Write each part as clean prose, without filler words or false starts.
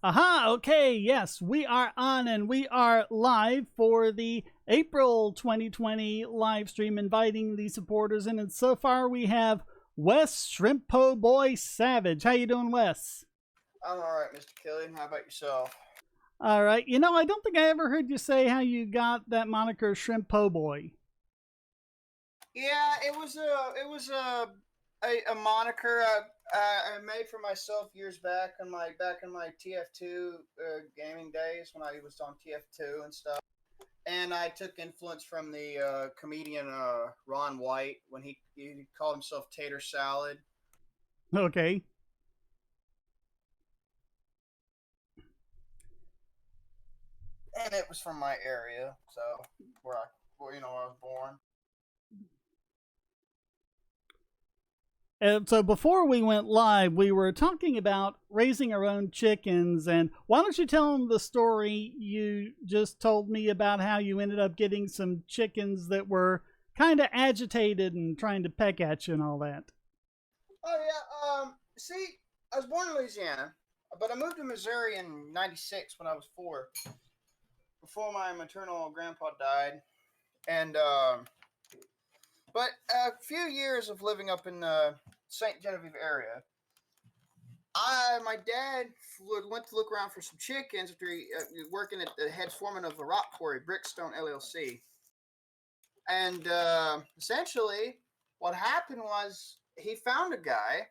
Aha, okay, yes, we are on and we are live for the April 2020 live stream, inviting the supporters in. And so far we have Wes Shrimpo Boy Savage. How you doing, Wes? I'm all right, Mr. Killian. How about yourself? All right. You know, I don't think I ever heard you say how you got that moniker Shrimpo Boy. Yeah, it was a moniker I made for myself years back in my TF2 gaming days when I was on TF2 and stuff. And I took influence from the comedian Ron White when he called himself Tater Salad, Okay. and it was from my area, so where I was born. And so before we went live, we were talking about raising our own chickens. And why don't you tell them the story you just told me about how you ended up getting some chickens that were kind of agitated and trying to peck at you and all that? Oh yeah. See, I was born in Louisiana, but I moved to Missouri in '96 when I was 4, before my maternal grandpa died, and but a few years of living up in the St. Genevieve area, my dad went to look around for some chickens after working at the head foreman of the rock quarry, Brickstone LLC, and essentially, what happened was he found a guy.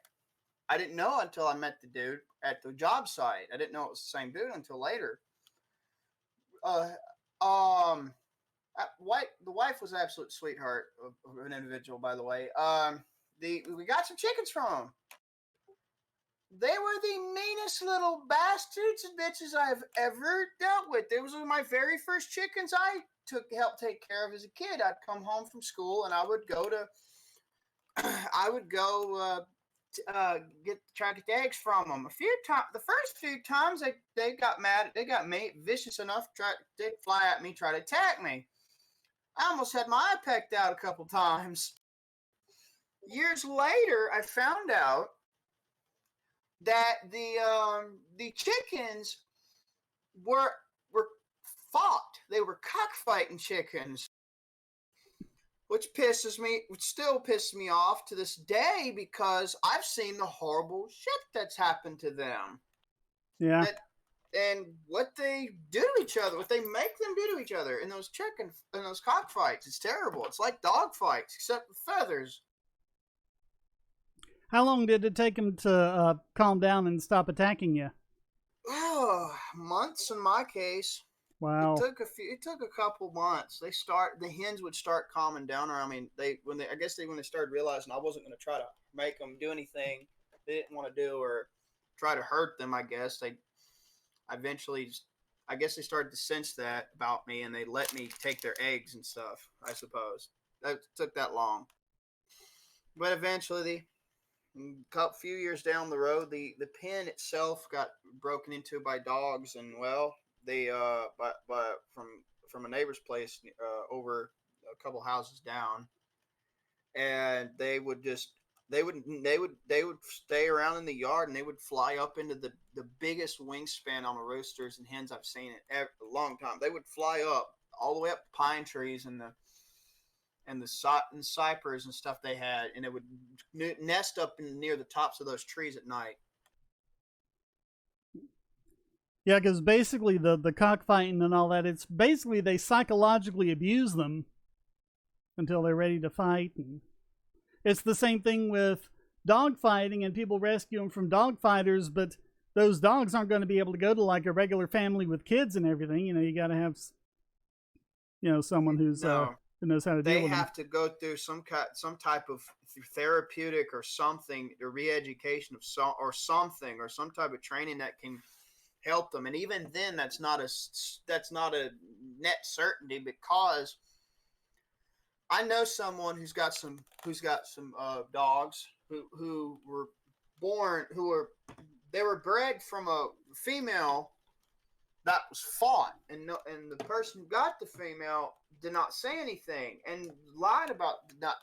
I didn't know until I met the dude at the job site. I didn't know it was the same dude until later. Uh, um, the wife was an absolute sweetheart of an individual, by the way. We got some chickens from him. They were the meanest little bastards and bitches I've ever dealt with. They was my very first chickens I helped take care of as a kid. I'd come home from school and I would go to I would go try to get eggs from them. A few times, the first few times they got mad. They got vicious enough. They'd fly at me, try to attack me. I almost had my eye pecked out a couple times. Years later, I found out that the chickens were were fought. They were cockfighting chickens, which still pisses me off to this day because I've seen the horrible shit that's happened to them. Yeah. And what they do to each other, what they make them do to each other in those cockfights, it's terrible. It's like dog fights, except with feathers. How long did it take them to calm down and stop attacking you? Oh, months in my case. Wow. It took a couple months. The hens would start calming down around me. When they started realizing I wasn't going to try to make them do anything they didn't want to do or try to hurt them. I guess they eventually, I guess they started to sense that about me, and they let me take their eggs and stuff. I suppose that took that long, but eventually, a few years down the road, the pen itself got broken into by dogs, and well, they from a neighbor's place over a couple houses down, and they would stay around in the yard, and they would fly up into the biggest wingspan on the roosters and hens I've seen in a long time. They would fly up all the way up pine trees and the cypress and stuff they had, and it would nest up near the tops of those trees at night. Yeah, because basically the cockfighting and all that, it's basically they psychologically abuse them until they're ready to fight. And it's the same thing with dog fighting, and people rescue them from dog fighters, but those dogs aren't going to be able to go to like a regular family with kids and everything. You know, you got to have, someone who's who knows how to deal with them. They have to go through some type of therapeutic or something, or re-education of something, or some type of training that can help them. And even then, that's not a net certainty, because I know someone who's got some dogs who were they were bred from a female that was fought, and the person who got the female did not say anything and lied about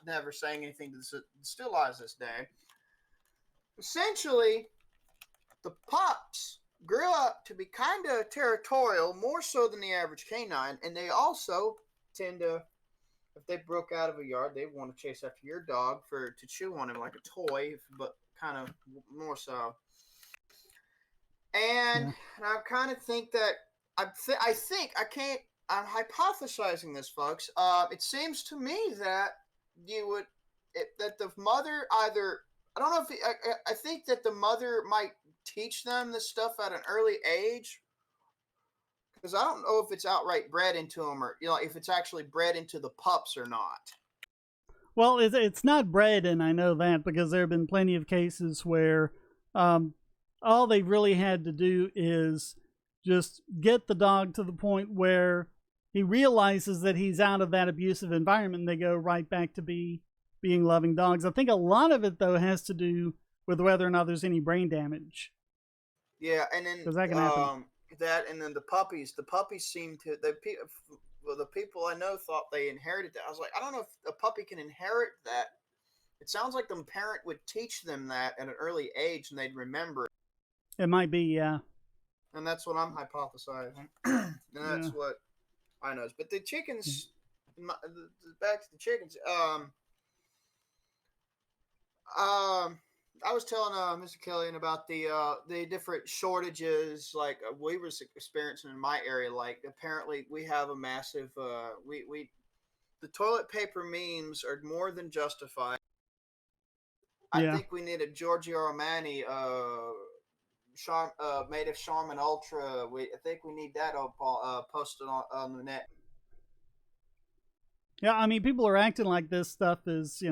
never saying anything still lies this day. Essentially, the pups grew up to be kind of territorial, more so than the average canine, and they also tend to, if they broke out of a yard, they want to chase after your dog to chew on him like a toy, but kind of more so. And Yeah. I kind of think that I think I can't. I'm hypothesizing this, folks. It seems to me that you would that the mother either I don't know if I think that the mother might teach them this stuff at an early age because I don't know if it's outright bred into them or if it's actually bred into the pups or not. Well, it's not bred, and I know that because there have been plenty of cases where all they've really had to do is just get the dog to the point where he realizes that he's out of that abusive environment, and they go right back to being loving dogs. I think a lot of it, though, has to do with whether or not there's any brain damage. Yeah, and then Because that can happen. that, and then the puppies. The puppies seem to the people I know thought they inherited that. I was like, I don't know if a puppy can inherit that. It sounds like the parent would teach them that at an early age, and they'd remember it. It might be, yeah. And that's what I'm hypothesizing, and that's Yeah. what I know. But the chickens, back to the chickens. I was telling Mr. Killian about the different shortages like we were experiencing in my area. Like apparently we have a massive we the toilet paper memes are more than justified. I Yeah. think we need a Giorgio Armani made of Charmin Ultra. I think we need that posted on the net. Yeah, I mean, people are acting like this stuff is,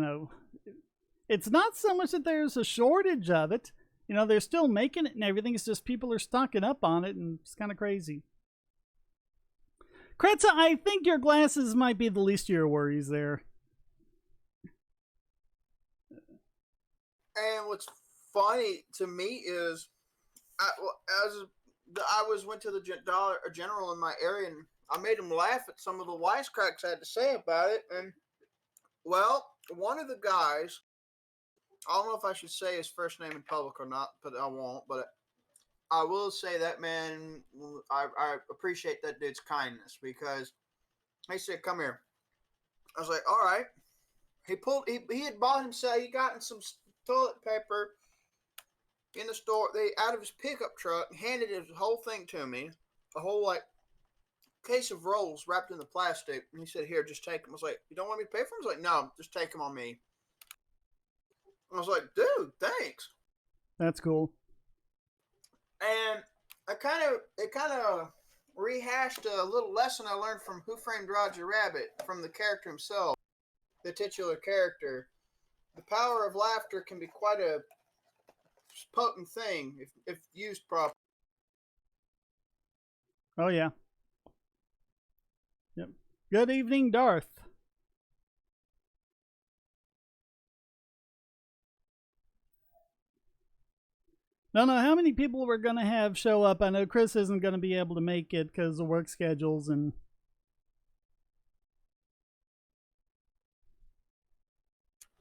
it's not so much that there's a shortage of it. They're still making it and everything. It's just people are stocking up on it, and it's kind of crazy. Kretza, I think your glasses might be the least of your worries there. And what's funny to me is, I went to the Dollar General in my area, and I made them laugh at some of the wisecracks I had to say about it. And well, one of the guys, I don't know if I should say his first name in public or not, but I won't. But I will say that man, I appreciate that dude's kindness because he said, "Come here." I was like, "All right." He had bought himself. He gotten some toilet paper in the store. They out of his pickup truck, handed his whole thing to me, a whole case of rolls wrapped in the plastic, and he said, "Here, just take them." I was like, "You don't want me to pay for them?" He was like, "No, just take them on me." I was like, "Dude, thanks." That's cool. And it kind of rehashed a little lesson I learned from Who Framed Roger Rabbit from the character himself, the titular character. The power of laughter can be quite a potent thing if used properly. Oh, yeah. Yep. Good evening, Darth. Don't know how many people we're going to have show up. I know Chris isn't going to be able to make it because of work schedules and...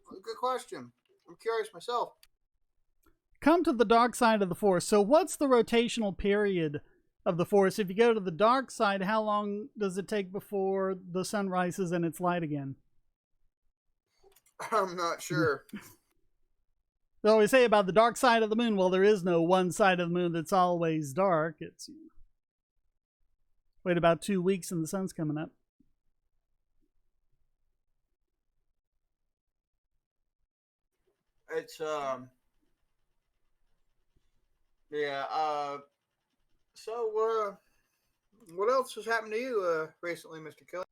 Good question. I'm curious myself. Come to the dark side of the Force. So what's the rotational period of the Force? If you go to the dark side, how long does it take before the sun rises and it's light again? I'm not sure. They always say about the dark side of the moon. Well, there is no one side of the moon that's always dark. It's wait about 2 weeks and the sun's coming up. It's yeah. So what else has happened to you recently, Mr. Kelly?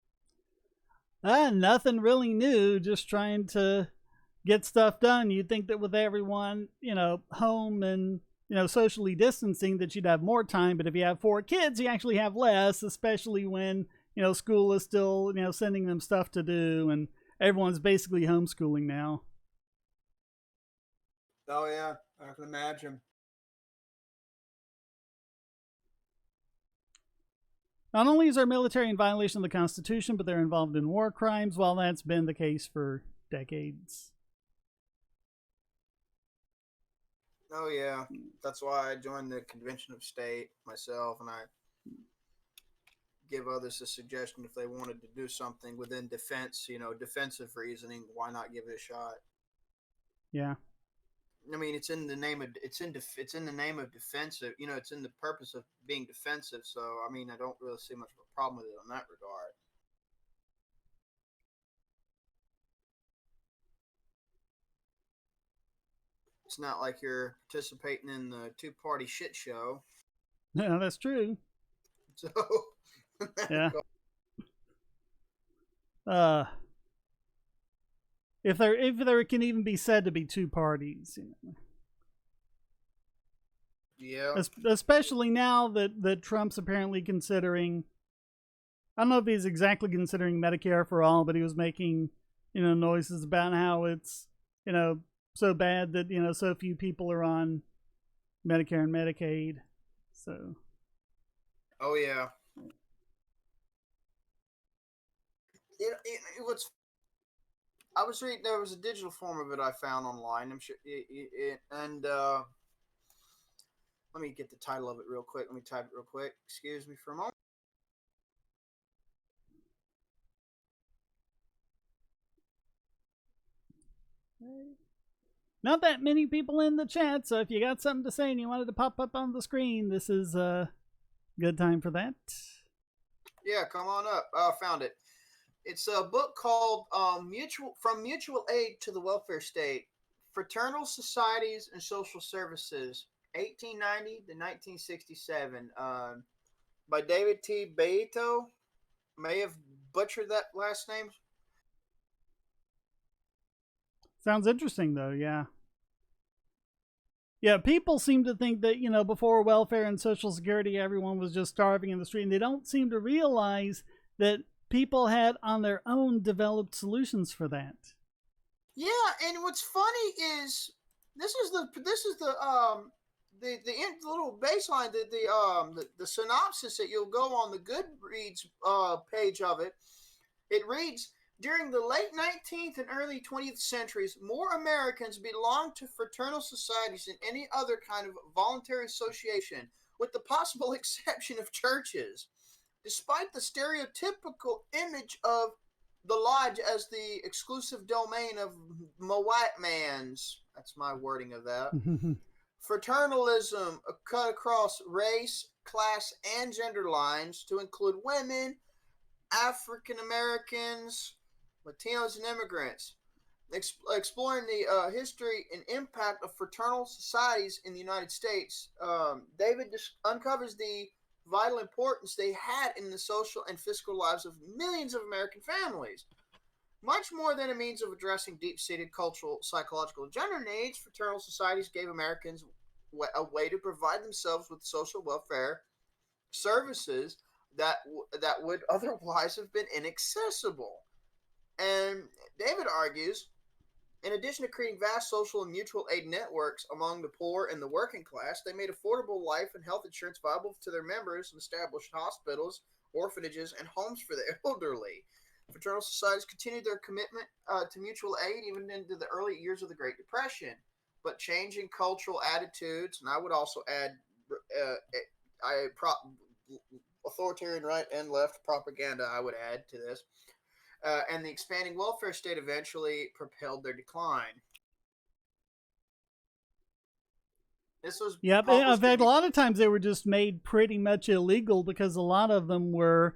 Nothing really new. Just trying to get stuff done. You'd think that with everyone, home and socially distancing, that you'd have more time. But if you have 4 kids, you actually have less, especially when school is still sending them stuff to do, and everyone's basically homeschooling now. Oh yeah, I can imagine. Not only is our military in violation of the Constitution, but they're involved in war crimes. While that's been the case for decades. Oh yeah, that's why I joined the Convention of State myself, and I give others a suggestion if they wanted to do something within defense, defensive reasoning. Why not give it a shot? Yeah. I mean, it's in the name of defensive. It's in the purpose of being defensive. So I mean, I don't really see much of a problem with it in that regard. It's not like you're participating in the two-party shit show. Yeah, that's true. So Yeah. If there can even be said to be two parties, yeah. Especially now that Trump's apparently considering. I don't know if he's exactly considering Medicare for all, but he was making noises about how it's so bad that so few people are on Medicare and Medicaid. So. Oh yeah. What's I was reading. There was a digital form of it I found online. I'm sure, and let me get the title of it real quick. Let me type it real quick. Excuse me for a moment. Not that many people in the chat, so if you got something to say and you wanted to pop up on the screen, this is a good time for that. Yeah, come on up. I found it. It's a book called From Mutual Aid to the Welfare State, Fraternal Societies and Social Services, 1890 to 1967, by David T. Beato. May have butchered that last name. Sounds interesting, though, yeah. Yeah, people seem to think that, before welfare and Social Security, everyone was just starving in the street, and they don't seem to realize that people had on their own developed solutions for that. Yeah, and what's funny is this is the little baseline, the synopsis that you'll go on the Goodreads page of it. It reads: during the late 19th and early 20th centuries, more Americans belonged to fraternal societies than any other kind of voluntary association, with the possible exception of churches. Despite the stereotypical image of the lodge as the exclusive domain of white man's, that's my wording of that, fraternalism cut across race, class, and gender lines to include women, African Americans, Latinos, and immigrants. Exploring the history and impact of fraternal societies in the United States, David uncovers the vital importance they had in the social and fiscal lives of millions of American families. Much more than a means of addressing deep-seated cultural, psychological, and gender needs, fraternal societies gave Americans a way to provide themselves with social welfare services that would otherwise have been inaccessible. And David argues, in addition to creating vast social and mutual aid networks among the poor and the working class, they made affordable life and health insurance viable to their members and established hospitals, orphanages, and homes for the elderly. Fraternal societies continued their commitment to mutual aid even into the early years of the Great Depression. But changing cultural attitudes, and I would also add authoritarian right and left propaganda, I would add to this, and the expanding welfare state eventually propelled their decline. This was in fact, a lot of times they were just made pretty much illegal because a lot of them were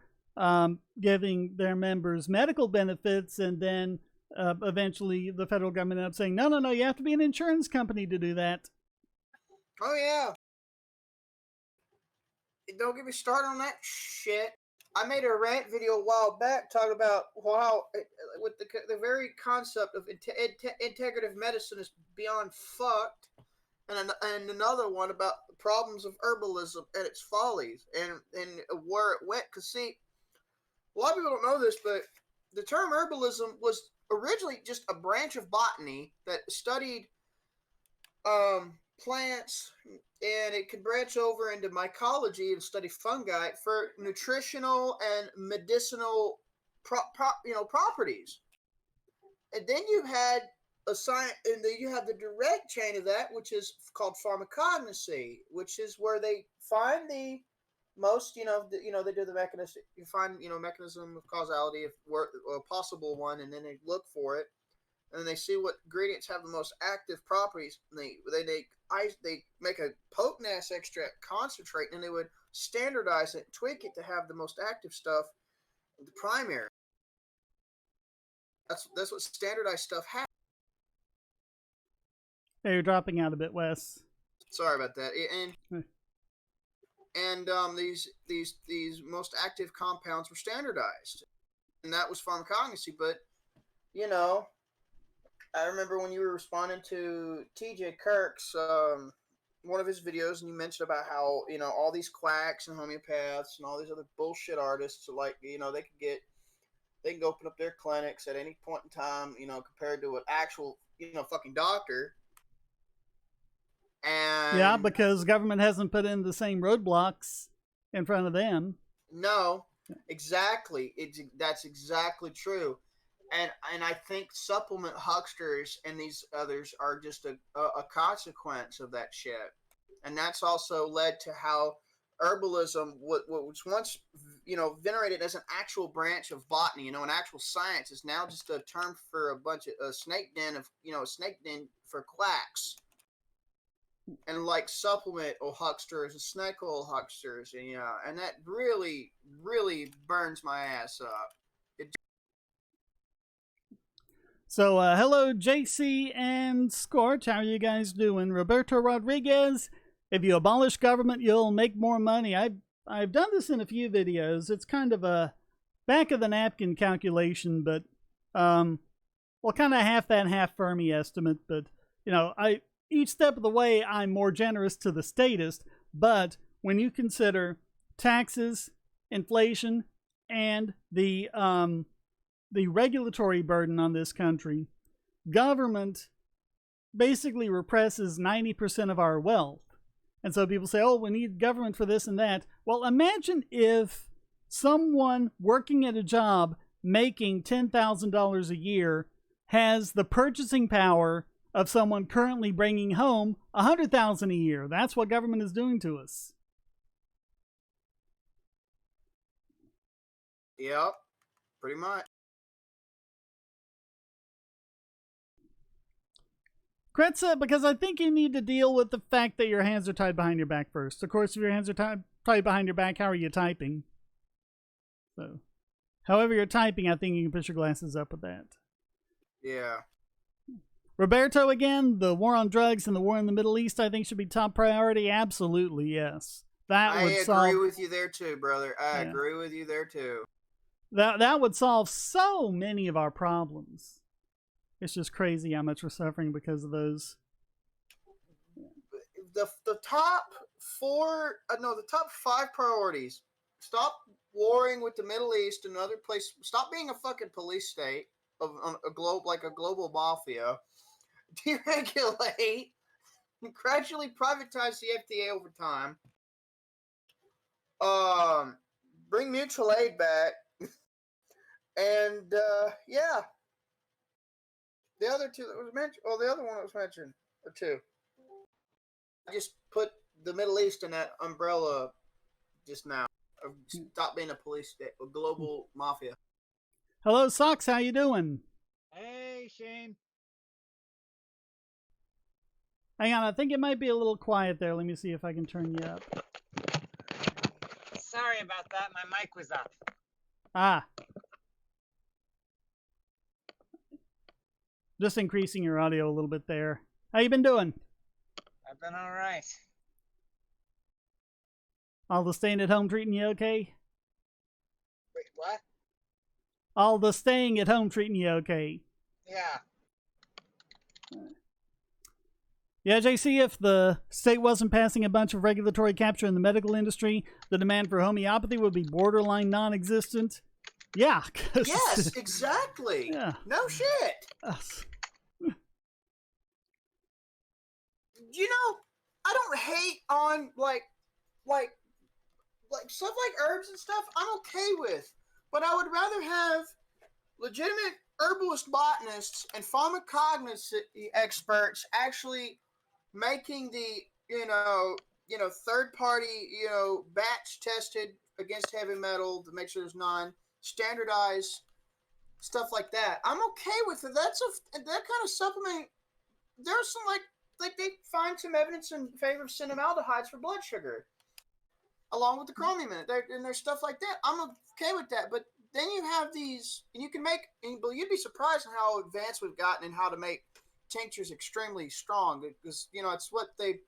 giving their members medical benefits, and then eventually the federal government ended up saying, no, you have to be an insurance company to do that. Oh yeah. Don't get me started on that shit. I made a rant video a while back talking about how, with the very concept of integrative medicine is beyond fucked, and another one about the problems of herbalism and its follies and where it went. Because see, a lot of people don't know this, but the term herbalism was originally just a branch of botany that studied plants, and it could branch over into mycology and study fungi for nutritional and medicinal properties. And then you had a science, and then you have the direct chain of that, which is called pharmacognosy, which is where they find the most, they do the mechanism. You find, mechanism of causality, if a possible one, and then they look for it, and then they see what ingredients have the most active properties. And they make a potent ass extract concentrate, and they would standardize it, tweak it to have the most active stuff, the primary. That's what standardized stuff has. Hey, you're dropping out a bit, Wes. Sorry about that. And these most active compounds were standardized, and that was pharmacognosy. But I remember when you were responding to TJ Kirk's one of his videos, and you mentioned about how all these quacks and homeopaths and all these other bullshit artists are like, they can open up their clinics at any point in time, compared to an actual fucking doctor. And yeah, because government hasn't put in the same roadblocks in front of them. No, exactly. That's exactly true. And I think supplement hucksters and these others are just a consequence of that shit. And that's also led to how herbalism, what was once venerated as an actual branch of botany, an actual science, is now just a term for a bunch of a snake den for quacks. And like supplement or hucksters and snake oil hucksters, and that really, really burns my ass up. So, hello, JC and Scorch. How are you guys doing? Roberto Rodriguez, if you abolish government, you'll make more money. I've done this in a few videos. It's kind of a back-of-the-napkin calculation, but, kind of half that, half Fermi estimate. But, each step of the way, I'm more generous to the statist. But when you consider taxes, inflation, and the regulatory burden on this country, government basically represses 90% of our wealth. And so people say, oh, we need government for this and that. Well, imagine if someone working at a job making $10,000 a year has the purchasing power of someone currently bringing home $100,000 a year. That's what government is doing to us. Yep, pretty much. Kretza, because I think you need to deal with the fact that your hands are tied behind your back first. Of course, if your hands are tied behind your back, how are you typing? So, however you're typing, I think you can put your glasses up with that. Yeah. Roberto, again, the war on drugs and the war in the Middle East, I think, should be top priority. Absolutely, yes. I agree with you there too, brother. I agree with you there too. That would solve so many of our problems. It's just crazy how much we're suffering because of those. The top the top 5 priorities. Stop warring with the Middle East and other places. Stop being a fucking police state of a global mafia. Deregulate. Gradually privatize the FDA over time. Bring mutual aid back. And yeah. The other two that was mentioned, the other one that was mentioned, or two. I just put the Middle East in that umbrella just now. Stop being a police state, a global mafia. Hello, Socks. How you doing? Hey, Shane. Hang on, I think it might be a little quiet there. Let me see if I can turn you up. Sorry about that. My mic was up. Ah. Just increasing your audio a little bit there. How you been doing? I've been all right. All the staying at home treating you okay? Wait, what? All the staying at home treating you okay? Yeah. Yeah, JC, if the state wasn't passing a bunch of regulatory capture in the medical industry, the demand for homeopathy would be borderline non-existent. Yeah. Yes, exactly. Yeah. No shit. I don't hate on like stuff like herbs and stuff. I'm okay with, but I would rather have legitimate herbalist botanists and pharmacognosy experts actually making the third party batch tested against heavy metal to make sure there's none standardized stuff like that. I'm okay with it. That kind of supplement. There's some like they find some evidence in favor of cinnamaldehydes for blood sugar, along with the chromium in it. And there's stuff like that. I'm okay with that. But then you have these, and you can make. But you'd be surprised at how advanced we've gotten in how to make tinctures extremely strong, because it's what they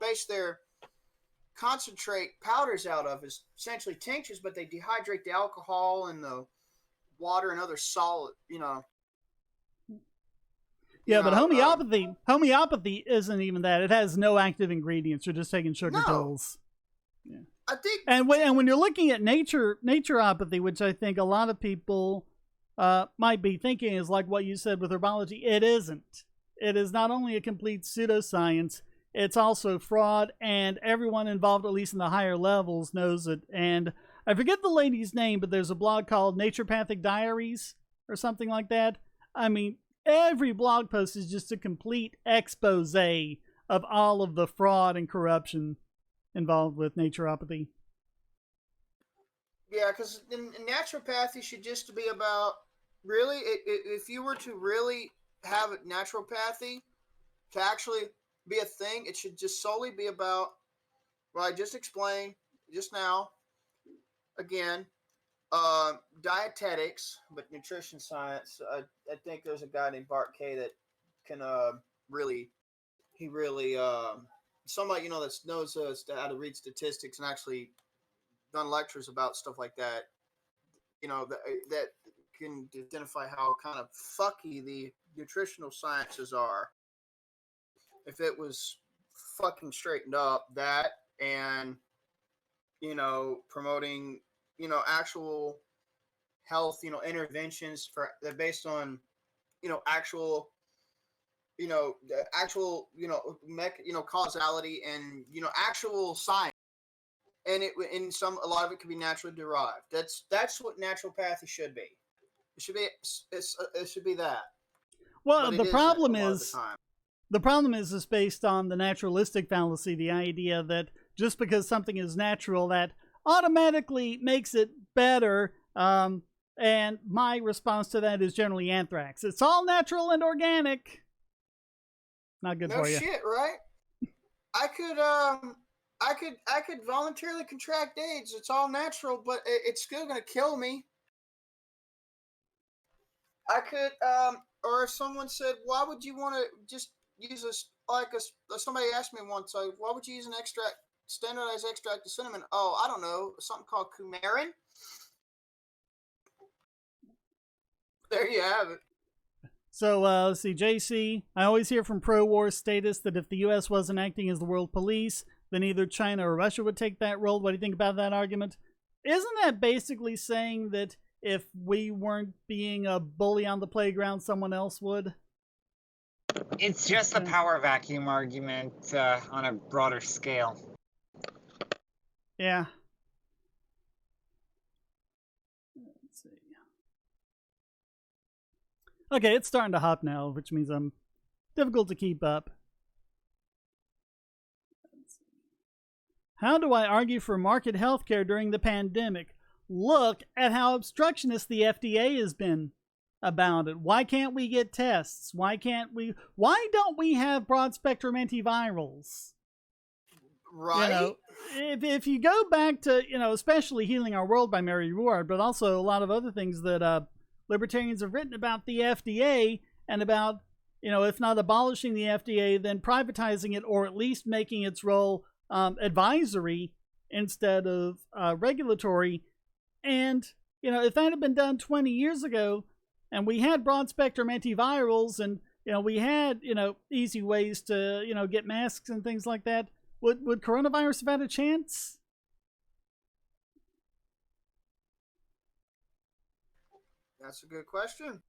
base their concentrate powders out of, is essentially tinctures, but they dehydrate the alcohol and the water and other solid, Yeah, but homeopathy isn't even that. It has no active ingredients. You're just taking sugar pills. Yeah. I think, and when you're looking at naturopathy, which I think a lot of people might be thinking is like what you said with herbology, it isn't. It is not only a complete pseudoscience, it's also fraud, and everyone involved, at least in the higher levels, knows it. And I forget the lady's name, but there's a blog called Naturopathic Diaries or something like that. I mean, every blog post is just a complete expose of all of the fraud and corruption involved with naturopathy. Yeah, because in naturopathy should just be about, really, if you were to really have naturopathy to actually be a thing, it should just solely be about what I just explained just now. Again, dietetics, but nutrition science. I think there's a guy named Bart K that can really somebody that knows how to read statistics and actually done lectures about stuff like that. That can identify how kind of fucky the nutritional sciences are. If it was fucking straightened up, that and promoting actual health interventions for that based on actual causality and actual science, and a lot of it could be naturally derived. That's what naturopathy should be. It should be that. Well, the problem is it's based on the naturalistic fallacy, the idea that just because something is natural, that automatically makes it better. And my response to that is generally anthrax. It's all natural and organic. Not good for you. No shit, right? I could voluntarily contract AIDS. It's all natural, but it's still gonna kill me. I could, or if someone said, "Why would you want to just use somebody asked me once, like, why would you use an standardized extract of cinnamon?" Oh, I don't know, something called coumarin. There you have it. So, let's see, JC, I always hear from pro-war status that if the U.S. wasn't acting as the world police, then either China or Russia would take that role. What do you think about that argument? Isn't that basically saying that if we weren't being a bully on the playground, someone else would? It's just the power vacuum argument on a broader scale. Yeah. Let's see. Okay, it's starting to hop now, which means I'm difficult to keep up. How do I argue for market healthcare during the pandemic? Look at how obstructionist the FDA has been about it. Why can't we get tests? Why don't we have broad spectrum antivirals? Right. If you go back to, especially Healing Our World by Mary Ruwart, but also a lot of other things that libertarians have written about the FDA and about, if not abolishing the FDA, then privatizing it, or at least making its role advisory instead of regulatory. And, if that had been done 20 years ago and we had broad spectrum antivirals and, we had, easy ways to, get masks and things like that, would coronavirus have had a chance? That's a good question.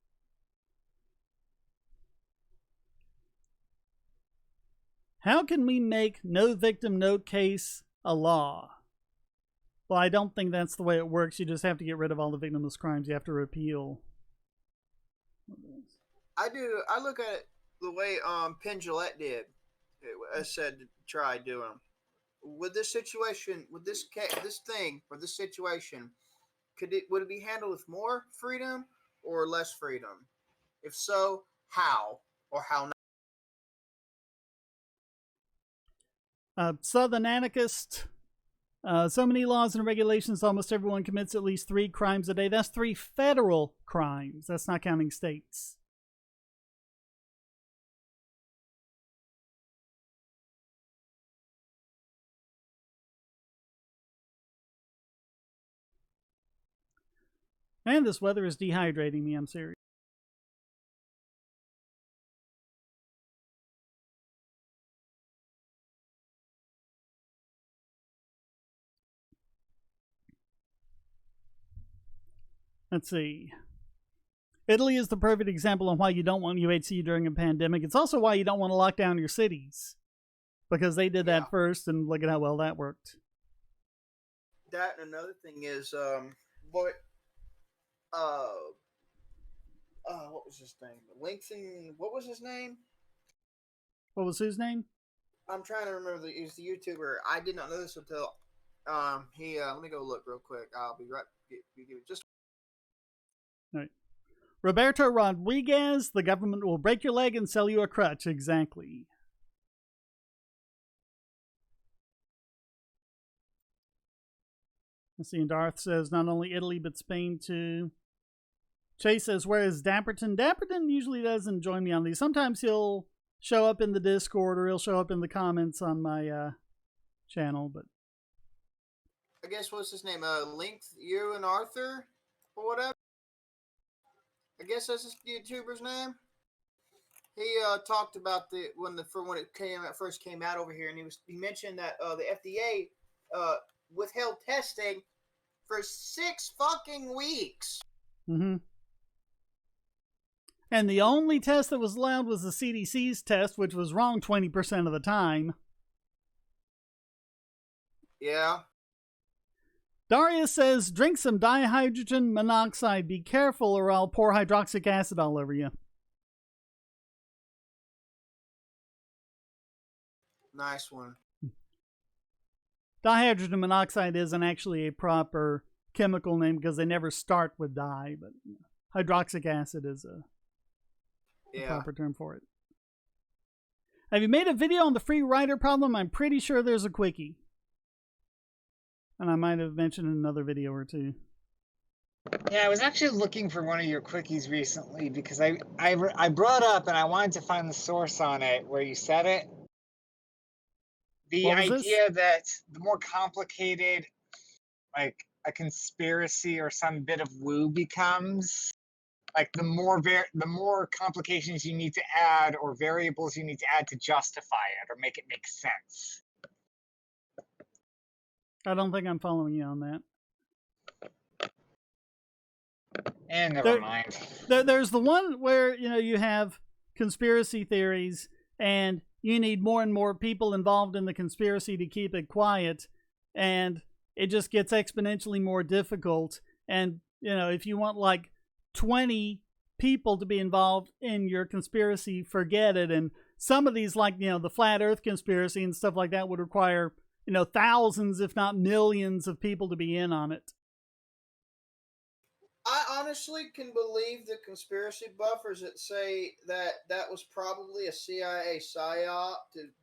How can we make no victim, no case a law? Well, I don't think that's the way it works. You just have to get rid of all the victimless crimes. You have to repeal. I do. I look at it the way Penn Jillette did. I said to try doing. With this situation, with this thing, or this situation, would it be handled with more freedom or less freedom? If so, how or how not? Southern anarchist. So many laws and regulations, almost everyone commits at least 3 crimes a day. That's 3 federal crimes. That's not counting states. And this weather is dehydrating me, I'm serious. Let's see. Italy is the perfect example of why you don't want UHC during a pandemic. It's also why you don't want to lock down your cities, because they did that first, and look at how well that worked. That and another thing is, what was his name? Langston. What was his name? What was his name? I'm trying to remember. He's the YouTuber. I did not know this until he. Let me go look real quick. I'll be right. Just. All right. Roberto Rodriguez, the government will break your leg and sell you a crutch. Exactly. Let's see, and Darth says not only Italy, but Spain too. Chase says, where is Dapperton? Dapperton usually doesn't join me on these. Sometimes he'll show up in the Discord or he'll show up in the comments on my channel, but I guess what's his name? Link, you and Arthur or whatever. I guess that's his YouTuber's name. He talked about when it first came out over here, and he mentioned that the FDA withheld testing for 6 fucking weeks. Mm-hmm. And the only test that was allowed was the CDC's test, which was wrong 20% of the time. Yeah. Darius says, drink some dihydrogen monoxide. Be careful or I'll pour hydroxyl acid all over you. Nice one. Dihydrogen monoxide isn't actually a proper chemical name because they never start with di, but hydroxyl acid is a proper term for it. Have you made a video on the free rider problem? I'm pretty sure there's a quickie. And I might have mentioned in another video or two. Yeah, I was actually looking for one of your quickies recently because I brought up and I wanted to find the source on it where you said it. The idea that the more complicated, like a conspiracy or some bit of woo becomes, like the more complications you need to add or variables you need to add to justify it or make it make sense. I don't think I'm following you on that. And never mind. There's the one where you have conspiracy theories and you need more and more people involved in the conspiracy to keep it quiet, and it just gets exponentially more difficult. And if you want like 20 people to be involved in your conspiracy, forget it. And some of these, like the flat earth conspiracy and stuff like that, would require thousands if not millions of people to be in on it. I honestly can believe the conspiracy buffers that say that was probably a CIA psyop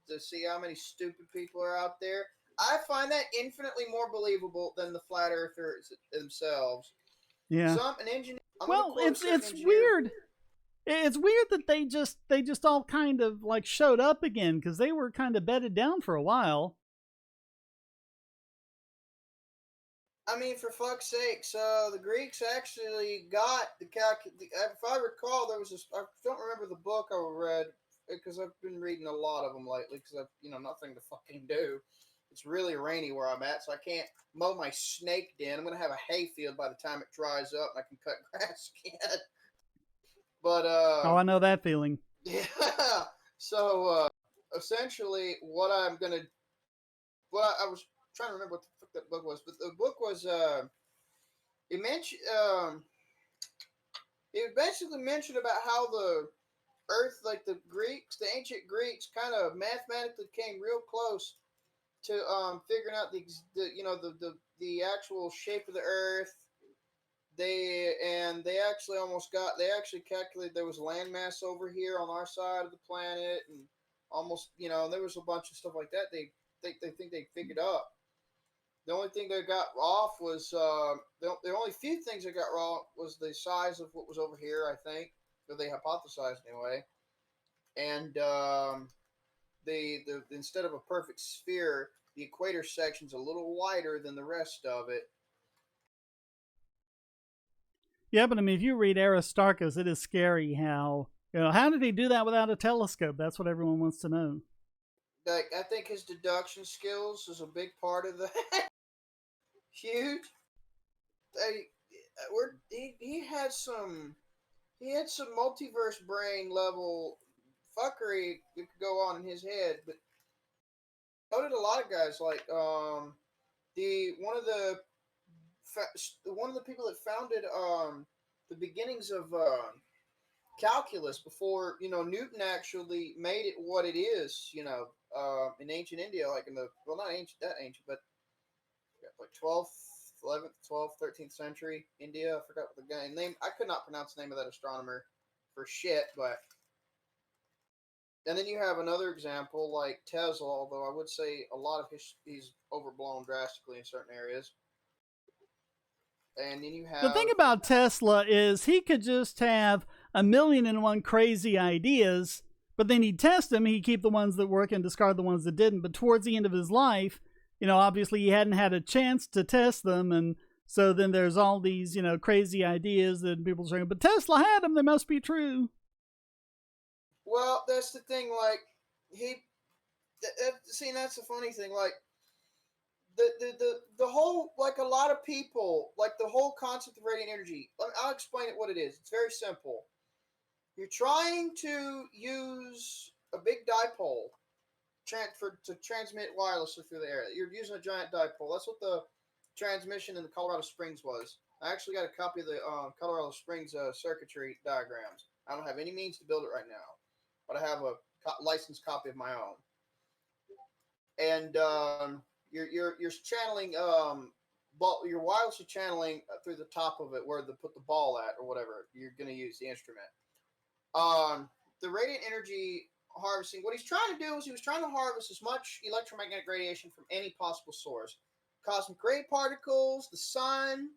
to see how many stupid people are out there. I find that infinitely more believable than the flat earthers themselves. Yeah. An engineer. Well, it's weird. It's weird that they just all kind of like showed up again because they were kind of bedded down for a while. I mean, for fuck's sake, so the Greeks actually got if I recall, there was I don't remember the book I read because I've been reading a lot of them lately because I've nothing to fucking do. It's really rainy where I'm at, so I can't mow my snake den. I'm gonna have a hay field by the time it dries up, and I can cut grass again. But oh, I know that feeling. Yeah. So essentially, what I was trying to remember what the fuck that book was, but the book was it mentioned it basically mentioned about how the Earth, like the ancient Greeks, kind of mathematically came real close to figuring out the actual shape of the Earth. They actually calculated there was landmass over here on our side of the planet, and almost there was a bunch of stuff like that. They think they figured out. The only thing they got off was the only few things they got wrong was the size of what was over here. I think, or they hypothesized anyway. And the instead of a perfect sphere, the equator section's a little wider than the rest of it. Yeah, but I mean, if you read Aristarchus, it is scary how how did he do that without a telescope? That's what everyone wants to know. Like, I think his deduction skills is a big part of that. Huge. He had some multiverse brain level fuckery that could go on in his head, but so did a lot of guys. Like the one of the people that founded the beginnings of calculus before Newton actually made it what it is. In ancient India, like not ancient that ancient, but like 12th, 11th, 12th, 13th century India. I forgot what the guy name. I could not pronounce the name of that astronomer for shit, but. And then you have another example like Tesla, although I would say a lot of he's overblown drastically in certain areas. And then you have the thing about Tesla is he could just have 1,000,001 crazy ideas, but then he'd test them. He'd keep the ones that work and discard the ones that didn't. But towards the end of his life, obviously he hadn't had a chance to test them, and so then there's all these crazy ideas that people are saying, but Tesla had them, they must be true. Well, that's the thing. Like that's the funny thing. Like the whole, like, a lot of people, like the whole concept of radiant energy. I'll explain it what it is. It's very simple. You're trying to use a big dipole to transmit wirelessly through the air. You're using a giant dipole. That's what the transmission in the Colorado Springs was. I actually got a copy of the Colorado Springs circuitry diagrams. I don't have any means to build it right now, but I have a licensed copy of my own. And you're channeling your wireless are channeling through the top of it where to put the ball at or whatever you're going to use the instrument. The radiant energy harvesting, what he's trying to do is he was trying to harvest as much electromagnetic radiation from any possible source. Cosmic ray particles, the sun,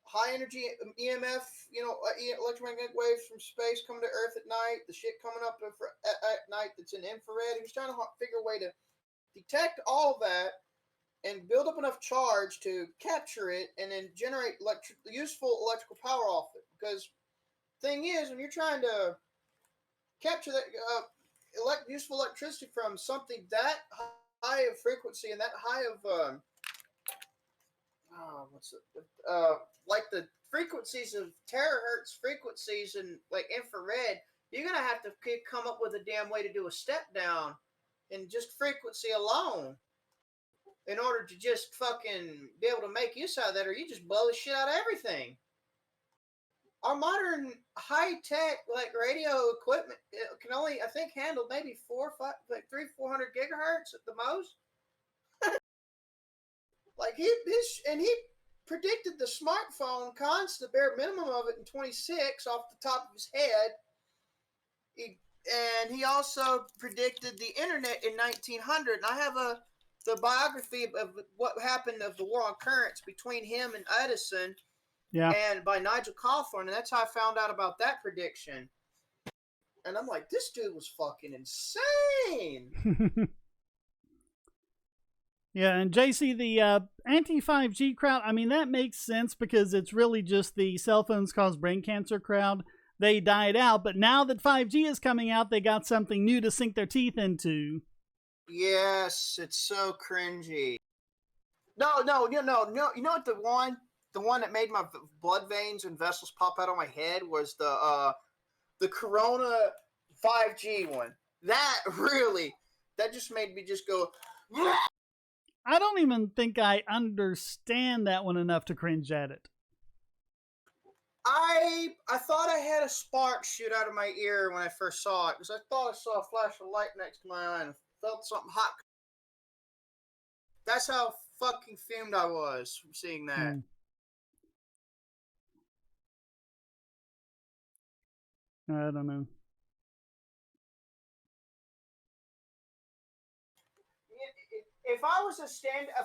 high energy EMF, electromagnetic waves from space coming to Earth at night, the shit coming up at night that's in infrared. He was trying to figure a way to detect all that and build up enough charge to capture it and then generate useful electrical power off it. Because thing is, when you're trying to capture that useful electricity from something that high of frequency and that high of like the frequencies of terahertz frequencies and like infrared, you're gonna have to come up with a damn way to do a step down in just frequency alone in order to just fucking be able to make use out of that, or you just blow the shit out of everything. Our modern high-tech like radio equipment can only, I think, handle maybe 400 gigahertz at the most. Like he predicted the smartphone constant, the bare minimum of it in 26 off the top of his head. He also predicted the internet in 1900. And I have the biography of what happened of the war on currents between him and Edison. Yeah. And by Nigel Cawthorne, and that's how I found out about that prediction. And I'm like, this dude was fucking insane. Yeah, and JC, the anti-5G crowd, I mean, that makes sense because it's really just the cell phones cause brain cancer crowd. They died out, but now that 5G is coming out, they got something new to sink their teeth into. Yes, it's so cringy. No. You know what the one that made my blood veins and vessels pop out on my head was the Corona 5G one. That just made me just go. I don't even think I understand that one enough to cringe at it. I thought I had a spark shoot out of my ear when I first saw it because I thought I saw a flash of light next to my eye and felt something hot. That's how fucking fumed I was from seeing that. I don't know. If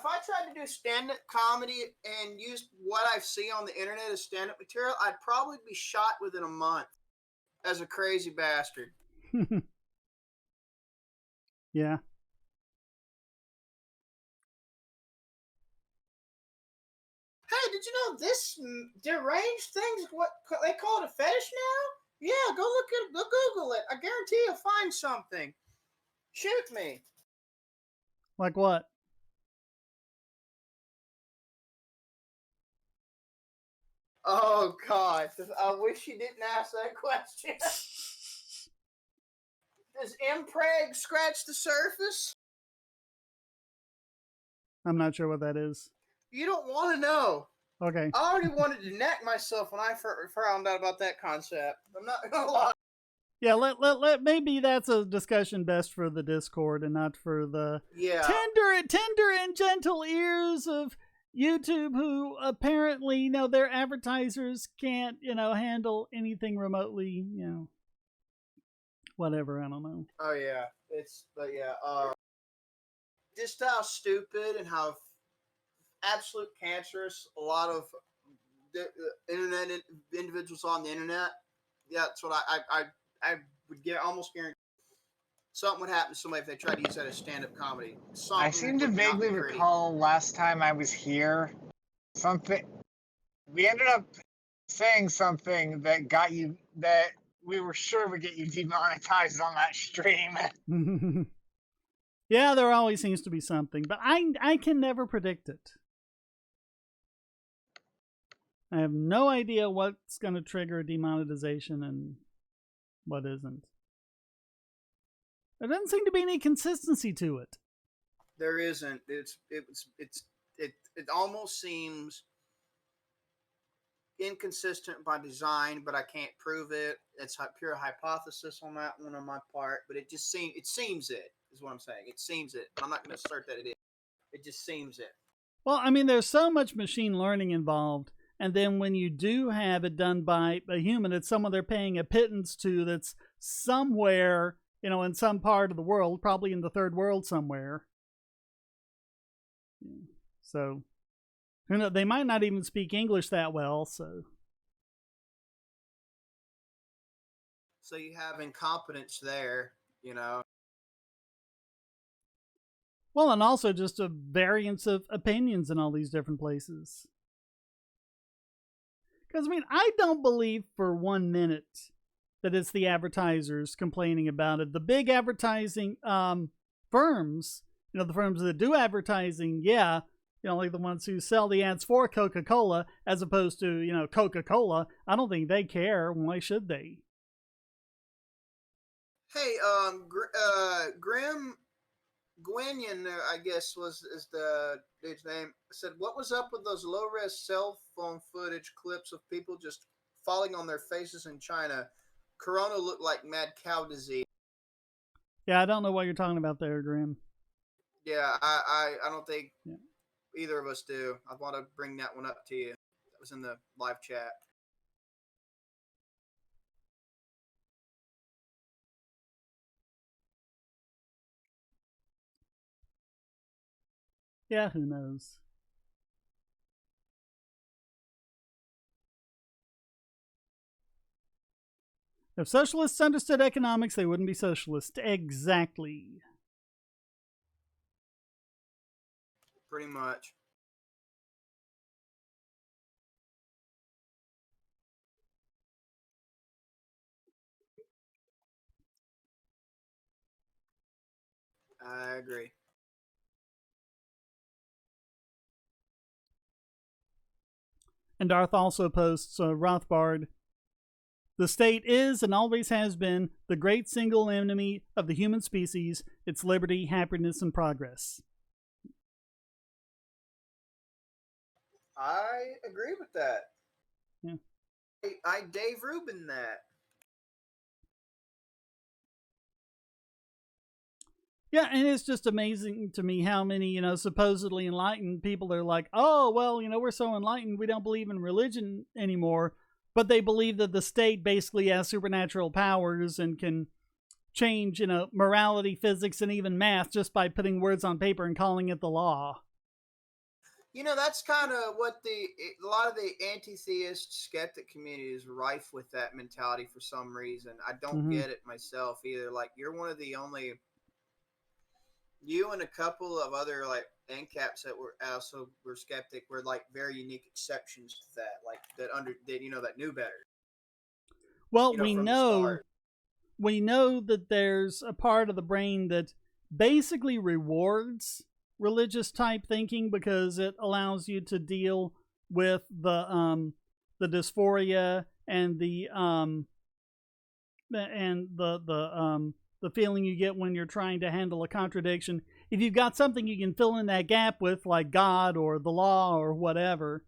I tried to do stand-up comedy and used what I see on the internet as stand-up material, I'd probably be shot within a month as a crazy bastard. Yeah. Hey, did you know this deranged thing's what they call it a fetish now? Yeah, go Google it. I guarantee you'll find something. Shoot me. Like what? Oh God, I wish you didn't ask that question. Does impreg scratch the surface? I'm not sure what that is. You don't want to know. Okay. I already wanted to neck myself when I found out about that concept. I'm not gonna lie. Yeah, let maybe that's a discussion best for the Discord and not for the tender and gentle ears of YouTube, who apparently, their advertisers can't, handle anything remotely, whatever, I don't know. Oh yeah, just how stupid and how absolute cancerous a lot of internet individuals on the internet. Yeah, that's what I would almost guarantee something would happen to somebody if they tried to use that as stand-up comedy. I seem to vaguely recall last time I was here, we ended up saying something that we were sure would get you demonetized on that stream. Yeah, there always seems to be something, but I can never predict it. I have no idea what's going to trigger demonetization and what isn't. There doesn't seem to be any consistency to it. There isn't. It almost seems inconsistent by design, but I can't prove it. It's a pure hypothesis on that one on my part, but it seems it is what I'm saying. It seems it. I'm not going to assert that it is. It just seems it. Well, I mean, there's so much machine learning involved, and then when you do have it done by a human, it's someone they're paying a pittance to that's somewhere, in some part of the world, probably in the third world somewhere. So, they might not even speak English that well, so. So you have incompetence there, Well, and also just a variance of opinions in all these different places. Because, I don't believe for 1 minute that it's the advertisers complaining about it. The big advertising firms, the firms that do advertising, yeah, like the ones who sell the ads for Coca-Cola as opposed to, Coca-Cola, I don't think they care. Why should they? Hey, Grim Gwynyon, I guess is the dude's name, said, what was up with those low-res cell phone footage clips of people just falling on their faces in China? Corona looked like mad cow disease. Yeah, I don't know what you're talking about there, Grim. Yeah, I don't think either of us do. I want to bring that one up to you. That was in the live chat. Yeah, who knows? If socialists understood economics, they wouldn't be socialists. Exactly. Pretty much. I agree. And Darth also posts, Rothbard, the state is and always has been the great single enemy of the human species, its liberty, happiness, and progress. I agree with that. Yeah. I Dave Rubin that. Yeah, and it's just amazing to me how many, supposedly enlightened people are like, oh, well, we're so enlightened, we don't believe in religion anymore. But they believe that the state basically has supernatural powers and can change, morality, physics, and even math just by putting words on paper and calling it the law. That's kind of what a lot of the anti-theist skeptic community is rife with that mentality for some reason. I don't get it myself either. Like, you're one of the only, you and a couple of other like NCAPs that were skeptic were like very unique exceptions to that, like that knew better. Well, we know that there's a part of the brain that basically rewards religious type thinking because it allows you to deal with the dysphoria and the feeling you get when you're trying to handle a contradiction. If you've got something you can fill in that gap with, like God or the law or whatever,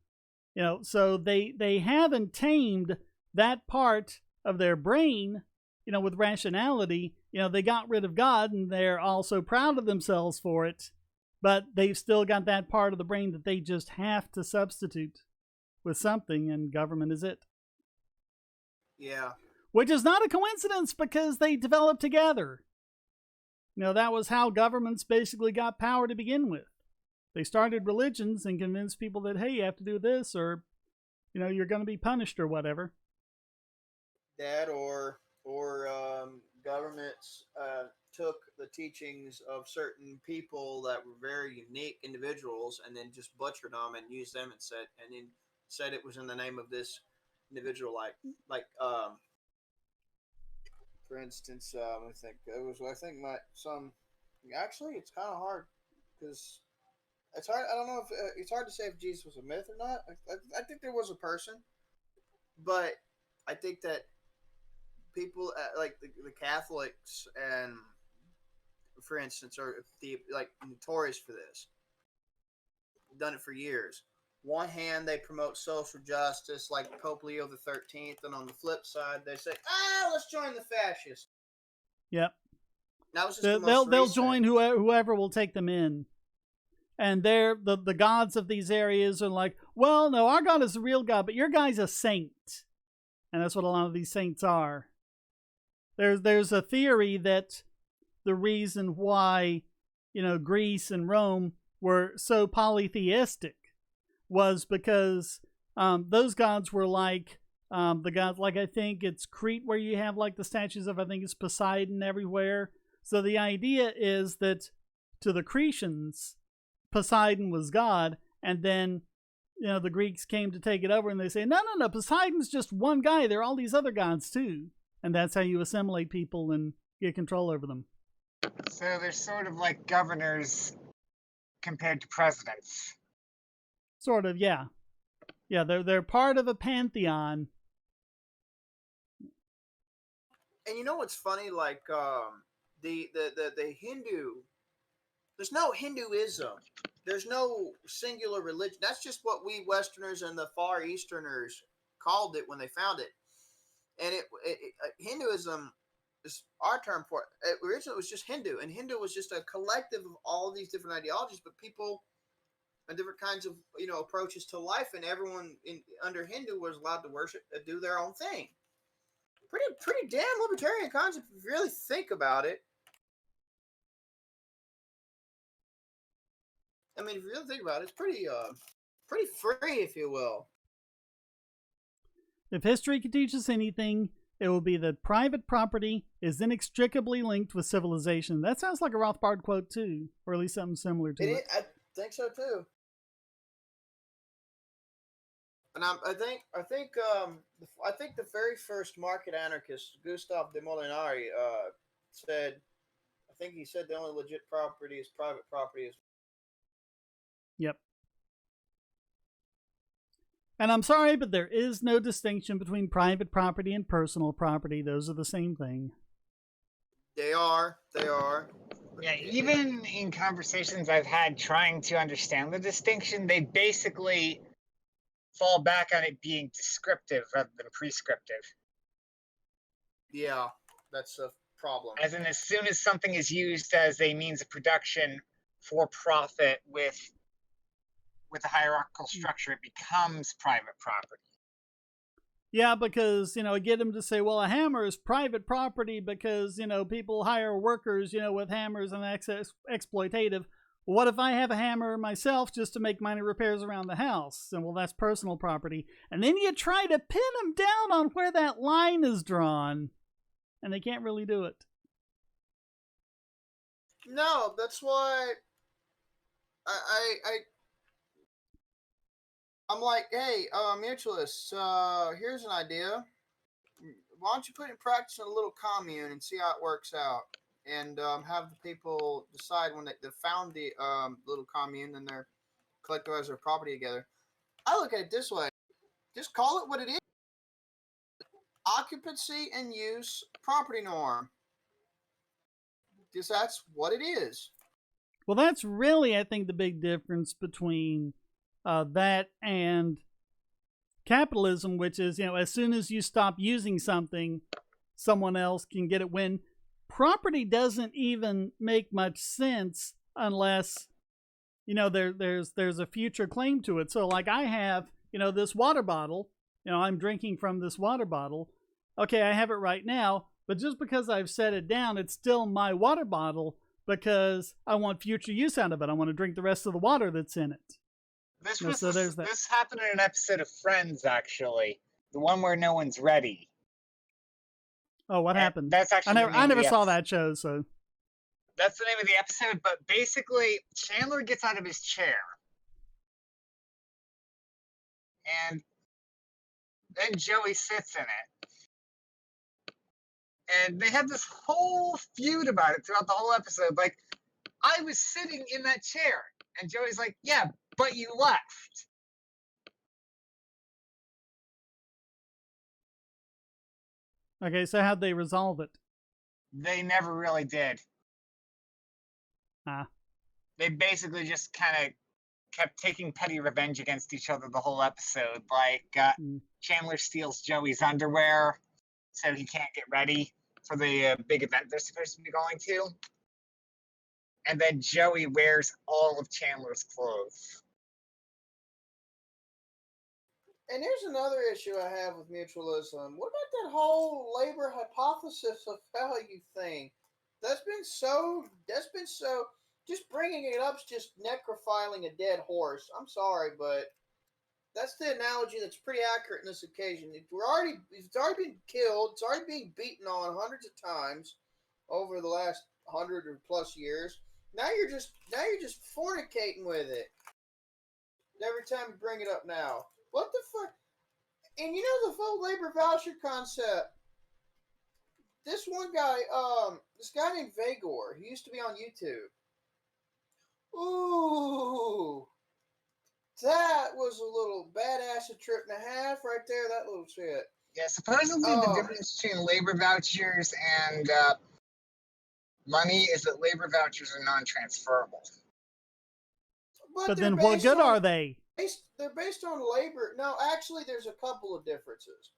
so they haven't tamed that part of their brain, with rationality. They got rid of God and they're also proud of themselves for it, but they've still got that part of the brain that they just have to substitute with something, and government is it. Yeah. Which is not a coincidence because they developed together. That was how governments basically got power to begin with. They started religions and convinced people that, hey, you have to do this or, you're going to be punished or whatever. That or governments took the teachings of certain people that were very unique individuals and then just butchered them and used them and said it was in the name of this individual, like for instance, actually it's kind of hard because it's hard. I don't know if it's hard to say if Jesus was a myth or not. I think there was a person, but I think that people like the Catholics and, for instance, are notorious for this. Done it for years. One hand, they promote social justice, like Pope Leo the 13th, and on the flip side, they say, let's join the fascists. Yep. That was just they'll join whoever will take them in. And they're the gods of these areas are like, well, no, our God is a real God, but your guy's a saint. And that's what a lot of these saints are. There's a theory that the reason why, Greece and Rome were so polytheistic was because those gods were like the gods, like I think it's Crete where you have like the statues of, I think it's Poseidon everywhere. So the idea is that to the Cretans, Poseidon was God, and then the Greeks came to take it over and they say, no, Poseidon's just one guy. There are all these other gods too. And that's how you assimilate people and get control over them. So they're sort of like governors compared to presidents. Sort of, yeah. Yeah, they're part of a pantheon. And you know what's funny? Like the Hindu, there's no Hinduism. There's no singular religion. That's just what we Westerners and the Far Easterners called it when they found it. And Hinduism is our term for it. Originally, it was just Hindu, and Hindu was just a collective of all these different ideologies, but people and different kinds of approaches to life, and everyone under Hindu was allowed to worship, do their own thing. Pretty damn libertarian concept if you really think about it. I mean, if you really think about it, it's pretty free, if you will. If history could teach us anything, it will be that private property is inextricably linked with civilization. That sounds like a Rothbard quote too, or at least something similar to it. I think so too. And I think the very first market anarchist, Gustave de Molinari, said, I think he said the only legit property is private property. Yep. And I'm sorry, but there is no distinction between private property and personal property. Those are the same thing. They are. Yeah, even in conversations I've had trying to understand the distinction, they basically fall back on it being descriptive rather than prescriptive. Yeah, that's a problem. As in, as soon as something is used as a means of production for profit with a hierarchical structure, it becomes private property. Yeah, because, get them to say, well, a hammer is private property because, people hire workers, with hammers and exploitative. Well, what if I have a hammer myself just to make minor repairs around the house? And well, that's personal property. And then you try to pin them down on where that line is drawn, and they can't really do it. No, that's why I'm like, hey, mutualists, here's an idea. Why don't you put it in practice in a little commune and see how it works out? And have the people decide when they found the little commune and they're collectivize their property together. I look at it this way. Just call it what it is. Occupancy and use property norm. Because that's what it is. Well, that's really, I think, the big difference between that and capitalism, which is, as soon as you stop using something, someone else can get it. When property doesn't even make much sense unless, there's a future claim to it. So, like I have, this water bottle, I'm drinking from this water bottle. Okay, I have it right now, but just because I've set it down, it's still my water bottle because I want future use out of it. I want to drink the rest of the water that's in it. This happened in an episode of Friends, actually. The one where no one's ready. Oh, what happened? That's actually I never saw that show, so. That's the name of the episode, but basically, Chandler gets out of his chair. And then Joey sits in it. And they have this whole feud about it throughout the whole episode. Like, I was sitting in that chair. And Joey's like, yeah, but you left. Okay, so how'd they resolve it? They never really did. Ah. They basically just kind of kept taking petty revenge against each other the whole episode. Like, Chandler steals Joey's underwear so he can't get ready for the big event they're supposed to be going to. And then Joey wears all of Chandler's clothes. And here's another issue I have with mutualism. What about that whole labor hypothesis of value thing? That's been so, just bringing it up is just necrophiling a dead horse. I'm sorry, but that's the analogy that's pretty accurate in this occasion. It's already been killed. It's already being beaten on hundreds of times over the last 100 or plus years. Now you're just fornicating with it. Every time you bring it up now. What the fuck? And the full labor voucher concept. This one guy, this guy named Vagor, he used to be on YouTube. Ooh. That was a little badass trip and a half right there, that little shit. Yeah, supposedly the difference between labor vouchers and money is that labor vouchers are non-transferable. But then what good are they? They're based on labor. No, actually, there's a couple of differences.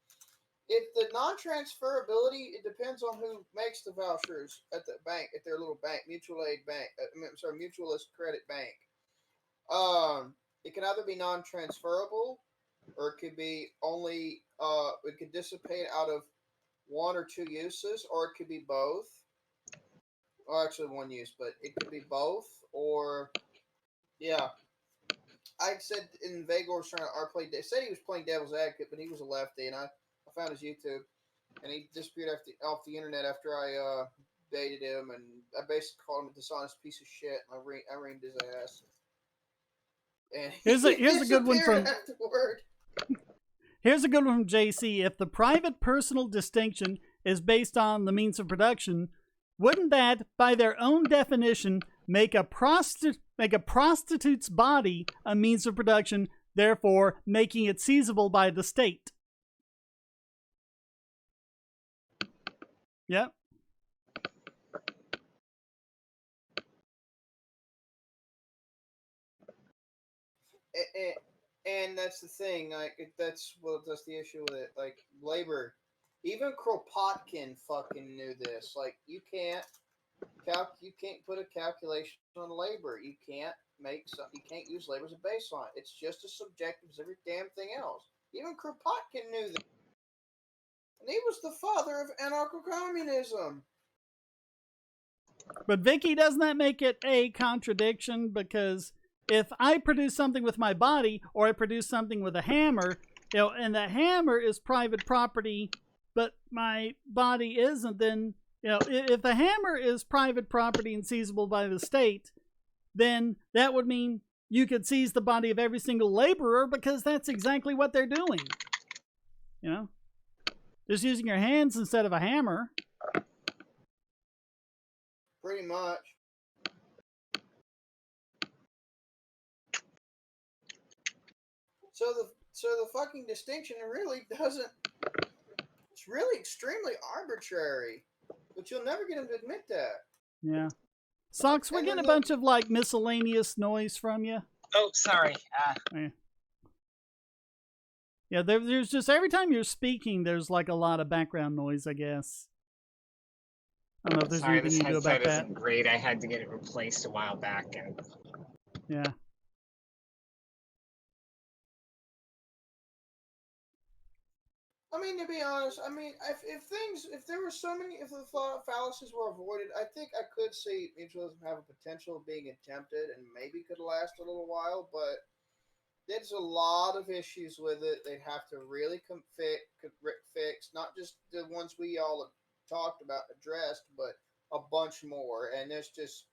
If the non-transferability, it depends on who makes the vouchers at the bank, at their little bank, mutual aid bank. Mutualist credit bank. It can either be non-transferable, or it could be only. It could dissipate out of one or two uses, or it could be both. Well, actually, one use, but it could be both, or yeah. I said in Vagor was trying to said he was playing devil's advocate, but he was a lefty, and I found his YouTube, and he disappeared off the internet after I baited him, and I basically called him a dishonest piece of shit, and I reamed his ass. And here's a good one from afterward. Here's a good one from JC. If the private personal distinction is based on the means of production, wouldn't that, by their own definition, make a prostitute's body a means of production, therefore making it seizable by the state? Yep. And that's the thing. Like that's the issue with it. Like labor, even Kropotkin fucking knew this. Like you can't put a calculation on labor. You can't use labor as a baseline. It's just as subjective as every damn thing else. Even Kropotkin knew that. And he was the father of anarcho-communism. But Vicky, doesn't that make it a contradiction? Because if I produce something with my body, or I produce something with a hammer, and the hammer is private property, but my body isn't, then, if the hammer is private property and seizable by the state, then that would mean you could seize the body of every single laborer, because that's exactly what they're doing. Just using your hands instead of a hammer. Pretty much. So the fucking distinction really doesn't. It's really extremely arbitrary, but you'll never get them to admit that. Yeah. Socks, we're getting a bunch of like miscellaneous noise from you. Oh, sorry. Yeah, there's just every time you're speaking, there's like a lot of background noise, I guess. I don't know if there's anything you can do about that. This headset isn't great. I had to get it replaced a while back. Yeah. I mean, to be honest, if the fallacies were avoided, I think I could see mutualism have a potential of being attempted and maybe could last a little while, but there's a lot of issues with it. They'd have to really fix, not just the ones we all have talked about, addressed, but a bunch more. And it's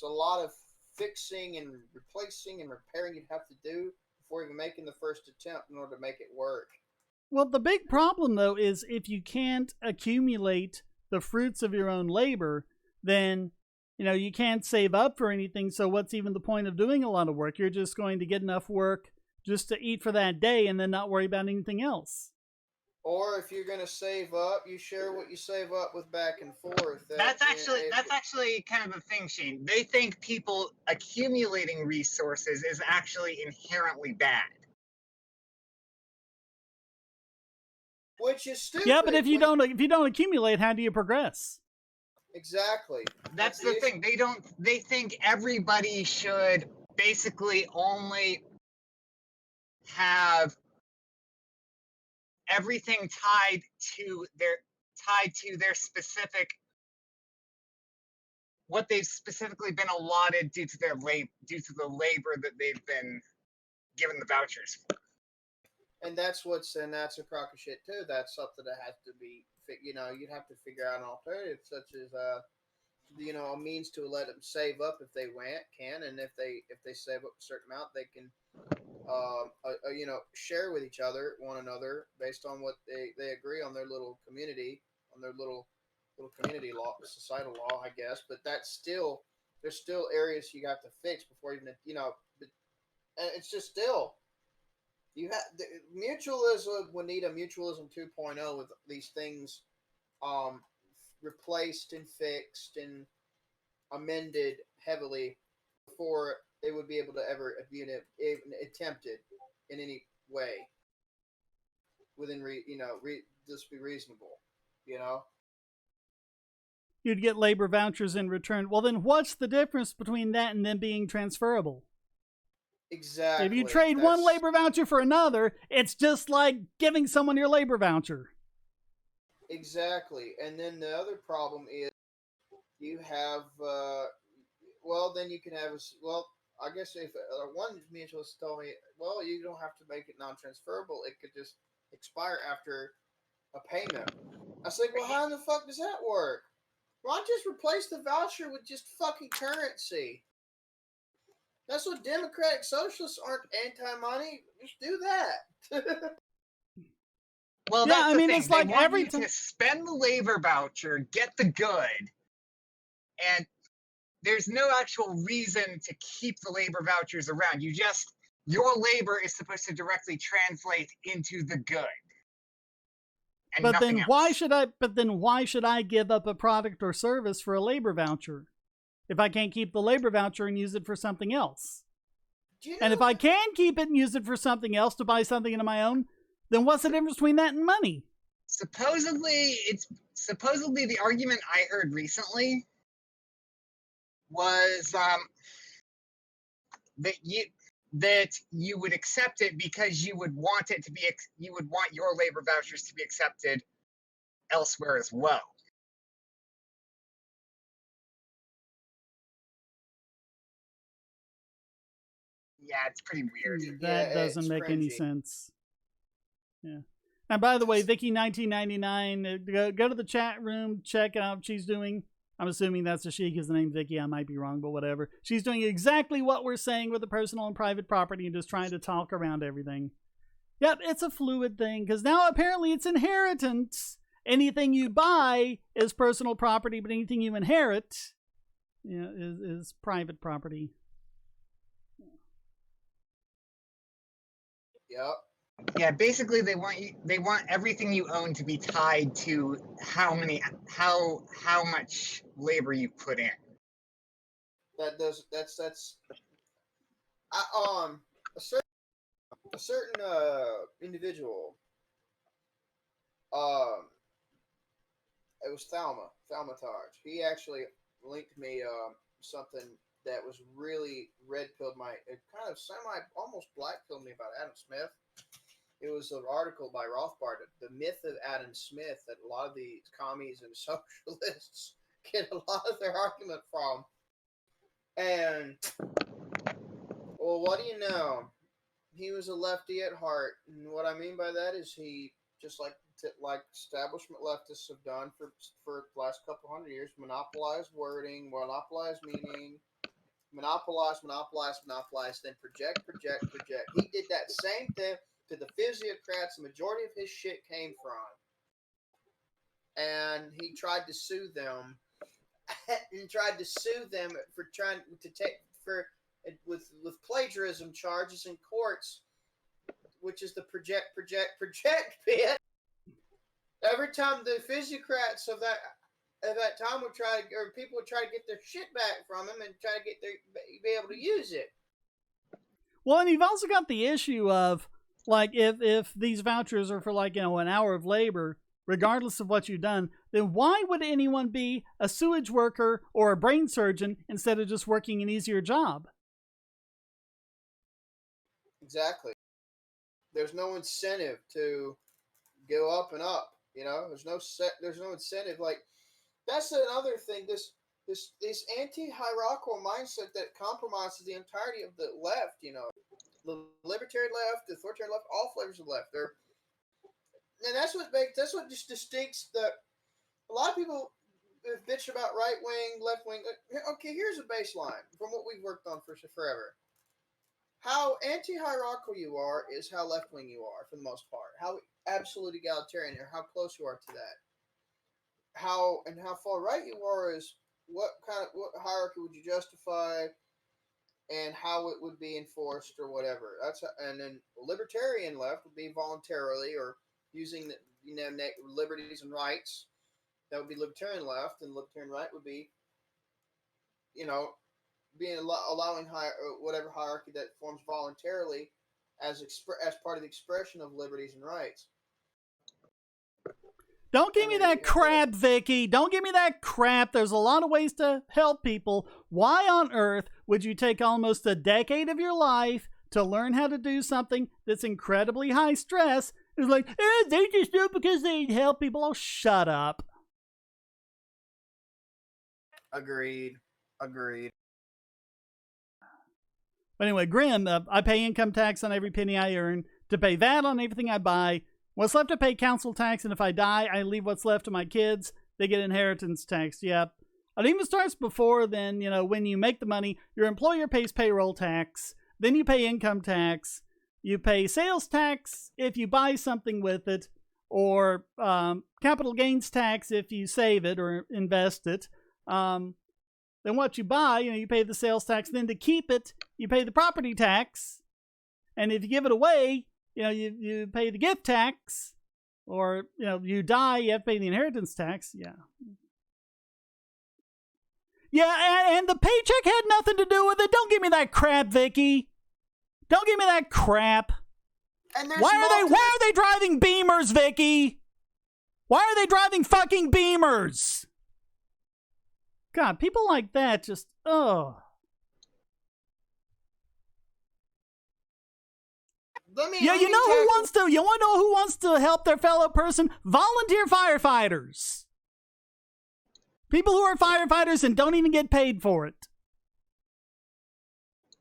a lot of fixing and replacing and repairing you'd have to do before even making the first attempt in order to make it work. Well, the big problem, though, is if you can't accumulate the fruits of your own labor, then, you can't save up for anything. So what's even the point of doing a lot of work? You're just going to get enough work just to eat for that day and then not worry about anything else. Or if you're going to save up, you share what you save up with back and forth. That's actually kind of a thing, Shane. They think people accumulating resources is actually inherently bad. Which is stupid. Yeah, but if you don't accumulate, how do you progress? Exactly. That's the thing. They think everybody should basically only have everything tied to their specific, what they've specifically been allotted due to the labor that they've been given the vouchers for. And that's a crock of shit too. That's something that has to be, you'd have to figure out an alternative, such as a means to let them save up if they can, and if they save up a certain amount, they can, share with one another based on what they agree on their little community, on their little community law, societal law, I guess. But there's still areas you have to fix before even, it's just still. Mutualism would need a mutualism 2.0 with these things replaced and fixed and amended heavily before they would be able to ever be attempted in any way within just be reasonable, You'd get labor vouchers in return. Well, then what's the difference between that and them being transferable? Exactly. If you trade one labor voucher for another, it's just like giving someone your labor voucher. Exactly. And then the other problem is you have, then you can have, I guess if one mutualist told me, you don't have to make it non-transferable. It could just expire after a payment. I said, well, how in the fuck does that work? Why just replace the voucher with just fucking currency? That's what democratic socialists aren't anti-money. Just do that. Well, yeah, that's the thing. It's like they want every you to spend the labor voucher, get the good, and there's no actual reason to keep the labor vouchers around. Your labor is supposed to directly translate into the good. But then why should I give up a product or service for a labor voucher if I can't keep the labor voucher and use it for something else? Do you know And if I can keep it and use it for something else to buy something into my own, then what's the difference between that and money? Supposedly the argument I heard recently was that you would accept it because you would want your labor vouchers to be accepted elsewhere as well. Yeah, it's pretty weird. That doesn't make any sense. Yeah. And by the way, Vicky1999, go to the chat room, check out what she's doing. I'm assuming that's a she because the name Vicky. I might be wrong, but whatever. She's doing exactly what we're saying with the personal and private property and just trying to talk around everything. Yep, it's a fluid thing because now apparently it's inheritance. Anything you buy is personal property, but anything you inherit is private property. Yep. Yeah, basically they want everything you own to be tied to how much labor you put in. That's a certain individual, it was Thalmatage. He actually linked me something that was really red pilled it kind of almost black pilled me about Adam Smith. It was an article by Rothbard, The Myth of Adam Smith, that a lot of these commies and socialists get a lot of their argument from. And, well, what do you know? He was a lefty at heart. And what I mean by that is he, just like establishment leftists have done for the last couple hundred years, monopolize wording, monopolize meaning, monopolize, then project. He did that same thing to the physiocrats. The majority of his shit came from. And he tried to sue them. For trying to take with plagiarism charges in courts, which is the project bit. Every time the physiocrats of that time people would try to get their shit back from him and try to be able to use it. Well, and you've also got the issue of, like, if these vouchers are for, like, an hour of labor, regardless of what you've done, then why would anyone be a sewage worker or a brain surgeon instead of just working an easier job? Exactly. There's no incentive to go up and up. There's no incentive. Like, that's another thing. This anti-hierarchical mindset that compromises the entirety of the left. The libertarian left, the authoritarian left, all flavors of left. And that's what just distincts a lot of people bitch about right wing, left wing. Okay, here's a baseline from what we've worked on for forever. How anti-hierarchical you are is how left wing you are for the most part. How absolute egalitarian or how close you are to that. How far right you are is what hierarchy would you justify and how it would be enforced or whatever. And then libertarian left would be voluntarily or using liberties and rights. That would be libertarian left, and libertarian right would be, allowing whatever hierarchy that forms voluntarily as part of the expression of liberties and rights. Don't give me that crap, Vicky. Don't give me that crap. There's a lot of ways to help people. Why on earth would you take almost a decade of your life to learn how to do something that's incredibly high stress? It's like, they just do it because they help people. Oh, shut up. Agreed. But anyway, Grim, I pay income tax on every penny I earn, to pay that on everything I buy. What's left to pay council tax, and if I die, I leave what's left to my kids. They get inheritance tax. Yep. It even starts before then. When you make the money, your employer pays payroll tax. Then you pay income tax. You pay sales tax if you buy something with it, or capital gains tax if you save it or invest it. Then what you buy, you pay the sales tax. Then to keep it, you pay the property tax. And if you give it away, you pay the gift tax, or, you die, you have to pay the inheritance tax. Yeah. Yeah, and the paycheck had nothing to do with it. Don't give me that crap, Vicky. Don't give me that crap. And there's Why are they driving Beamers, Vicky? Why are they driving fucking Beamers? God, people like that just, oh. You want to know who wants to help their fellow person? Volunteer firefighters. People who are firefighters and don't even get paid for it.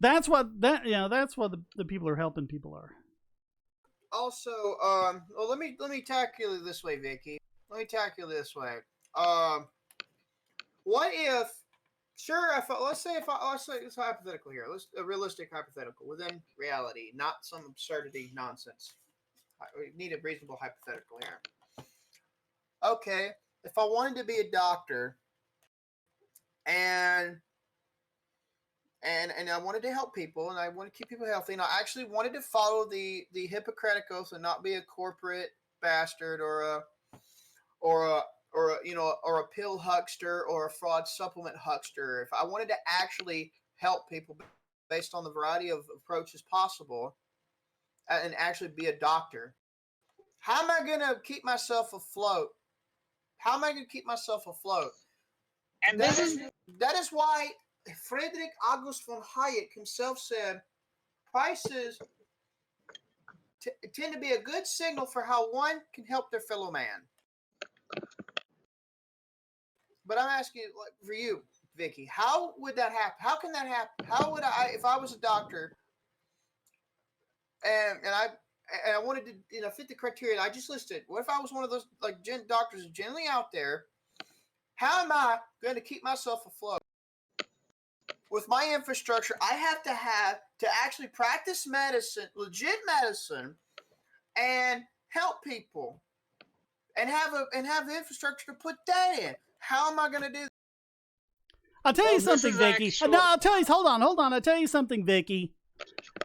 That's what the people who are helping people are. Also, well, let me tackle it this way, Vicky. Let me tackle it this way. What if? Sure, let's say it's hypothetical here. Let's a realistic hypothetical within reality, not some absurdity nonsense. We need a reasonable hypothetical here. Okay, if I wanted to be a doctor, and I wanted to help people, and I wanted to keep people healthy, and I actually wanted to follow the Hippocratic Oath and not be a corporate bastard or a pill huckster or a fraud supplement huckster. If I wanted to actually help people based on the variety of approaches possible, and actually be a doctor, how am I going to keep myself afloat? And that is why Friedrich August von Hayek himself said prices tend to be a good signal for how one can help their fellow man. But I'm asking for you, Vicky, how would that happen? How can that happen? How would I, if I was a doctor and I wanted to fit the criteria I just listed, what if I was one of those doctors generally out there? How am I going to keep myself afloat? With my infrastructure, I have to actually practice medicine, legit medicine, and help people, and have the infrastructure to put that in. How am I going to do that? I'll tell you something, Vicky. No, I'll tell you. Hold on. I'll tell you something, Vicky.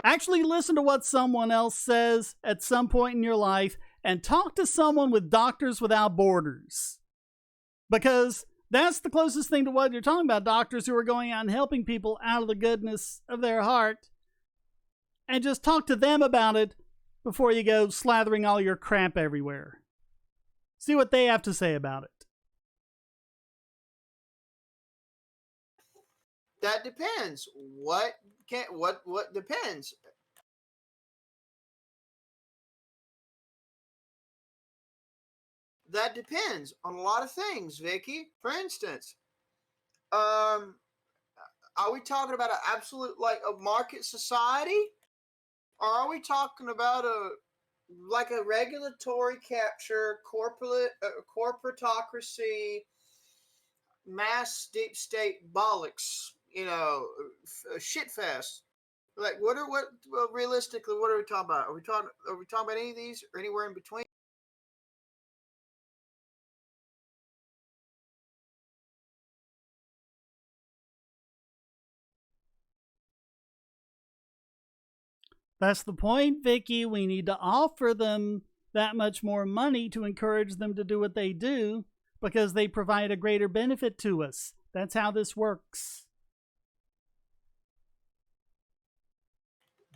Actually, listen to what someone else says at some point in your life, and talk to someone with Doctors Without Borders, because that's the closest thing to what you're talking about. Doctors who are going out and helping people out of the goodness of their heart, and just talk to them about it before you go slathering all your crap everywhere. See what they have to say about it. That depends. What depends? That depends on a lot of things, Vicky. For instance, are we talking about an absolute a market society, or are we talking about a regulatory capture, corporatocracy, mass deep state bollocks? Shit fest. Realistically, what are we talking about? Are we talking about any of these or anywhere in between? That's the point, Vicky. We need to offer them that much more money to encourage them to do what they do, because they provide a greater benefit to us. That's how this works.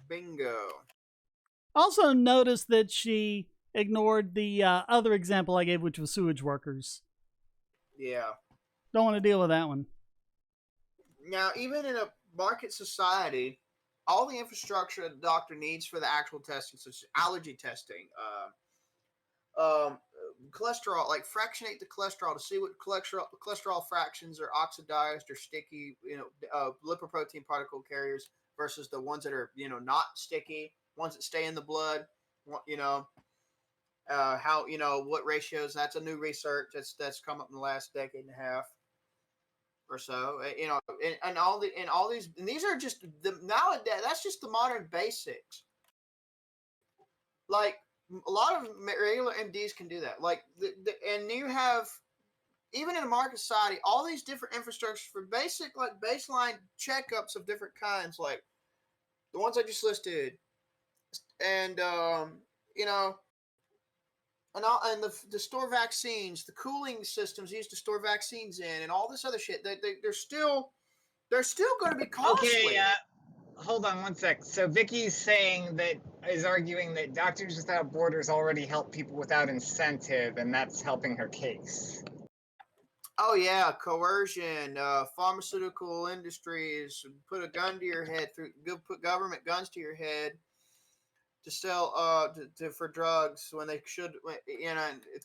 Bingo. Also notice that she ignored the other example I gave, which was sewage workers. Yeah. Don't want to deal with that one. Now, even in a market society, all the infrastructure a doctor needs for the actual testing, such as allergy testing, cholesterol, fractionate the cholesterol to see what cholesterol fractions are oxidized or sticky, lipoprotein particle carriers versus the ones that are, not sticky, ones that stay in the blood, how, what ratios. That's a new research that's come up in the last decade and a half or so, and all these, and these are just nowadays, that's just the modern basics. A lot of regular MDs can do that. And you have, even in a market society, all these different infrastructures for basic, baseline checkups of different kinds, like the ones I just listed, and and the store vaccines, the cooling systems used to store vaccines in, and all this other shit. They're still going to be costly. hold on one sec. So Vicky's arguing that Doctors Without Borders already help people without incentive, and that's helping her case. Oh yeah, coercion. Pharmaceutical industries put a gun to your head put government guns to your head to sell for drugs when they should,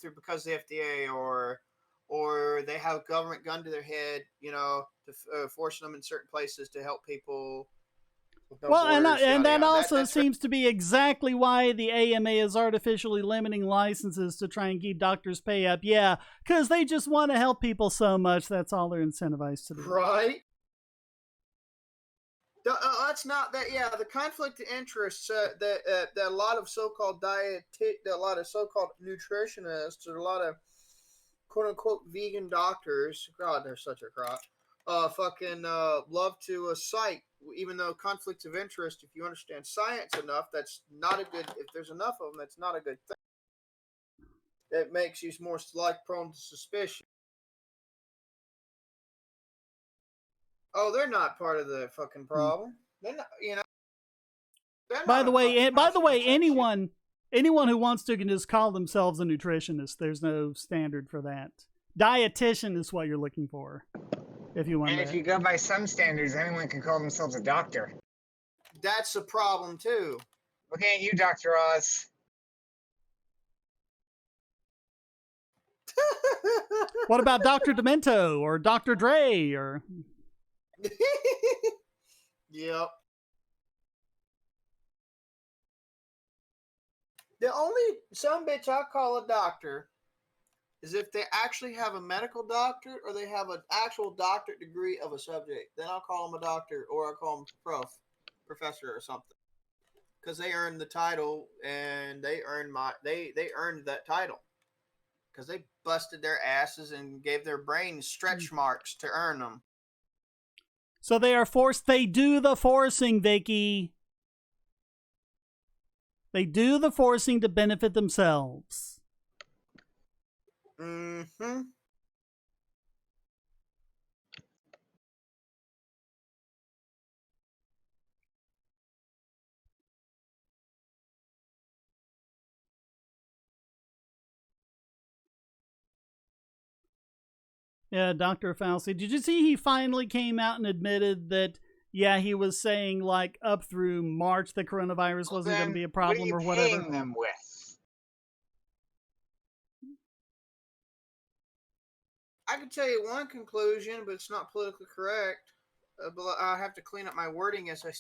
because the FDA or they have a government gun to their head, to forcing them in certain places to help people with no Well, borders. and that yada. also That's seems to be exactly why the AMA is artificially limiting licenses to try and keep doctors' pay up. Yeah, because they just want to help people so much. That's all they're incentivized to do. right. That's not that. Yeah, the conflict of interests that a lot of so-called a lot of so-called nutritionists, or a lot of quote-unquote vegan doctors. God, they're such a crop. Love to cite, even though conflicts of interest. If you understand science enough, that's not a good. If there's enough of them, that's not a good thing. It makes you more prone to suspicion. Oh, they're not part of the fucking problem. They're not, By the way, anyone who wants to can just call themselves a nutritionist. There's no standard for that. Dietitian is what you're looking for, if you want. And if you go by some standards, anyone can call themselves a doctor. That's a problem too. Looking at you, Dr. Oz. What about Dr. Demento or Dr. Dre or? Yep. The only some bitch I call a doctor is if they actually have a medical doctorate or they have an actual doctorate degree of a subject. Then I'll call them a doctor, or I'll call them professor or something, because they earned the title and they earned that title because they busted their asses and gave their brains stretch marks to earn them. So they are forced. They do the forcing, Vicky. They do the forcing to benefit themselves. Mm-hmm. Yeah, Dr. Fauci. Did you see he finally came out and admitted that, yeah, he was saying like up through March the coronavirus wasn't going to be a problem or whatever? What are you paying them with? I can tell you one conclusion, but it's not politically correct. But I have to clean up my wording as I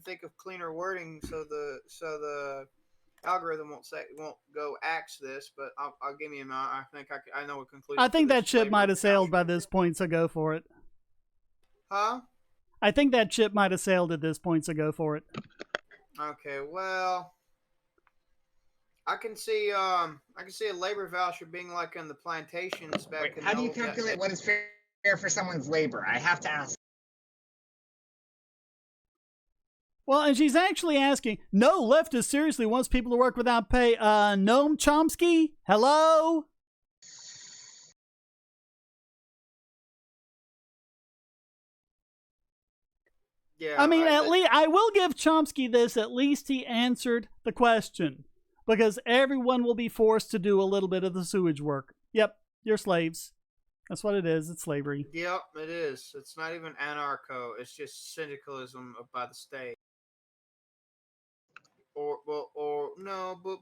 think of cleaner wording, so the algorithm won't go axe this. But I'll give me a minute. I know what conclusion. I think that ship might have sailed by this point, so go for it. Huh? I think that ship might have sailed at this point, so go for it. Okay, well, I can see a labor voucher being like on the plantations back. Wait, how do you calculate what is fair for someone's labor? I have to ask. Well, and she's actually asking, no leftist seriously wants people to work without pay. Noam Chomsky? Hello? Yeah. I mean, at least I will give Chomsky this. At least he answered the question, because everyone will be forced to do a little bit of the sewage work. Yep, you're slaves. That's what it is. It's slavery. Yep, it is. It's not even anarcho. It's just syndicalism by the state. Or no, but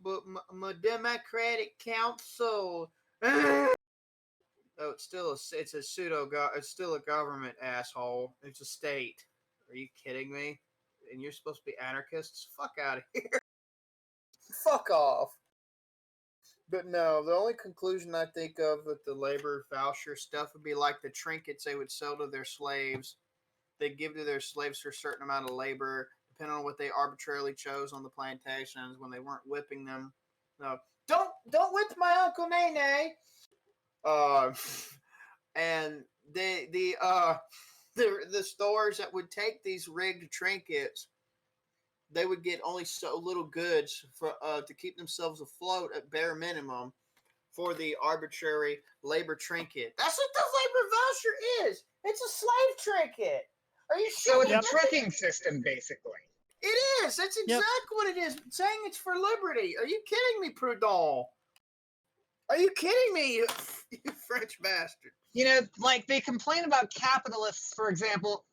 my Democratic Council. Oh, it's a pseudo. It's still a government, asshole. It's a state. Are you kidding me? And you're supposed to be anarchists? Fuck out of here. Fuck off. But no, the only conclusion I think of with the labor voucher stuff would be like the trinkets they would sell to their slaves. They'd give to their slaves for a certain amount of labor, depending on what they arbitrarily chose on the plantations when they weren't whipping them. No, don't whip my Uncle Nene. And the stores that would take these rigged trinkets, they would get only so little goods for to keep themselves afloat at bare minimum for the arbitrary labor trinket. That's what the labor voucher is. It's a slave trinket. Are you So sure? it's a tracking system, basically. It is. That's exactly what it is. Saying it's for liberty. Are you kidding me, Proudhon? Are you kidding me, you French bastard? You know, like they complain about capitalists, for example.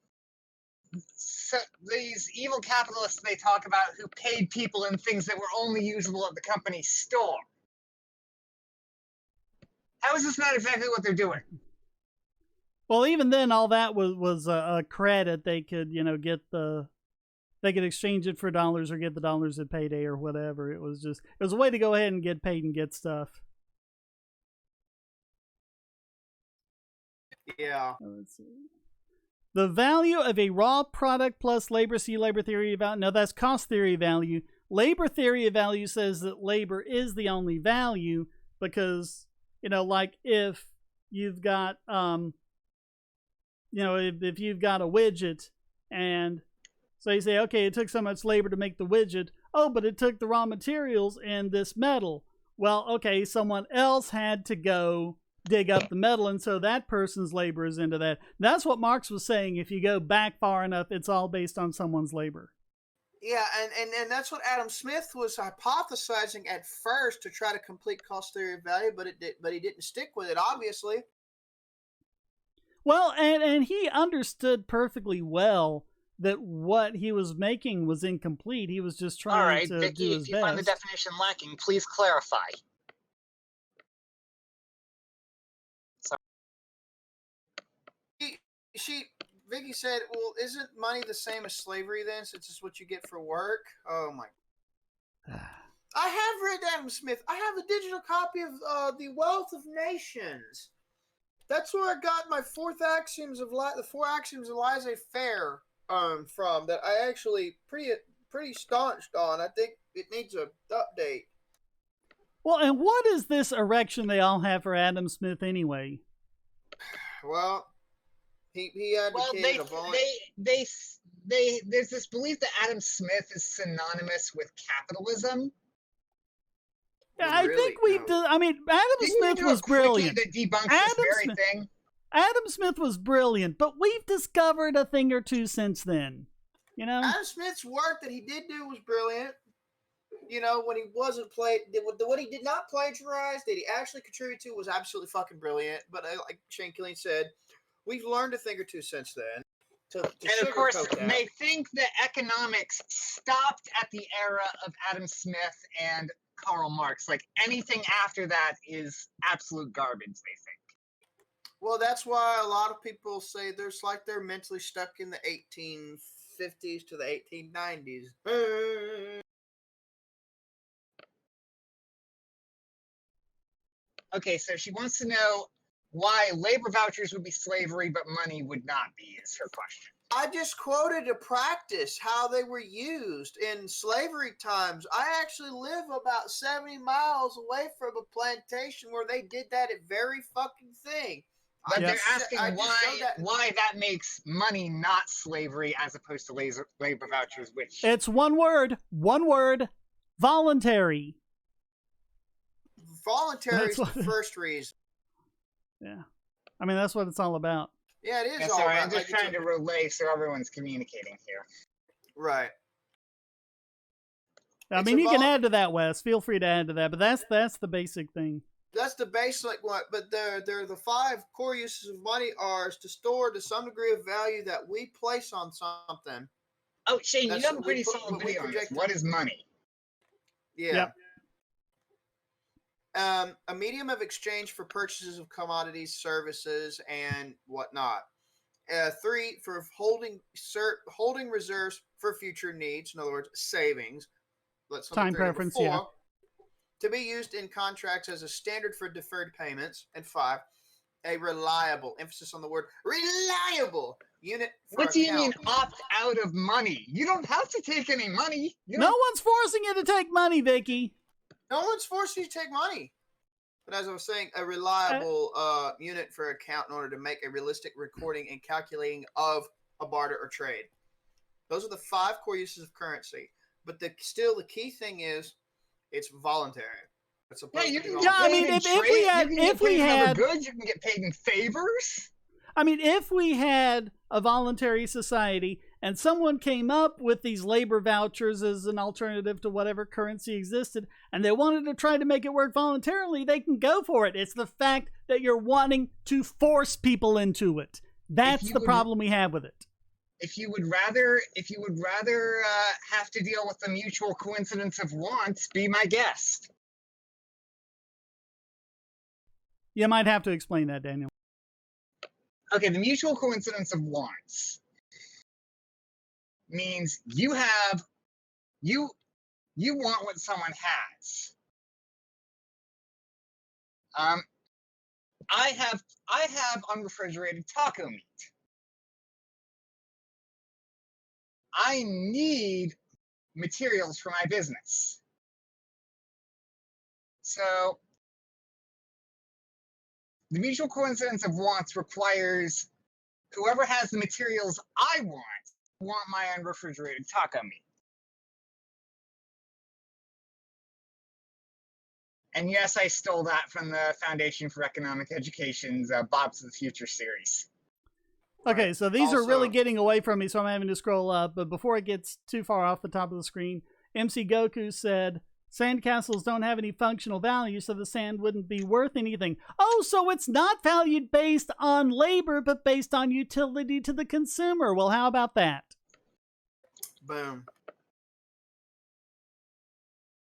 So these evil capitalists they talk about who paid people in things that were only usable at the company's store. How is this not exactly what they're doing? Well, even then, all that was a credit. They could, get they could exchange it for dollars or get the dollars at payday or whatever. It was a way to go ahead and get paid and get stuff. Yeah. Let's see. The value of a raw product plus labor. See labor theory of value. No, that's cost theory of value. Labor theory of value says that labor is the only value because, like if you've got, if you've got a widget and so you say, okay, it took so much labor to make the widget. Oh, but it took the raw materials and this metal. Well, okay, someone else had to go dig up the metal, and so that person's labor is into that. That's what Marx was saying. If you go back far enough, it's all based on someone's labor. Yeah, and that's what Adam Smith was hypothesizing at first to try to complete cost theory of value, but he didn't stick with it, obviously. Well, and he understood perfectly well that what he was making was incomplete. He was just trying to Vicky, do his best. if you find the definition lacking, please clarify. Vicky said, well, isn't money the same as slavery then, since it's what you get for work? Oh, my. I have read Adam Smith. I have a digital copy of The Wealth of Nations. That's where I got my the 4 axioms of laissez-faire from, that I actually pretty staunched on. I think it needs an update. Well, and what is this erection they all have for Adam Smith anyway? Well, he advocated a voluntary... There's this belief that Adam Smith is synonymous with capitalism. Yeah, I think Adam Smith was brilliant. That debunks this very thing. Adam Smith was brilliant, but we've discovered a thing or two since then. Adam Smith's work that he did do was brilliant. When he wasn't what he did not plagiarize, that he actually contributed to, was absolutely fucking brilliant. But like Shane Killeen said, we've learned a thing or two since then. And of course, they think that economics stopped at the era of Adam Smith and Karl Marx. Like anything after that is absolute garbage, they think. Well, that's why a lot of people say they're mentally stuck in the 1850s to the 1890s. Okay, so she wants to know why labor vouchers would be slavery, but money would not be, is her question. I just quoted a practice, how they were used in slavery times. I actually live about 70 miles away from a plantation where they did that very fucking thing. But they're asking why that makes money not slavery as opposed to labor vouchers, which... It's one word, voluntary. Voluntary is the first reason. Yeah. That's what it's all about. Yeah, it is all all about. about. I'm just trying to relay so everyone's communicating here. Right. You can add to that, Wes. Feel free to add to that, but that's the basic thing. That's the basic one, but the 5 core uses of money are to store to some degree of value that we place on something. Oh, Shane, you have a pretty solid video on this. What is money? Yeah. Yep. A medium of exchange for purchases of commodities, services, and whatnot. 3, for holding reserves for future needs. In other words, savings. Time preference, 4, yeah. To be used in contracts as a standard for deferred payments. And 5, a reliable, emphasis on the word reliable, unit for What do you mean account. opt out of money? You don't have to take any money. No one's forcing you to take money, Vicky. No one's forcing you to take money. But as I was saying, a reliable unit for account in order to make a realistic recording and calculating of a barter or trade. Those are the 5 core uses of currency. But the key thing is, it's voluntary. It's supposed to be voluntary. If we had goods, you can get paid in favors. If we had a voluntary society and someone came up with these labor vouchers as an alternative to whatever currency existed and they wanted to try to make it work voluntarily, they can go for it. It's the fact that you're wanting to force people into it. That's the problem we have with it. If you would rather have to deal with the mutual coincidence of wants, be my guest. You might have to explain that, Daniel. Okay, the mutual coincidence of wants means you want what someone has. I have unrefrigerated taco meat. I need materials for my business. So the mutual coincidence of wants requires whoever has the materials I want my unrefrigerated taco meat. And yes, I stole that from the Foundation for Economic Education's Bob's of the Future series. Okay, so these are really getting away from me, so I'm having to scroll up. But before it gets too far off the top of the screen, MC Goku said, sandcastles don't have any functional value, so the sand wouldn't be worth anything. Oh, so it's not valued based on labor, but based on utility to the consumer. Well, how about that? Boom.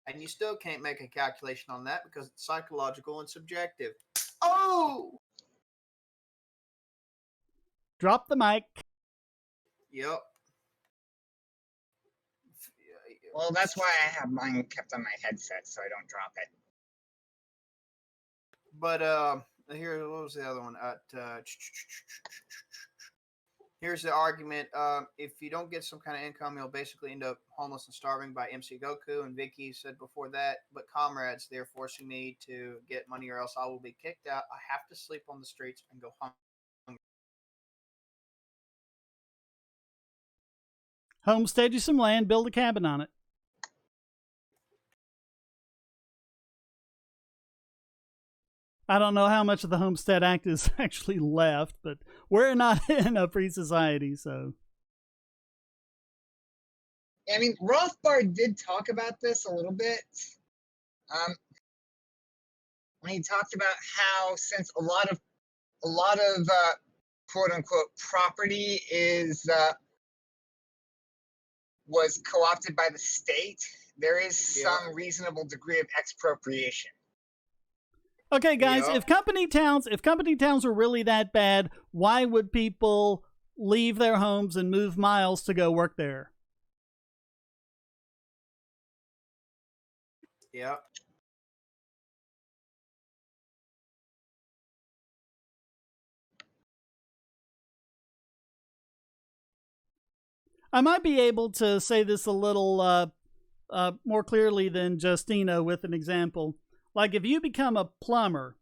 And you still can't make a calculation on that because it's psychological and subjective. Oh! Drop the mic. Yep. Well, that's why I have mine kept on my headset so I don't drop it. But here, what was the other one? Here's the argument. If you don't get some kind of income, you'll basically end up homeless and starving by MC Goku. And Vicky said before that, but comrades, they're forcing me to get money or else I will be kicked out. I have to sleep on the streets and go hungry. Homestead you some land, build a cabin on it. I don't know how much of the Homestead Act is actually left, but we're not in a free society, so. I mean, Rothbard did talk about this a little bit. When he talked about how since a lot of quote unquote property was co-opted by the state, there is some reasonable degree of expropriation. Okay, guys, if company towns were really that bad, why would people leave their homes and move miles to go work there? Yeah. I might be able to say this a little more clearly than Justina with an example. Like if you become a plumber,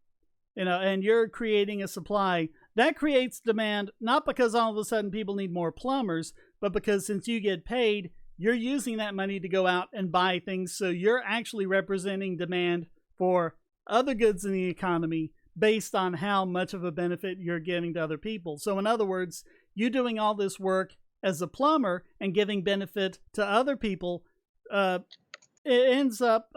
and you're creating a supply, that creates demand, not because all of a sudden people need more plumbers, but because since you get paid, you're using that money to go out and buy things. So you're actually representing demand for other goods in the economy based on how much of a benefit you're giving to other people. So in other words, you doing all this work as a plumber and giving benefit to other people, it ends up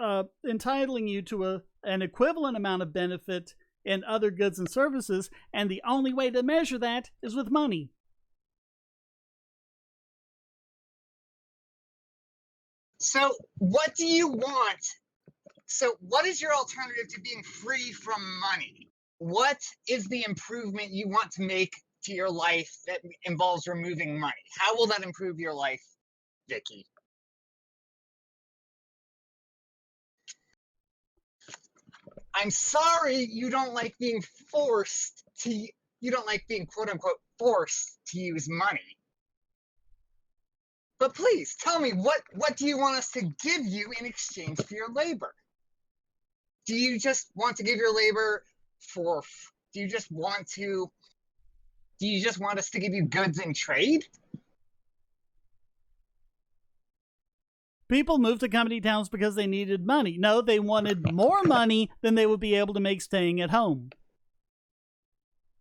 entitling you to an equivalent amount of benefit in other goods and services, and the only way to measure that is with money. So what do you want? So what is your alternative to being free from money? What is the improvement you want to make to your life that involves removing money? How will that improve your life, Vicky? I'm sorry you don't like being quote unquote forced to use money. But please tell me, what do you want us to give you in exchange for your labor? Do you just want to give your labor do you just want us to give you goods in trade? People moved to company towns because they needed money. No, they wanted more money than they would be able to make staying at home.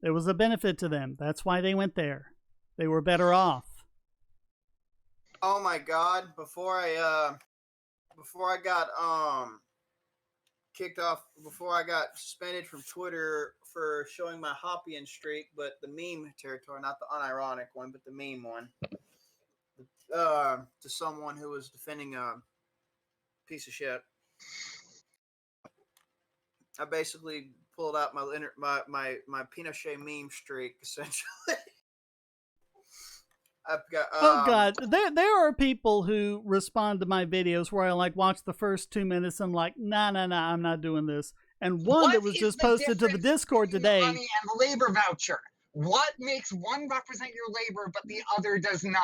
There was a benefit to them. That's why they went there. they were better off. Oh my God! Before I got kicked off, before I got suspended from Twitter for showing my Hoppian streak, but the meme territory, not the unironic one, but the meme one, to someone who was defending a piece of shit. I basically pulled out my Pinochet meme streak, essentially. I've got. Oh God, there are people who respond to my videos where I like watch the first 2 minutes and I'm like, nah, I'm not doing this. And one that was just posted to the Discord today. Money and the labor voucher. What makes one represent your labor but the other does not?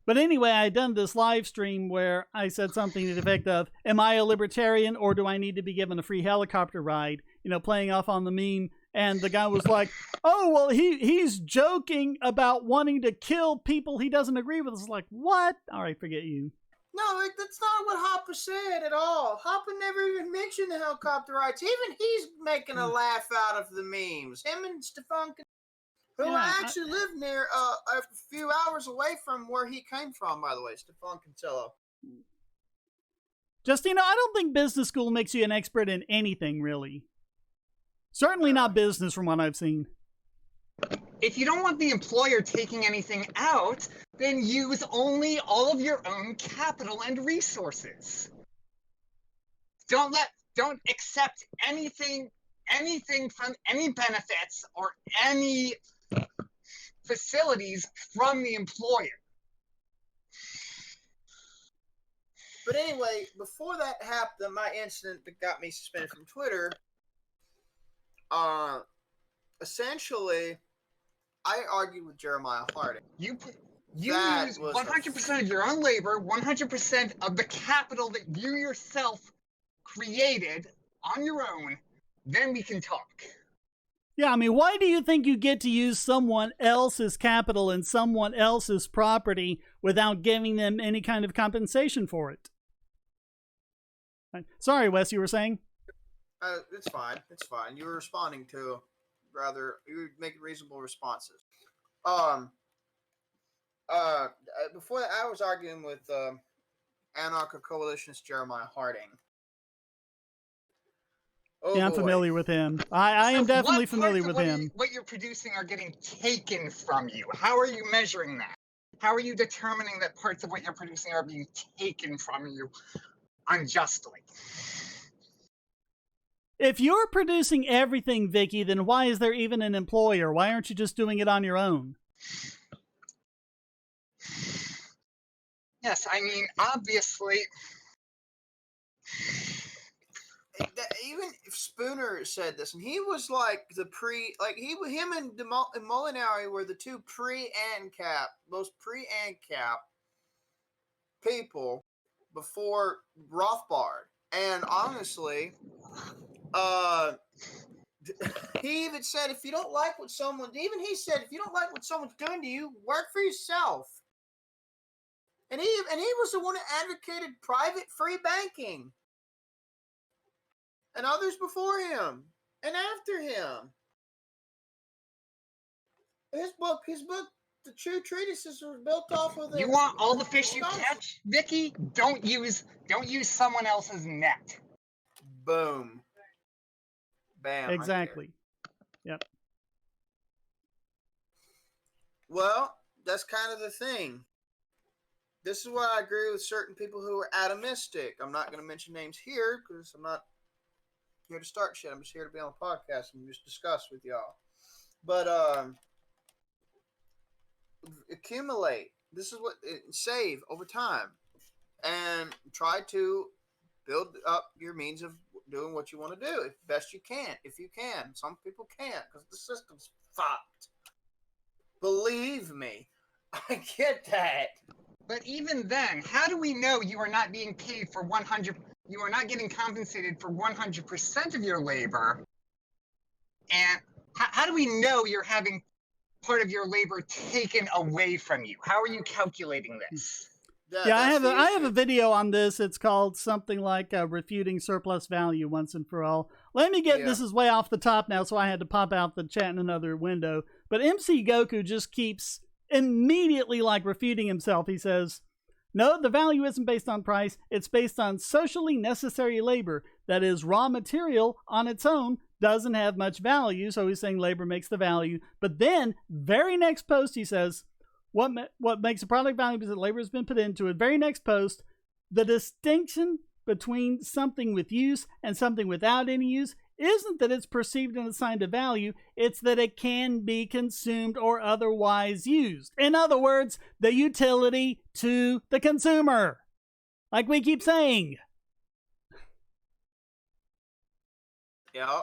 But anyway, I had done this live stream where I said something to the effect of, am I a libertarian or do I need to be given a free helicopter ride? You know, playing off on the meme. And the guy was like, oh, well, he's joking about wanting to kill people he doesn't agree with. It's like, what? All right, forget you. No, that's not what Hopper said at all. Hopper never even mentioned the helicopter rides. Even he's making a laugh out of the memes. Him and Stefan, who actually live near a few hours away from where he came from, by the way, Stefan Cancello. Just, I don't think business school makes you an expert in anything, really. Certainly not business from what I've seen. If you don't want the employer taking anything out, then use only all of your own capital and resources. Don't accept anything from any benefits or any facilities from the employer. But anyway, before that happened, my incident that got me suspended from Twitter, essentially, I argued with Jeremiah Harding. You use 100% of your own labor, 100% of the capital that you yourself created on your own, then we can talk. Yeah, I mean, why do you think you get to use someone else's capital and someone else's property without giving them any kind of compensation for it? Sorry, Wes, you were saying? It's fine. It's fine. You were responding to you were making reasonable responses. Before that, I was arguing with anarcho-coalitionist Jeremiah Harding. Oh, yeah, I'm familiar with him. I am definitely familiar with him. What you're producing are getting taken from you. How are you measuring that? How are you determining that parts of what you're producing are being taken from you unjustly? If you're producing everything, Vicky, then why is there even an employer? Why aren't you just doing it on your own? Yes, I mean, obviously. Even if Spooner said this, and he was like him and Molinari were the two pre-ANCAP, most pre-ANCAP people before Rothbard. And honestly, he even said, if you don't like what someone's doing to you, work for yourself. And he was the one that advocated private free banking. And others before him and after him. His book, The True Treatises, was built off of the. You want all the fish you catch, Vicky? Don't use someone else's net. Boom. Bam. Exactly. Right. Yep. Well, that's kind of the thing. This is why I agree with certain people who are atomistic. I'm not going to mention names here because I'm not here to start shit. I'm just here to be on the podcast and just discuss with y'all. But accumulate. This is what save over time, and try to build up your means of doing what you want to do best you can. If you can, some people can't because the system's fucked. Believe me, I get that. But even then, how do we know you are not being paid for 100? You are not getting compensated for 100% of your labor. And how do we know you're having part of your labor taken away from you? How are you calculating this? Yeah, I have a video on this. It's called something like Refuting Surplus Value Once and for All. Let me get this is way off the top now, so I had to pop out the chat in another window. But MC Goku just keeps immediately like refuting himself. He says, no, the value isn't based on price. It's based on socially necessary labor. That is, raw material on its own doesn't have much value. So he's saying labor makes the value. But then, very next post, he says, what makes a product valuable is that labor has been put into it. Very next post, the distinction between something with use and something without any use isn't that it's perceived and assigned a value, it's that it can be consumed or otherwise used. In other words, the utility to the consumer. Like we keep saying. Yeah.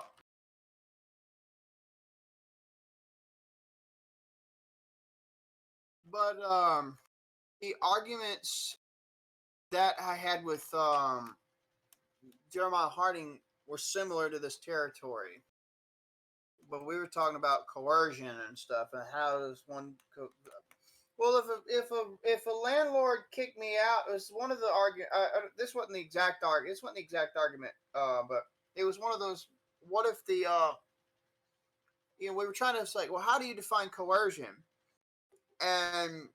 But the arguments that I had with Jeremiah Harding were similar to this territory, but we were talking about coercion and stuff, and how does one? Well, if a landlord kicked me out, it was one of the argument. This wasn't the exact argument. This wasn't the exact argument. But it was one of those. What if the we were trying to say, well, how do you define coercion? And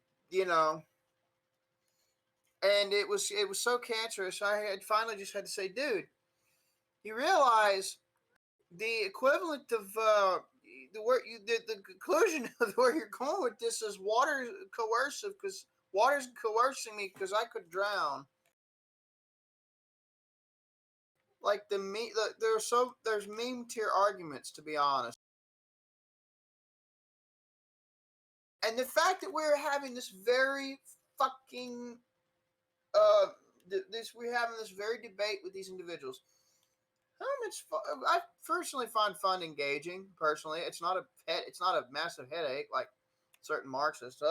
and it was so cancerous. I had finally just had to say, dude, you realize the equivalent of the conclusion of where you're going with this is water coercive, because water's coercing me because I could drown. Like there's meme tier arguments, to be honest. And the fact that we're having this very fucking we're having this very debate with these individuals. How much fun? I personally find fun engaging. Personally, it's not a massive headache like certain Marxists.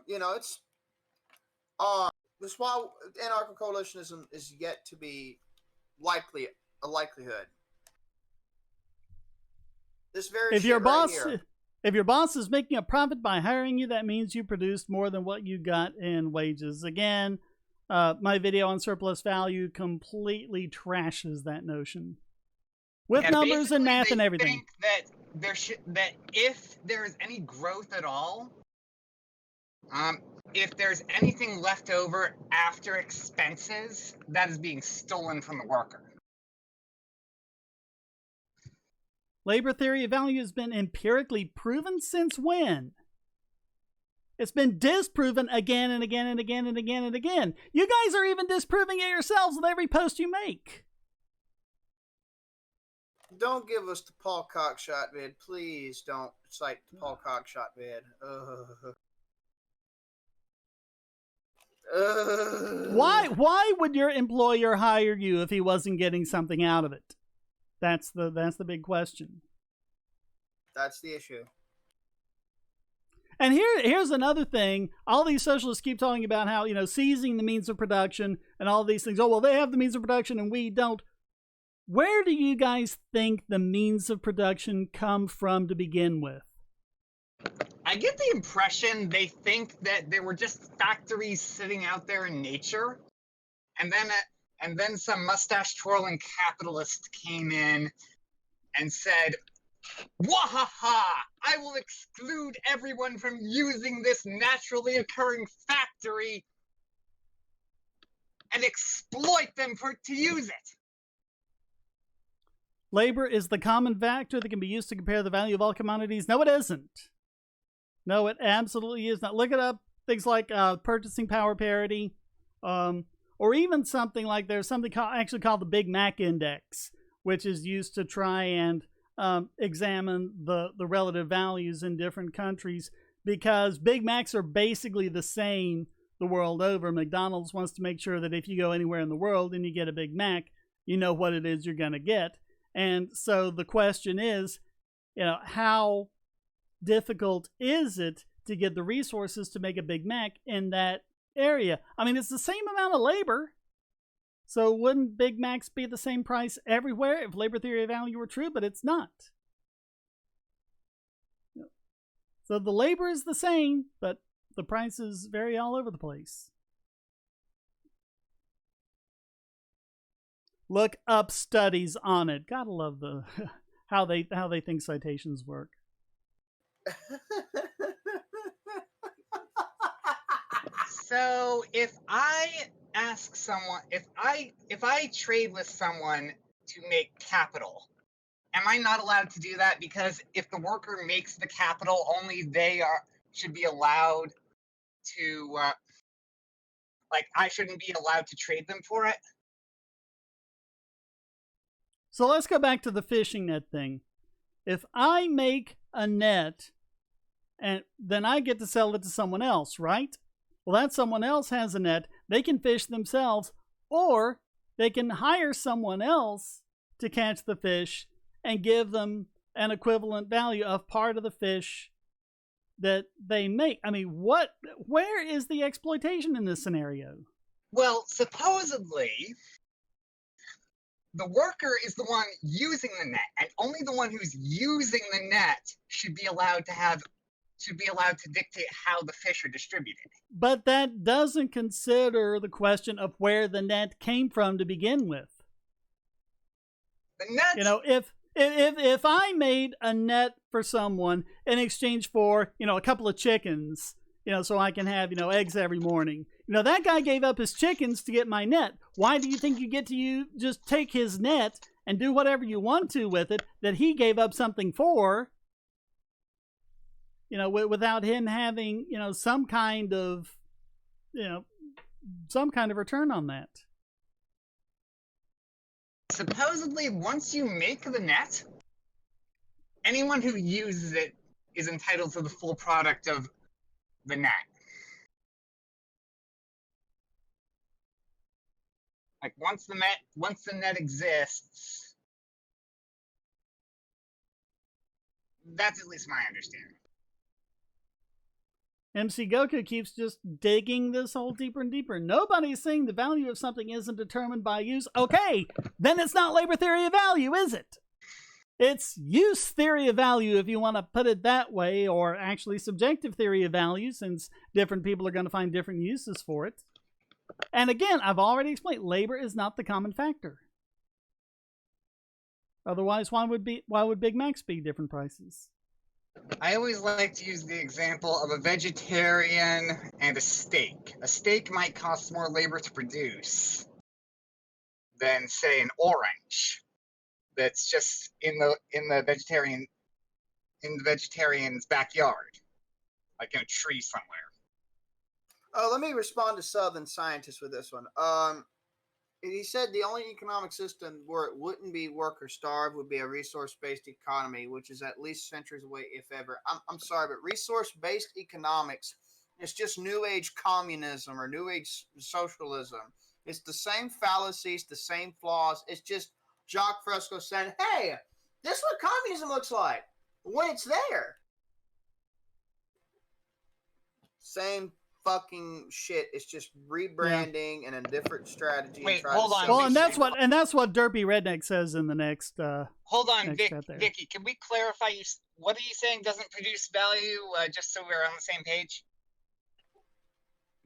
It's this why anarcho-coalitionism is yet to be a likelihood. This very if your boss right here. If your boss is making a profit by hiring you, that means you produced more than what you got in wages. Again, my video on surplus value completely trashes that notion. With numbers and math and everything. Think that if there is any growth at all, if there's anything left over after expenses, that is being stolen from the worker. Labor theory of value has been empirically proven since when? It's been disproven again and again and again and again and again. You guys are even disproving it yourselves with every post you make. Don't give us the Paul Cockshot vid. Please don't cite the Paul Cockshot vid. Why would your employer hire you if he wasn't getting something out of it? That's the big question. That's the issue. And here's another thing. All these socialists keep talking about how, seizing the means of production and all these things. Oh, well, they have the means of production and we don't. Where do you guys think the means of production come from to begin with? I get the impression they think that there were just factories sitting out there in nature, and then some mustache twirling capitalist came in and said, "Wahaha! I will exclude everyone from using this naturally occurring factory and exploit them to use it." Labor is the common factor that can be used to compare the value of all commodities. No, it isn't. No, it absolutely is not. Look it up. Things like purchasing power parity, or even something like there's something actually called the Big Mac Index, which is used to try and examine the relative values in different countries, because Big Macs are basically the same the world over. McDonald's wants to make sure that if you go anywhere in the world and you get a Big Mac, you know what it is you're going to get. And so the question is, how difficult is it to get the resources to make a Big Mac in that area? I mean, it's the same amount of labor. So wouldn't Big Macs be the same price everywhere if labor theory of value were true? But it's not. So the labor is the same, but the prices vary all over the place. Look up studies on it. Gotta love how they think citations work. So if I ask someone, if I trade with someone to make capital, am I not allowed to do that? Because if the worker makes the capital, only they should be allowed to. Like, I shouldn't be allowed to trade them for it. So let's go back to the fishing net thing. If I make a net, and then I get to sell it to someone else, right? Well, that someone else has a net. They can fish themselves, or they can hire someone else to catch the fish and give them an equivalent value of part of the fish that they make. I mean, where is the exploitation in this scenario? Well, supposedly, the worker is the one using the net, and only the one who's using the net should be allowed to dictate how the fish are distributed. But that doesn't consider the question of where the net came from to begin with. The net, you know, if I made a net for someone in exchange for, a couple of chickens, so I can have, eggs every morning, that guy gave up his chickens to get my net. Why do you think you get to just take his net and do whatever you want to with it that he gave up something for, without him having, some kind of return on that? Supposedly, once you make the net, anyone who uses it is entitled to the full product of the net. Like, once the net exists, that's at least my understanding. MC Goku keeps just digging this hole deeper and deeper. Nobody's saying the value of something isn't determined by use. Okay, then it's not labor theory of value, is it? It's use theory of value, if you want to put it that way, or actually subjective theory of value, since different people are going to find different uses for it. And again, I've already explained, labor is not the common factor. Otherwise, why would Big Macs be different prices? I always like to use the example of a vegetarian and a steak. A steak might cost more labor to produce than, say, an orange that's just in the vegetarian's backyard, like in a tree somewhere. Let me respond to Southern Scientist with this one. He said the only economic system where it wouldn't be work or starve would be a resource-based economy, which is at least centuries away, if ever. I'm sorry, but resource-based economics is just New Age communism or New Age socialism. It's the same fallacies, the same flaws. It's just Jacques Fresco saying, hey, this is what communism looks like when it's there. Same fucking shit. It's just rebranding and a different strategy. Wait, hold on. Well, and that's what Derpy Redneck says in the next. Hold on, Vicky. Can we clarify? What are you saying doesn't produce value? Just so we're on the same page.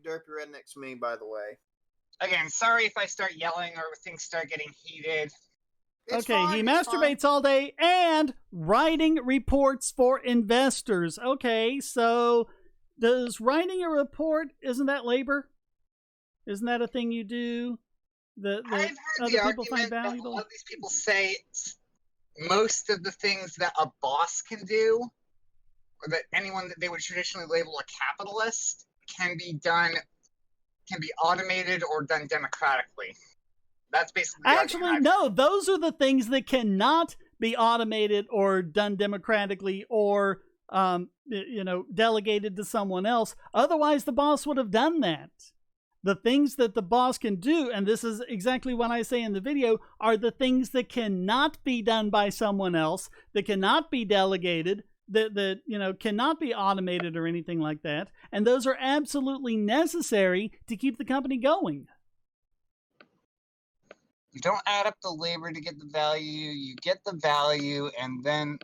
Derpy Redneck's me, by the way. Again, sorry if I start yelling or things start getting heated. It's okay, fine, he masturbates all day and writing reports for investors. Okay, so does writing a report, isn't that labor? Isn't that a thing you do that I've heard other the people find argument that valuable? a lot of these people say most of the things that a boss can do, or that anyone that they would traditionally label a capitalist, can be automated or done democratically. That's basically the Actually, no, those are the things that cannot be automated or done democratically or delegated to someone else. Otherwise, the boss would have done that. The things that the boss can do, and this is exactly what I say in the video, are the things that cannot be done by someone else, that cannot be delegated, that cannot be automated or anything like that. And those are absolutely necessary to keep the company going. You don't add up the labor to get the value. You get the value and then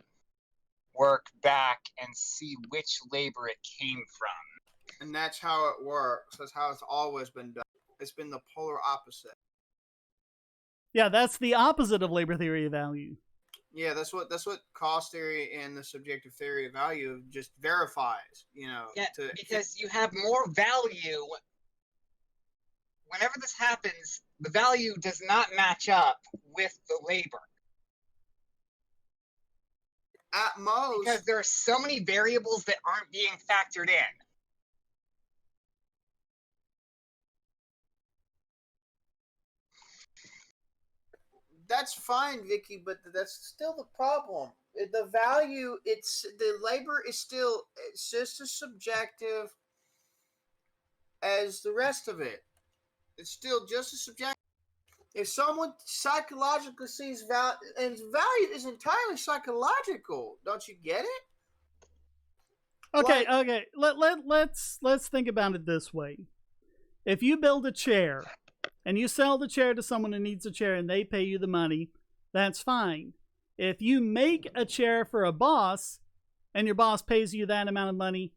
work back and see which labor it came from. And that's how it works. That's how it's always been done. It's been the polar opposite. Yeah, that's the opposite of labor theory of value. Yeah, that's what cost theory and the subjective theory of value just verifies. Yeah, To because you have more value. Whenever this happens, the value does not match up with the labor. at most, because there are so many variables that aren't being factored in. that's fine, Vicky, but that's still the problem. The value, the labor is still it's just as subjective as the rest of it. It's still just as subjective. If someone psychologically sees value, and value is entirely psychological, don't you get it? Okay, Like, okay. Let's think about it this way. If you build a chair and you sell the chair to someone who needs a chair and they pay you the money, that's fine. If you make a chair for a boss and your boss pays you that amount of money,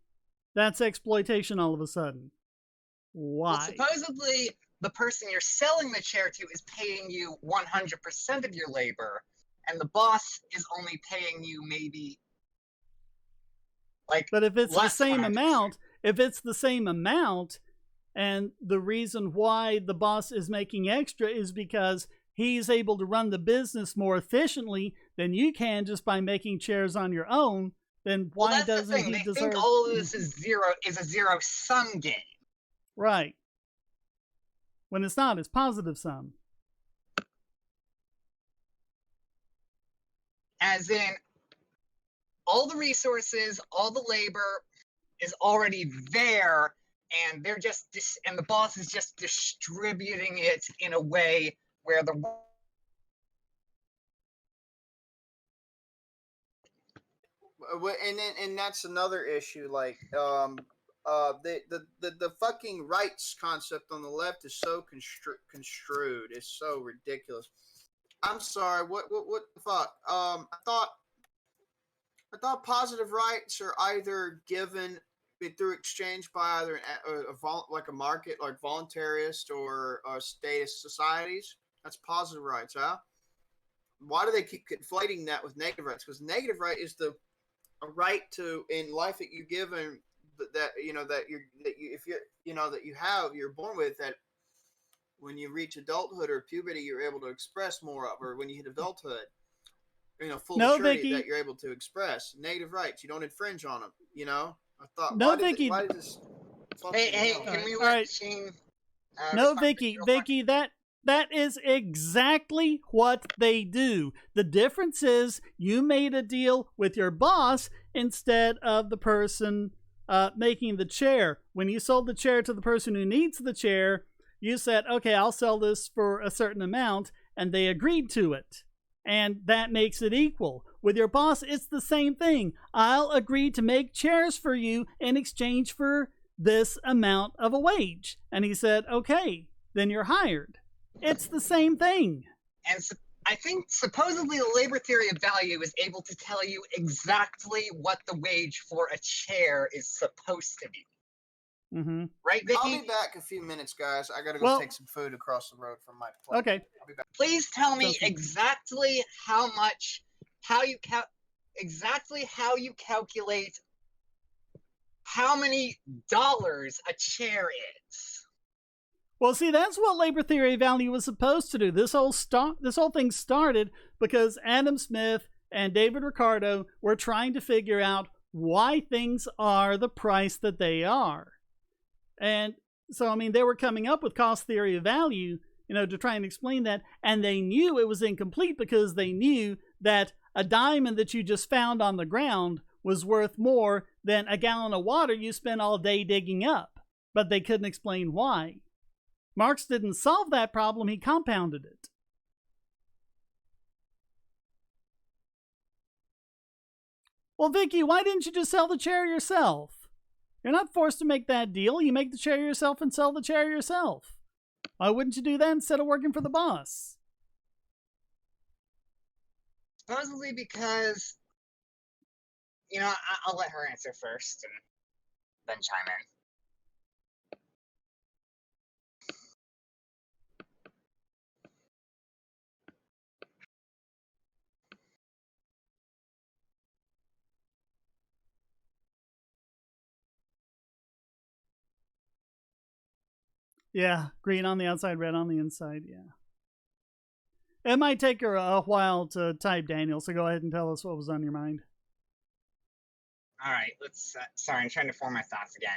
that's exploitation all of a sudden. Why? Well, supposedly, the person you're selling the chair to is paying you 100% of your labor, and the boss is only paying you maybe like But if it's the less same 100%. amount, and the reason why the boss is making extra is because he's able to run the business more efficiently than you can just by making chairs on your own, then why well, doesn't he they deserve? think all of this is a zero-sum game. Right. When it's not, it's positive sum. As in, all the resources, all the labor is already there, and they're and the boss is just distributing it in a way where the and that's another issue. Like, the fucking rights concept on the left is so construed. It's so ridiculous. I'm sorry. What the fuck? I thought positive rights are either given through exchange by either like a market, like voluntarist or statist societies. That's positive rights, huh? Why do they keep conflating that with negative rights? Because negative right is the a right to in life that you given that that you if that you have you're born with, that when you reach adulthood or puberty you're able to express more of, or when you hit adulthood, full No, maturity, that Vicky. you're able to express negative rights. You don't infringe on them. I thought, No, why Vicky. did this hey, fucking can we All let right. Shane No, respond Vicky. real quick? Vicky, that is exactly what they do. The difference is you made a deal with your boss instead of the person making the chair. When you sold the chair to the person who needs the chair, you said, okay, I'll sell this for a certain amount, and they agreed to it. And that makes it equal. With your boss, it's the same thing. I'll agree to make chairs for you in exchange for this amount of a wage. And he said, okay, then you're hired. It's the same thing. And I think supposedly the labor theory of value is able to tell you exactly what the wage for a chair is supposed to be. Mm-hmm. Right, Vicky? I'll be back a few minutes, guys. I gotta go take some food across the road from my place. Okay. I'll be back. Please tell me exactly how you calculate how many dollars a chair is. Well, see, that's what labor theory of value was supposed to do. This whole thing started because Adam Smith and David Ricardo were trying to figure out why things are the price that they are. And so, I mean, they were coming up with cost theory of value, to try and explain that. And they knew it was incomplete because they knew that a diamond that you just found on the ground was worth more than a gallon of water you spent all day digging up. But they couldn't explain why. Marx didn't solve that problem, he compounded it. Well, Vicky, why didn't you just sell the chair yourself? You're not forced to make that deal. You make the chair yourself and sell the chair yourself. Why wouldn't you do that instead of working for the boss? Supposedly because, I'll let her answer first and then chime in. Yeah, green on the outside, red on the inside, yeah. It might take her a while to type, Daniel, so go ahead and tell us what was on your mind. All right, let's. Sorry, I'm trying to form my thoughts again.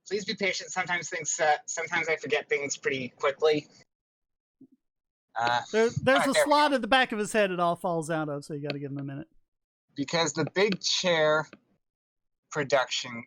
Please be patient. Sometimes I forget things pretty quickly. There's a slot at the back of his head it all falls out of, so you got to give him a minute. Because the Big Chair production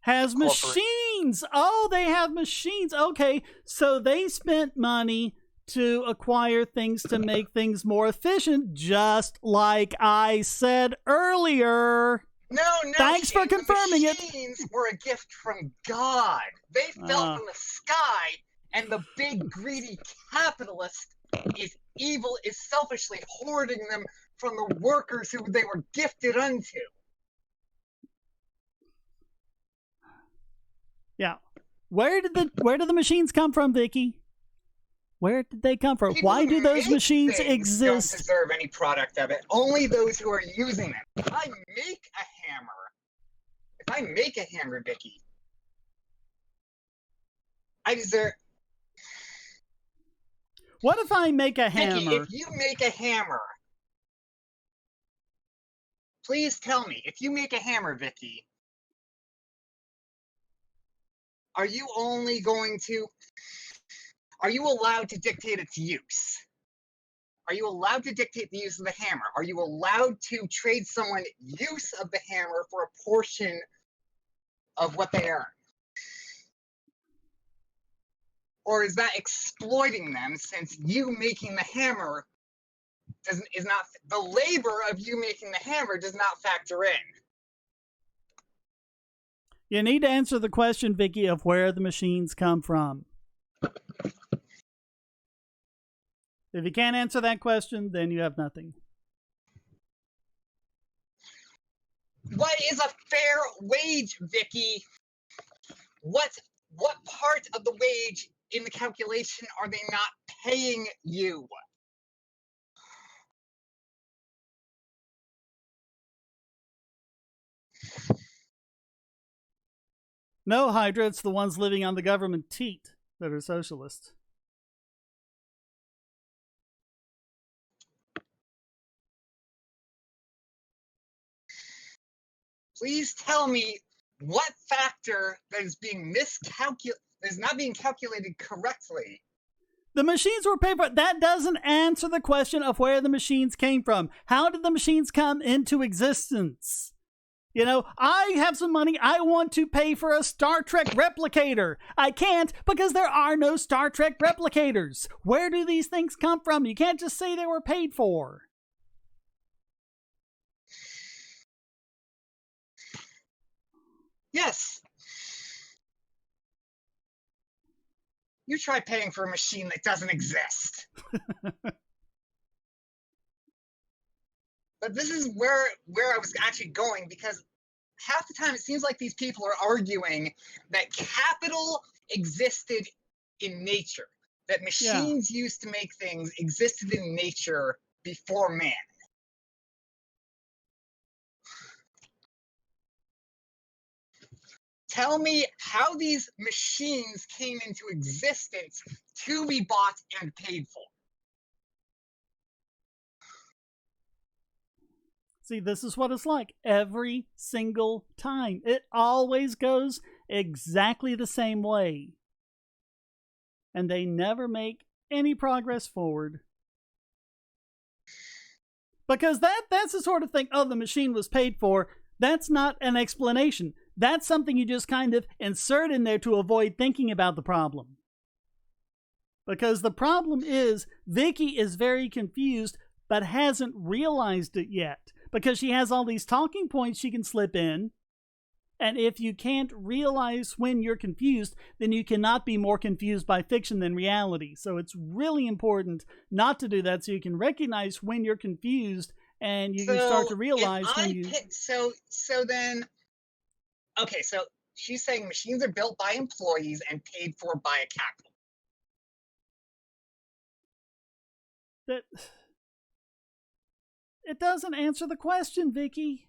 has machines. Oh, they have machines. Okay, so they spent money to acquire things to make things more efficient, just like I said earlier. No. Thanks for confirming it. The machines were a gift from God. They fell from the sky, and the big greedy capitalist is evil, is selfishly hoarding them from the workers who they were gifted unto. Yeah. Where did the machines come from, Vicky? Where did they come from? People Why do those machines exist? Don't deserve any product of it. Only those who are using them. If I make a hammer, Vicky, I deserve. What if I make a hammer? Vicky, if you make a hammer, please tell me. If you make a hammer, Vicky, are you allowed to dictate its use? Are you allowed to dictate the use of the hammer? Are you allowed to trade someone use of the hammer for a portion of what they earn? Or is that exploiting them, since you making the hammer is not, the labor of you making the hammer does not factor in? You need to answer the question, Vicky, of where the machines come from. If you can't answer that question, then you have nothing. What is a fair wage, Vicky? What part of the wage in the calculation are they not paying you? No, Hydra, it's the ones living on the government teat that are socialists. Please tell me what factor that is not being calculated correctly. The machines were paid for. That doesn't answer the question of where the machines came from. How did the machines come into existence? You know, I have some money. I want to pay for a Star Trek replicator. I can't because there are no Star Trek replicators. Where do these things come from? You can't just say they were paid for. Yes. You try paying for a machine that doesn't exist. But this is where I was actually going, because half the time it seems like these people are arguing that capital existed in nature, that machines used to make things existed in nature before man. Tell me how these machines came into existence to be bought and paid for. See, this is what it's like every single time. It always goes exactly the same way. And they never make any progress forward. Because that's the sort of thing, oh, the machine was paid for. That's not an explanation. That's something you just kind of insert in there to avoid thinking about the problem. Because the problem is, Vicky is very confused, but hasn't realized it yet. Because she has all these talking points she can slip in. And if you can't realize when you're confused, then you cannot be more confused by fiction than reality. So it's really important not to do that, so you can recognize when you're confused and you can start to realize when you... Okay, so she's saying machines are built by employees and paid for by a capital. It doesn't answer the question, Vicky.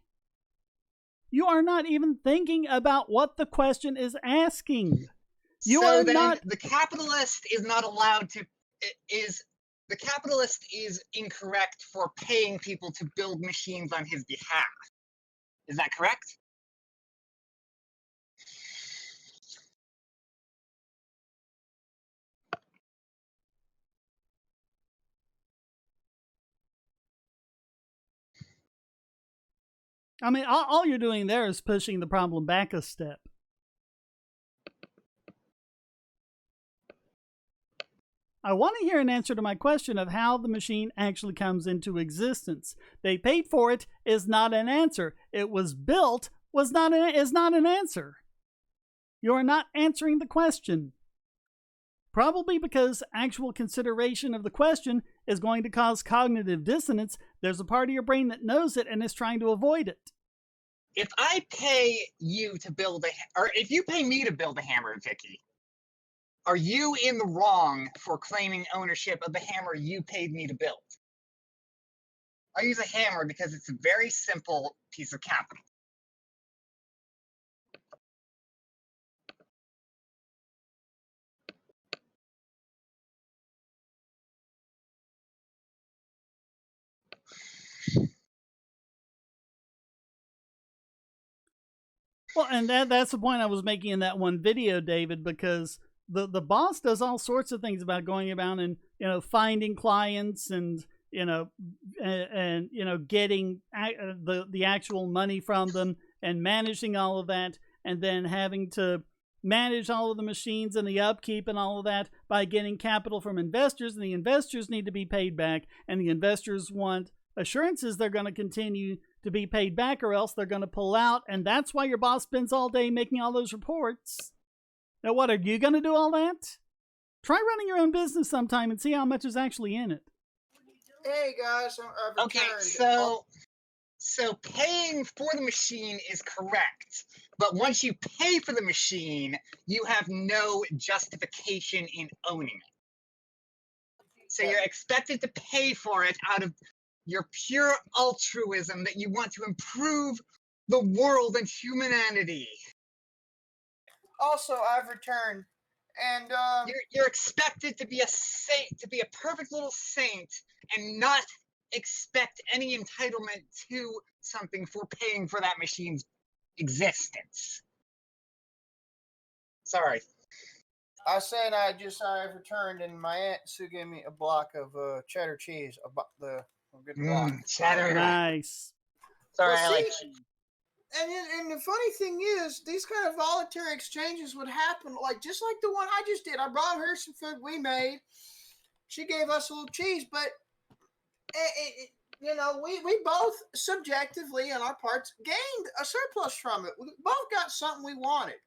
You are not even thinking about what the question is asking. So then the capitalist is not allowed to, the capitalist is incorrect for paying people to build machines on his behalf. Is that correct? I mean, all you're doing there is pushing the problem back a step. I want to hear an answer to my question of how the machine actually comes into existence. They paid for it is not an answer. It was built is not an answer. You are not answering the question. Probably because actual consideration of the question is going to cause cognitive dissonance. There's a part of your brain that knows it and is trying to avoid it. If I pay you to build or if you pay me to build a hammer, Vicky, are you in the wrong for claiming ownership of the hammer you paid me to build? I use a hammer because it's a very simple piece of capital. Well, and that's the point I was making in that one video, David, because the boss does all sorts of things about going about and finding clients and getting the actual money from them and managing all of that, and then having to manage all of the machines and the upkeep and all of that by getting capital from investors, and the investors need to be paid back, and the investors want assurances they're going to continue to be paid back, or else they're going to pull out. And that's why your boss spends all day making all those reports. Now, what, are you going to do all that? Try running your own business sometime and see how much is actually in it. Hey guys, I've okay, returned. so paying for the machine is correct, but once you pay for the machine, you have no justification in owning it. So you're expected to pay for it out of your pure altruism that you want to improve the world and humanity. Also, I've returned, and you're expected to be a saint, to be a perfect little saint, and not expect any entitlement to something for paying for that machine's existence. Sorry. I said I've returned, and my Aunt Sue gave me a block of cheddar cheese. The good block. Cheddar. Nice. Sorry, well, I like cheese. And the funny thing is, these kind of voluntary exchanges would happen, just like the one I just did. I brought her some food we made. She gave us a little cheese, but we both subjectively on our parts gained a surplus from it. We both got something we wanted.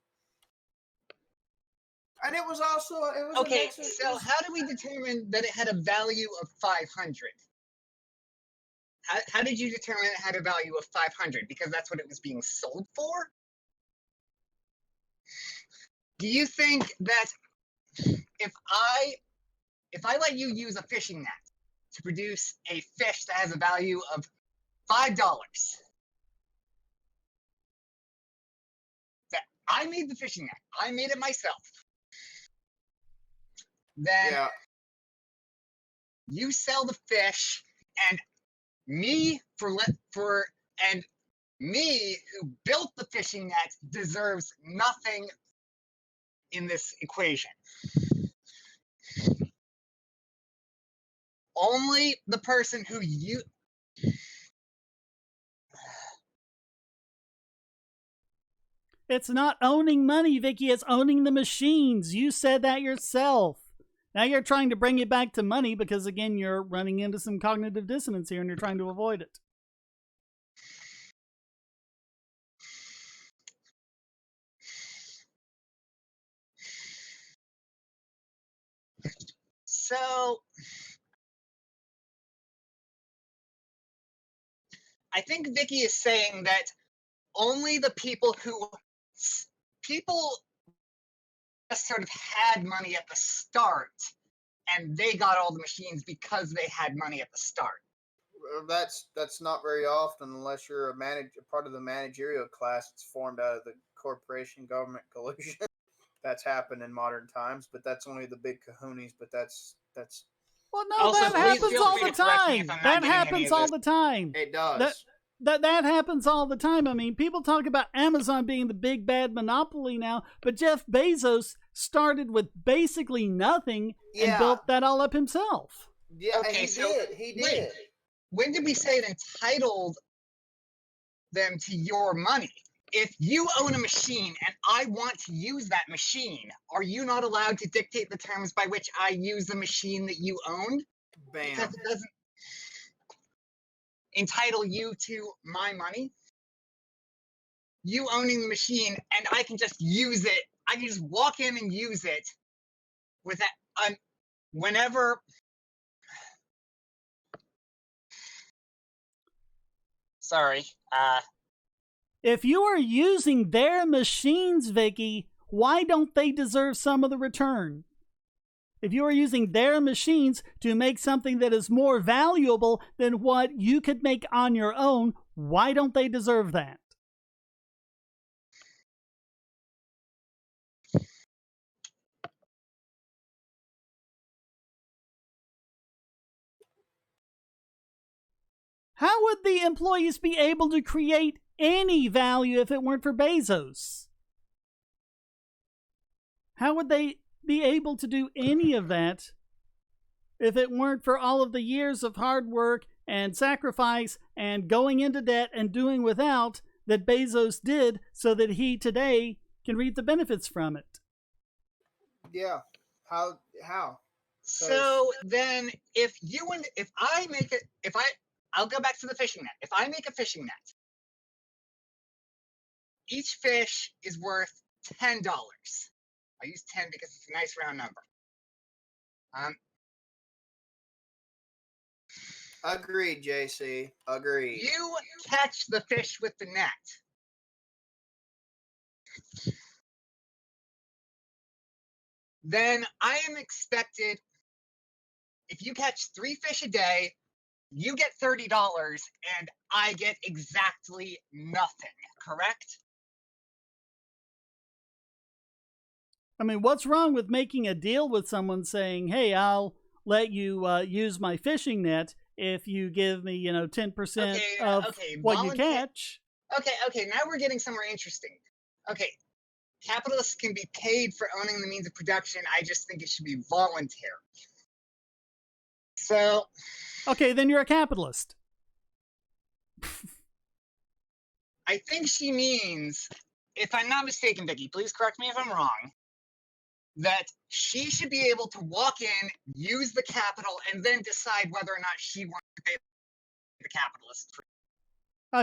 And it was also okay. So how do we determine that it had a value of 500? How did you determine it had a value of 500? Because that's what it was being sold for? Do you think that if I let you use a fishing net to produce a fish that has a value of $5, that I made the fishing net, I made it myself, then you sell the fish, and me who built the fishing net deserves nothing in this equation. Only the person who It's not owning money, Vicky. It's owning the machines. You said that yourself. Now you're trying to bring it back to money because, again, you're running into some cognitive dissonance here and you're trying to avoid it. So I think Vicky is saying that only the people just sort of had money at the start, and they got all the machines because they had money at the start. That's not very often unless you're a part of the managerial class that's formed out of the corporation government collusion. that's happened in modern times, but that's only the big kahunas. But that's Well, no, Also, that please happens feel all free the to correct me time. if I'm not That getting any happens of all this. the time. it does. That happens all the time. I mean, people talk about Amazon being the big bad monopoly now, but Jeff Bezos started with basically nothing and Yeah. built that all up himself. Yeah, Okay, he so did. He wait. did. When did we say it entitled them to your money? If you own a machine and I want to use that machine, are you not allowed to dictate the terms by which I use the machine that you owned? Bam. Because it doesn't entitle you to my money. You owning the machine, and I can just use it. I can just walk in and use it with that whenever. Sorry. If you are using their machines, Vicky, why don't they deserve some of the return? If you are using their machines to make something that is more valuable than what you could make on your own, why don't they deserve that? How would the employees be able to create any value if it weren't for Bezos? How would they be able to do any of that if it weren't for all of the years of hard work and sacrifice and going into debt and doing without that Bezos did so that he today can reap the benefits from it? Yeah. How? So then, if I'll go back to the fishing net. If I make a fishing net, each fish is worth $10. I use 10 because it's a nice round number. Agreed, JC. Agreed. You catch the fish with the net. Then I am expected, if you catch 3 fish a day, you get $30 and I get exactly nothing, correct? I mean, what's wrong with making a deal with someone saying, hey, I'll let you use my fishing net if you give me, 10% of what you catch? Okay, now we're getting somewhere interesting. Okay, capitalists can be paid for owning the means of production. I just think it should be voluntary. So... Okay, then you're a capitalist. I think she means, if I'm not mistaken, Vicky, please correct me if I'm wrong, that she should be able to walk in, use the capital, and then decide whether or not she wants to pay the capitalist.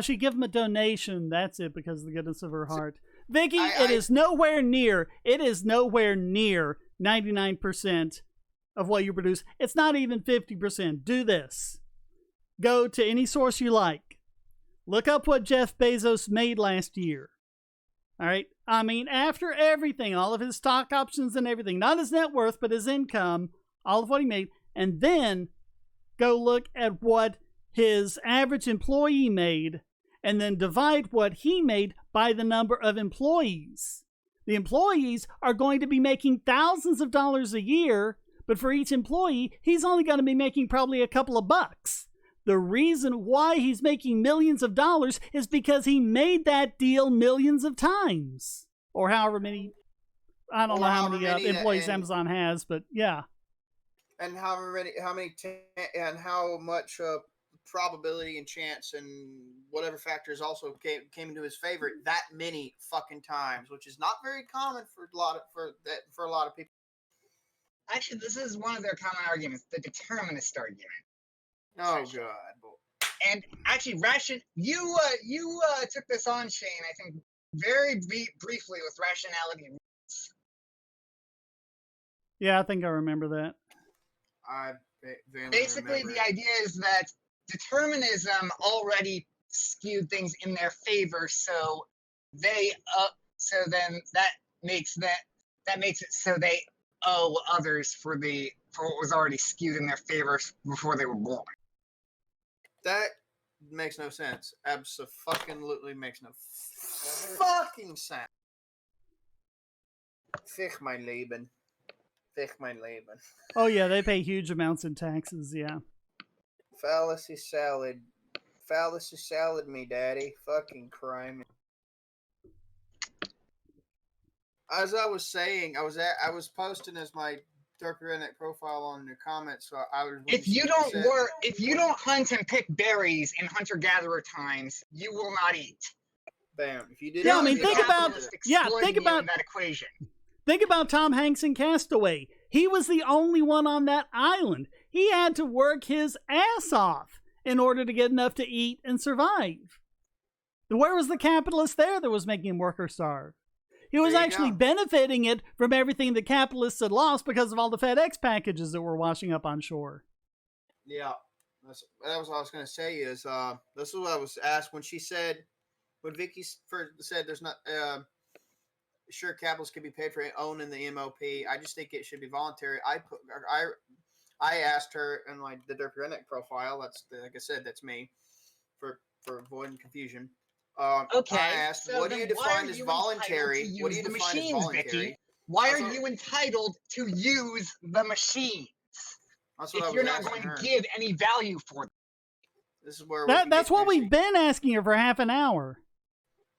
She give him a donation. That's it, because of the goodness of her heart. Vicky, it is nowhere near 99% of what you produce. It's not even 50%. Do this. Go to any source you like. Look up what Jeff Bezos made last year. All right? I mean, after everything, all of his stock options and everything, not his net worth, but his income, all of what he made, and then go look at what his average employee made, and then divide what he made by the number of employees. The employees are going to be making thousands of dollars a year, but for each employee, he's only going to be making probably a couple of bucks. The reason why he's making millions of dollars is because he made that deal millions of times. Or however many, I don't know how many employees Amazon has, but yeah. And how much probability and chance and whatever factors also came into his favor that many fucking times, which is not very common for a lot of people. Actually, this is one of their common arguments, the determinist argument. Oh God! And actually, you took this on, Shane. I think very briefly with rationality rules. Yeah, I think I remember that. Basically, the idea is that determinism already skewed things in their favor, so then that makes it so they owe others for what was already skewed in their favor before they were born. That makes no sense. Absolutely makes no fucking sense. Ficht mein Leben. Ficht mein Leben. Oh yeah, they pay huge amounts in taxes. Yeah. Fallacy salad. Fallacy salad me, daddy. Fucking crime. As I was saying, I was posting as my Dark Redneck profile on the comments. So I was. If you don't hunt and pick berries in hunter-gatherer times, you will not eat. Bam. If you did, Yeah, I mean, think about that equation. Think about Tom Hanks in Castaway. He was the only one on that island. He had to work his ass off in order to get enough to eat and survive. Where was the capitalist there that was making him work or starve? He was actually benefiting it from everything the capitalists had lost because of all the FedEx packages that were washing up on shore. Yeah, that was what I was going to say. Is this is what I was asked when Vicky first said there's not sure capitalists can be paid for owning the MOP. I just think it should be voluntary. I asked her in like the Derpy Redneck profile. Like I said, that's me for avoiding confusion. Okay. I asked, so what do you define as voluntary? What do you define as voluntary? Vicky? Why are you entitled to use the machines if you're not going to give any value for them? This is where that's what we've been asking her for half an hour.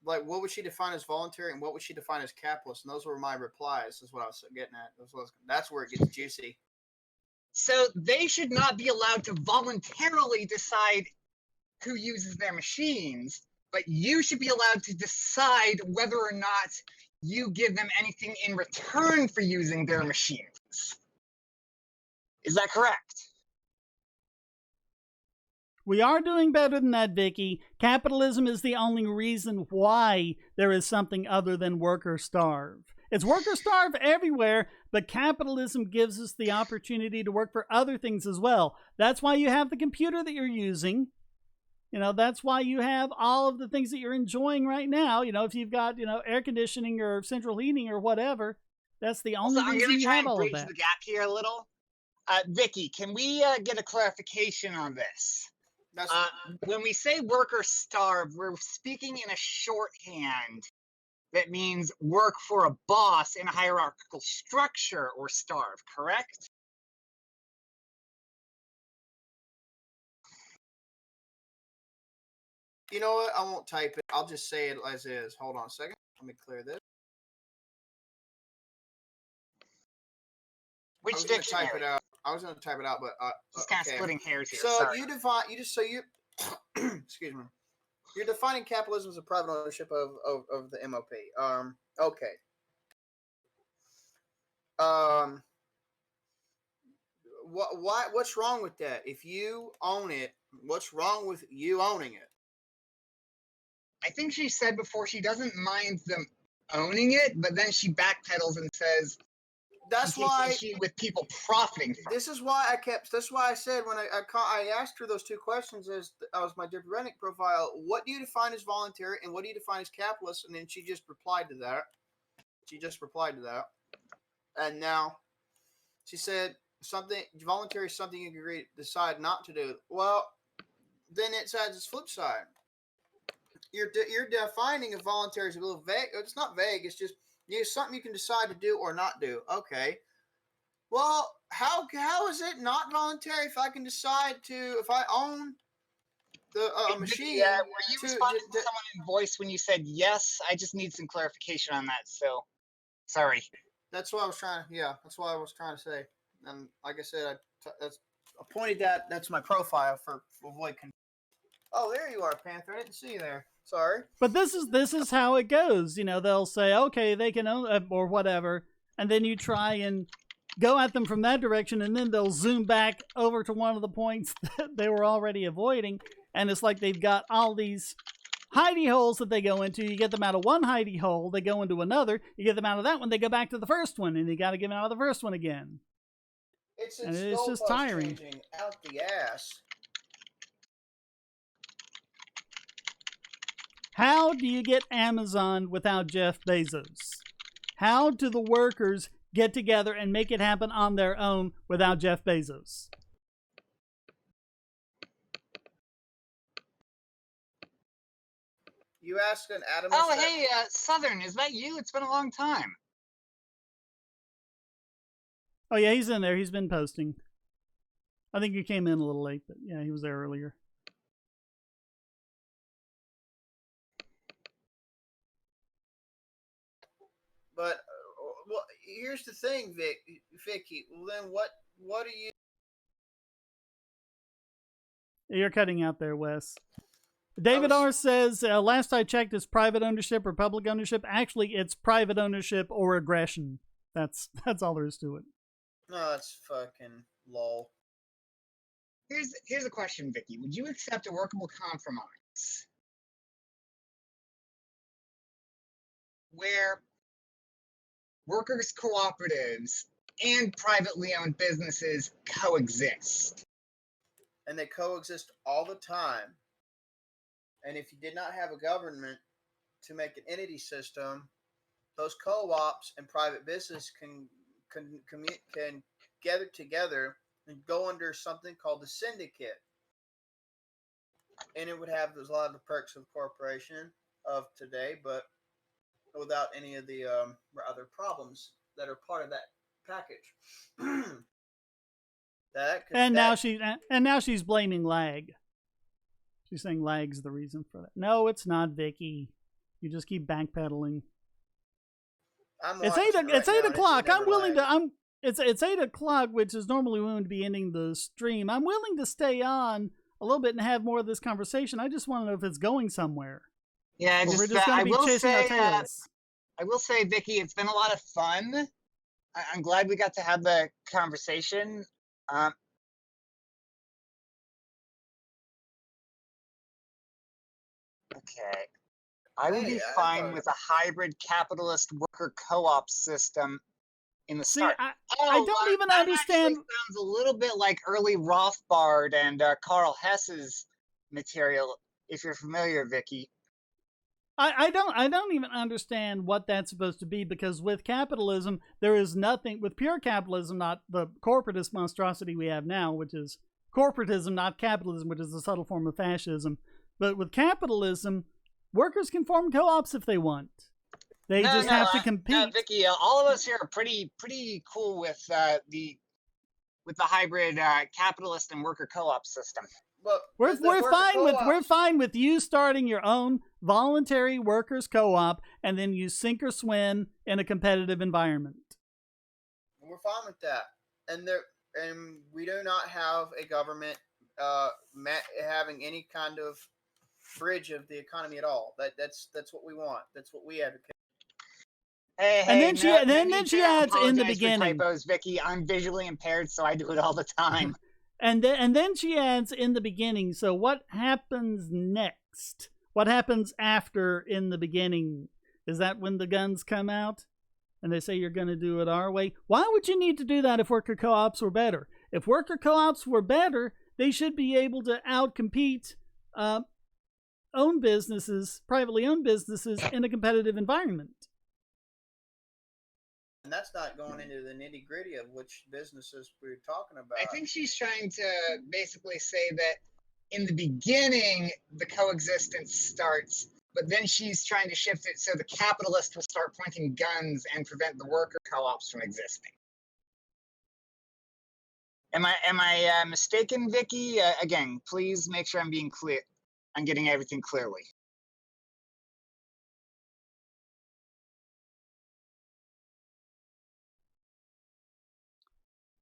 Like, what would she define as voluntary, and what would she define as capitalist? And those were my replies. Is what I was getting at. That's where it gets juicy. So they should not be allowed to voluntarily decide who uses their machines, but you should be allowed to decide whether or not you give them anything in return for using their machines. Is that correct? We are doing better than that, Vicky. Capitalism is the only reason why there is something other than work or starve. It's work or starve everywhere, but capitalism gives us the opportunity to work for other things as well. That's why you have the computer that you're using. You know, that's why you have all of the things that you're enjoying right now. You know, if you've got, air conditioning or central heating or whatever, that's the only reason you have all of that. I'm going to try and bridge the gap here a little. Vicky, can we get a clarification on this? When we say work or starve, we're speaking in a shorthand that means work for a boss in a hierarchical structure or starve, correct? You know what? I won't type it. I'll just say it as is. Hold on a second. Let me clear this. Which dictionary? I was going to type it out, but just kind of splitting hairs here. So sorry. Excuse me. You're defining capitalism as a private ownership of the MOP. Okay. What's wrong with that? If you own it, what's wrong with you owning it? I think she said before she doesn't mind them owning it, but then she backpedals and says that's why with people profiting from this is why I said when I asked her those two questions as I was my Derpy Redneck profile, what do you define as voluntary and what do you define as capitalist? And then she just replied to that. And now she said something voluntary is something you can decide not to do. Well, then it has its flip side. You're defining a voluntary as a little vague. It's not vague. It's just something you can decide to do or not do. Okay. Well, how is it not voluntary if I can decide if I own the machine? Yeah, were you responding to someone in voice when you said yes? I just need some clarification on that. So, sorry. That's what I was trying. Yeah, that's what I was trying to say. And like I said, I pointed that. That's my profile for avoid confusion. Oh, there you are, Panther. I didn't see you there. Sorry. But this is how it goes. They'll say, okay, they can own or whatever, and then you try and go at them from that direction, and then they'll zoom back over to one of the points that they were already avoiding, and it's like they've got all these hidey holes that they go into. You get them out of one hidey hole, they go into another. You get them out of that one, they go back to the first one, and you got to get them out of the first one again. It's just tiring. Out the ass. How do you get Amazon without Jeff Bezos? How do the workers get together and make it happen on their own without Jeff Bezos? You asked an Adam. Oh, hey, Southern, is that you? It's been a long time. Oh, yeah, he's in there. He's been posting. I think you came in a little late, but yeah, he was there earlier. But well, here's the thing, Vicky. Well, then what are you? You're cutting out there, Wes. David R. says, last I checked, it's private ownership or public ownership. Actually, it's private ownership or aggression. That's all there is to it. No, that's fucking lol. Here's a question, Vicky. Would you accept a workable compromise where workers' cooperatives and privately owned businesses coexist? And they coexist all the time. And if you did not have a government to make an entity system, those co-ops and private business can gather together and go under something called the syndicate. And it would have a lot of the perks of the corporation of today, but without any of the other problems that are part of that package. Now she's blaming lag. She's saying lag's the reason for that. No, it's not, Vicky. You just keep backpedaling. It's 8 o'clock. I'm willing to. It's 8 o'clock, which is normally when we'd be ending the stream. I'm willing to stay on a little bit and have more of this conversation. I just want to know if it's going somewhere. Yeah, we're just going to be chasing our tails. I will say, Vicky, it's been a lot of fun. I'm glad we got to have the conversation. Okay. I would be fine with a hybrid capitalist worker co-op system in the start. I don't even understand. That sounds a little bit like early Rothbard and Karl Hess's material, if you're familiar, Vicky. I don't even understand what that's supposed to be, because with capitalism, there is nothing, with pure capitalism, not the corporatist monstrosity we have now, which is corporatism, not capitalism, which is a subtle form of fascism. But with capitalism, workers can form co-ops if they want. They just have to compete. No, Vicky, all of us here are pretty cool with the hybrid capitalist and worker co-op system. Well, we're fine with you starting your own voluntary workers co-op, and then you sink or swim in a competitive environment. We're fine with that, and we do not have a government having any kind of bridge of the economy at all. That's what we want. That's what we advocate. Hey, and then she adds in the beginning, typos, Vicky. I'm visually impaired, so I do it all the time. And then she adds in the beginning. So what happens next? What happens after in the beginning? Is that when the guns come out and they say you're going to do it our way? Why would you need to do that if worker co-ops were better? If worker co-ops were better, they should be able to outcompete privately owned businesses in a competitive environment. And that's not going into the nitty gritty of which businesses we're talking about. I think she's trying to basically say that in the beginning, the coexistence starts, but then she's trying to shift it so the capitalist will start pointing guns and prevent the worker co-ops from existing. Am I mistaken, Vicky? Again, please make sure I'm being clear. I'm getting everything clearly.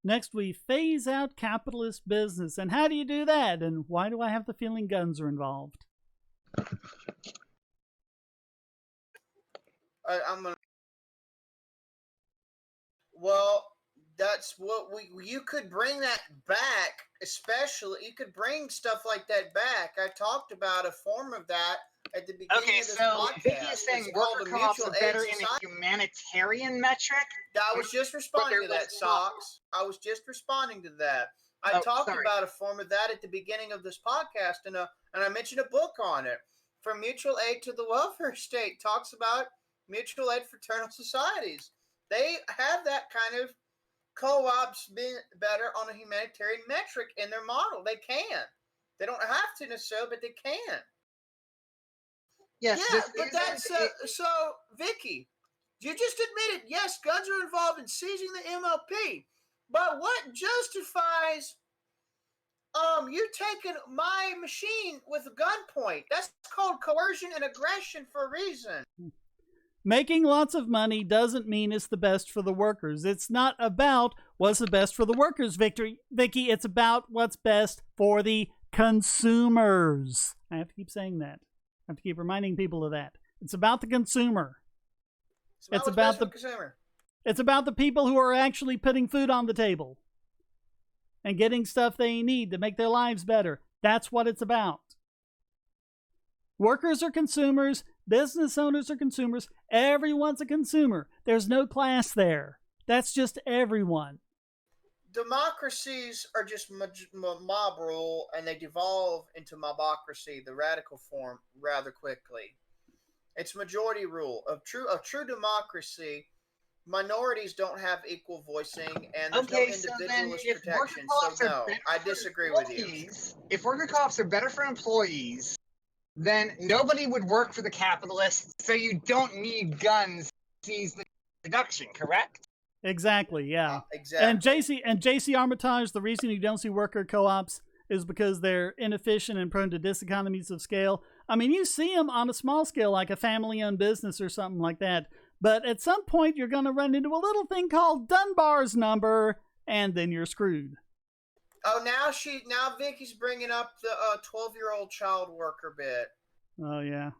Next, we phase out capitalist business. And how do you do that? And why do I have the feeling guns are involved? Well, that's what you could bring that back, especially you could bring stuff like that back. I talked about a form of that at the beginning of this podcast. Vicky is saying worker co-ops are better in a humanitarian metric? I was just responding to that, Socks. I was just responding to that. I talked about a form of that at the beginning of this podcast, and I mentioned a book on it. From Mutual Aid to the Welfare State talks about mutual aid fraternal societies. They have that kind of co-ops being better on a humanitarian metric in their model. They can. They don't have to necessarily, but they can. Yes, yeah, but that's so. Vicky, you just admitted yes, guns are involved in seizing the MLP. But what justifies you taking my machine with gunpoint? That's called coercion and aggression for a reason. Making lots of money doesn't mean it's the best for the workers. It's not about what's the best for the workers, Vicky. It's about what's best for the consumers. I have to keep saying that. I have to keep reminding people of that. It's about the consumer. It's about the consumer. It's about the people who are actually putting food on the table and getting stuff they need to make their lives better. That's what it's about. Workers are consumers. Business owners are consumers. Everyone's a consumer. There's no class there. That's just everyone. Democracies are just mob rule, and they devolve into mobocracy, the radical form, rather quickly. It's majority rule. Of true democracy, minorities don't have equal voicing, and there's no individualist protection. So no, I disagree with you. If worker co-ops are better for employees, then nobody would work for the capitalists, so you don't need guns to seize the production, correct? Exactly, yeah. Exactly. And JC Armitage, the reason you don't see worker co-ops is because they're inefficient and prone to diseconomies of scale. I mean, you see them on a small scale, like a family-owned business or something like that. But at some point, you're going to run into a little thing called Dunbar's number, and then you're screwed. Oh, now Vicky's bringing up the 12-year-old child worker bit. Oh, yeah.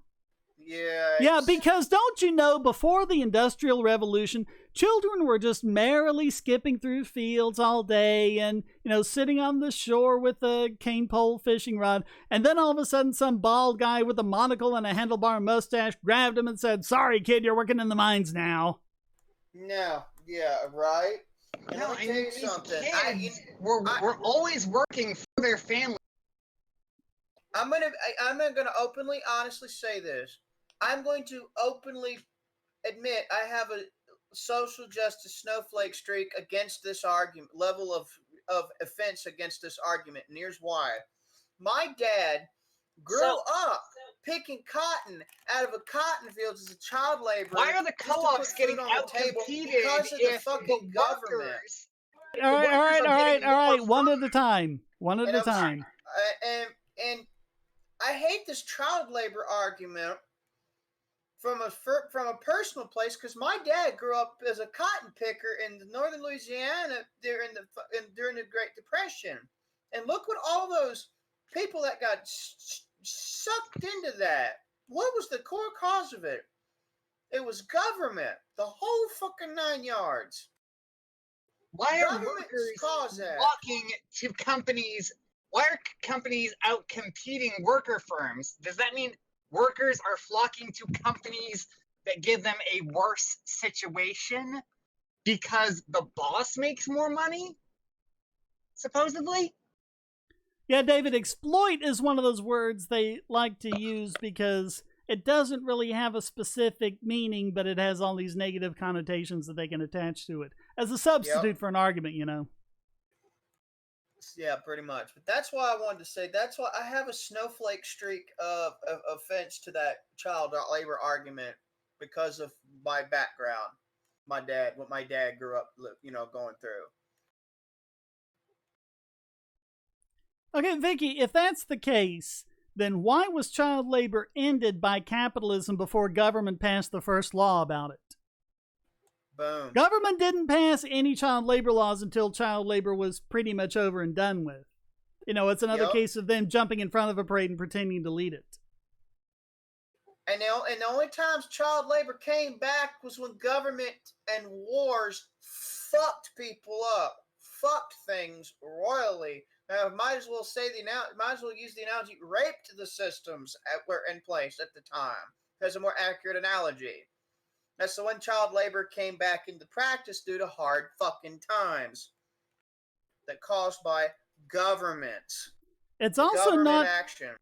Yeah. Yeah, because don't you know, before the Industrial Revolution, children were just merrily skipping through fields all day and, sitting on the shore with a cane pole fishing rod. And then all of a sudden, some bald guy with a monocle and a handlebar mustache grabbed him and said, "Sorry, kid, you're working in the mines now." No. Yeah, right? And No, let me tell you something. We're always working for their family. I'm gonna openly, honestly say this. I'm going to openly admit I have a social justice snowflake streak against this argument, level of offense against this argument, and here's why. My dad grew up picking cotton out of a cotton field as a child laborer. Why are the co-ops getting out-competed because of the fucking government? All right. One at a time. And I hate this child labor argument from a personal place, because my dad grew up as a cotton picker in northern Louisiana during the Great Depression, and look what all those people that got sucked into that. What was the core cause of it? It was government. The whole fucking 9 yards. Why are workers flocking to companies? Why are companies out competing worker firms? Does that mean workers are flocking to companies that give them a worse situation because the boss makes more money? Supposedly? Yeah, David, exploit is one of those words they like to use because it doesn't really have a specific meaning, but it has all these negative connotations that they can attach to it as a substitute for an argument, Yeah, pretty much. But that's why I wanted to say, that's why I have a snowflake streak of offense to that child labor argument because of my background, what my dad grew up, going through. Okay, Vicky, if that's the case, then why was child labor ended by capitalism before government passed the first law about it? Boom. Government didn't pass any child labor laws until child labor was pretty much over and done with. It's another case of them jumping in front of a parade and pretending to lead it. And the only times child labor came back was when government and wars fucked people up, fucked things royally. Might as well use the analogy, raped the systems that were in place at the time. That's a more accurate analogy. That's when child labor came back into practice due to hard fucking times that caused by governments. It's also not action.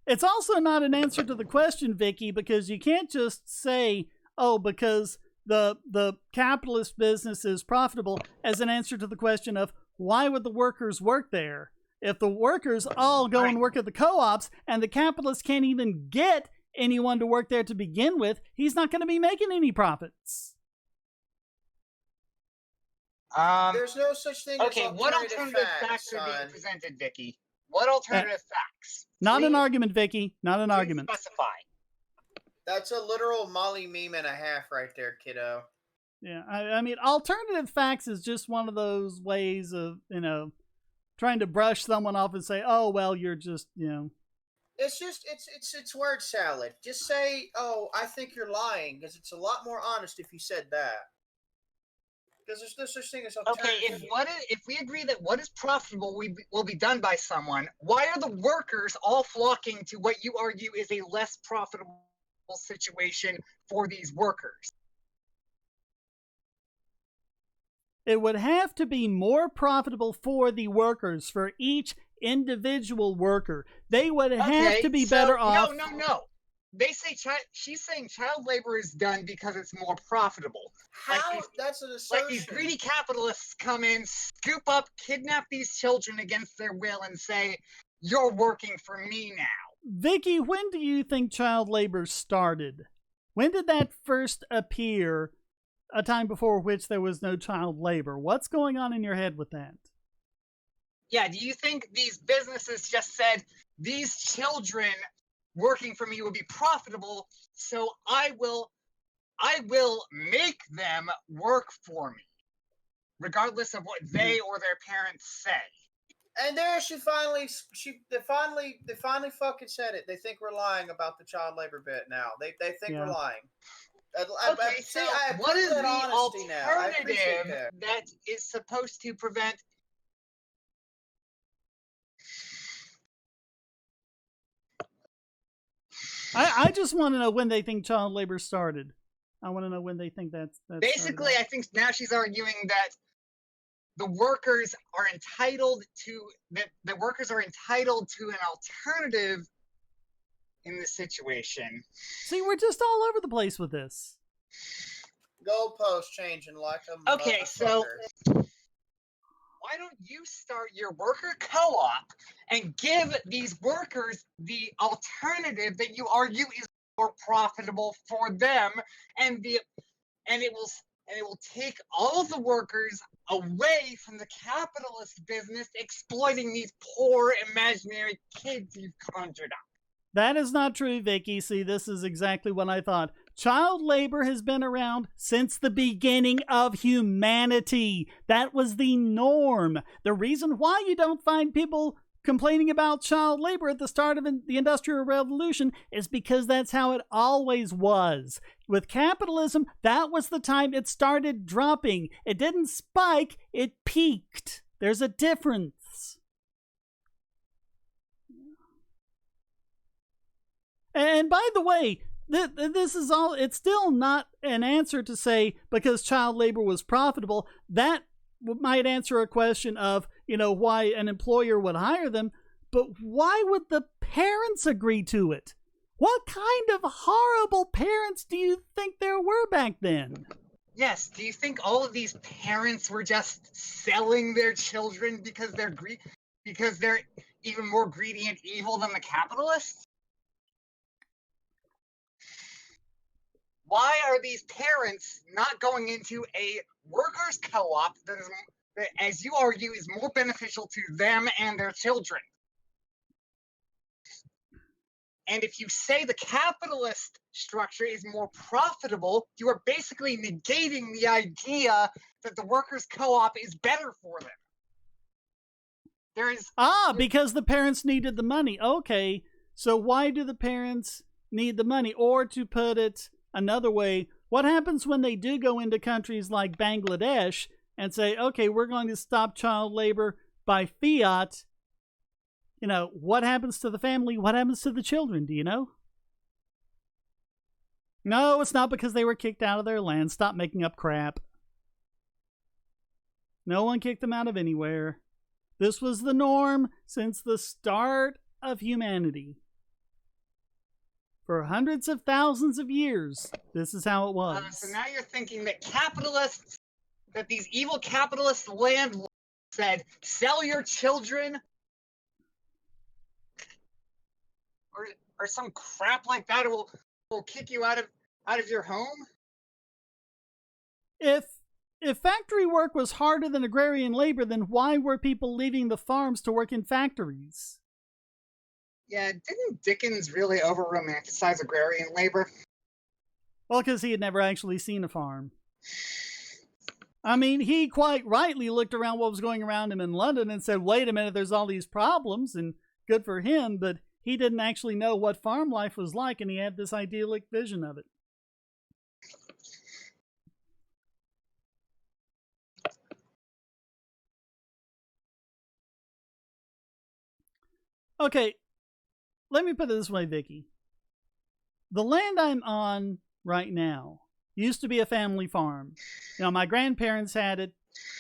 It's also not an answer to the question, Vicky, because you can't just say, because the capitalist business is profitable, as an answer to the question of why would the workers work there? If the workers all go and work at the co-ops and the capitalists can't even get anyone to work there to begin with, he's not going to be making any profits. There's no such thing as what alternative facts are being presented, Vicky? What alternative facts? Not an argument, Vicky. Not an argument. Specify. That's a literal Molly meme and a half right there, kiddo. Yeah, I mean, alternative facts is just one of those ways of, trying to brush someone off and say, oh, well, you're just, It's just, it's word salad. Just say, oh, I think you're lying, because it's a lot more honest if you said that. Because there's no such thing as alternative. Okay, if we agree that what is profitable will be done by someone, why are the workers all flocking to what you argue is a less profitable situation for these workers? It would have to be more profitable for the workers, for each individual worker. They would have to be better off. No. They say she's saying child labor is done because it's more profitable. How? That's an assertion. Like these greedy capitalists come in, scoop up, kidnap these children against their will, and say, "You're working for me now." Vicky, when do you think child labor started? When did that first appear? A time before which there was no child labor. What's going on in your head with that? Yeah, do you think these businesses just said, these children working for me will be profitable, so I will make them work for me, regardless of what they or their parents say? And there they finally fucking said it. They think we're lying about the child labor bit now. They think we're lying. Okay, so what is the alternative that is supposed to prevent? I just want to know when they think child labor started. I want to know when they think that's basically. I think now she's arguing that the workers are entitled to an alternative in this situation. See, we're just all over the place with this. Goalposts changing like a okay, so why don't you start your worker co-op and give these workers the alternative that you argue is more profitable for them, and it will take all of the workers away from the capitalist business exploiting these poor imaginary kids you've conjured up. That is not true, Vicky. See, this is exactly what I thought. Child labor has been around since the beginning of humanity. That was the norm. The reason why you don't find people complaining about child labor at the start of the Industrial Revolution is because that's how it always was. With capitalism, that was the time it started dropping. It didn't spike, it peaked. There's a difference. And by the way, this is all, it's still not an answer to say because child labor was profitable. That might answer a question of, why an employer would hire them, but why would the parents agree to it? What kind of horrible parents do you think there were back then? Yes, do you think all of these parents were just selling their children because they're even more greedy and evil than the capitalists? Why are these parents not going into a workers' co-op that, as you argue, is more beneficial to them and their children? And if you say the capitalist structure is more profitable, you are basically negating the idea that the workers' co-op is better for them. Because the parents needed the money. Okay, so why do the parents need the money? Or to put it another way, what happens when they do go into countries like Bangladesh and say, okay, we're going to stop child labor by fiat? What happens to the family? What happens to the children? Do you know? No, it's not because they were kicked out of their land. Stop making up crap. No one kicked them out of anywhere. This was the norm since the start of humanity. For hundreds of thousands of years, this is how it was. So now you're thinking that these evil capitalist landlords said, sell your children, or some crap like that, will kick you out of your home? If if factory work was harder than agrarian labor, then why were people leaving the farms to work in factories? Yeah, didn't Dickens really over-romanticize agrarian labor? Well, because he had never actually seen a farm. I mean, he quite rightly looked around what was going around him in London and said, wait a minute, there's all these problems, and good for him, but he didn't actually know what farm life was like, and he had this idyllic vision of it. Okay, let me put it this way, Vicky. The land I'm on right now used to be a family farm. Now, my grandparents had it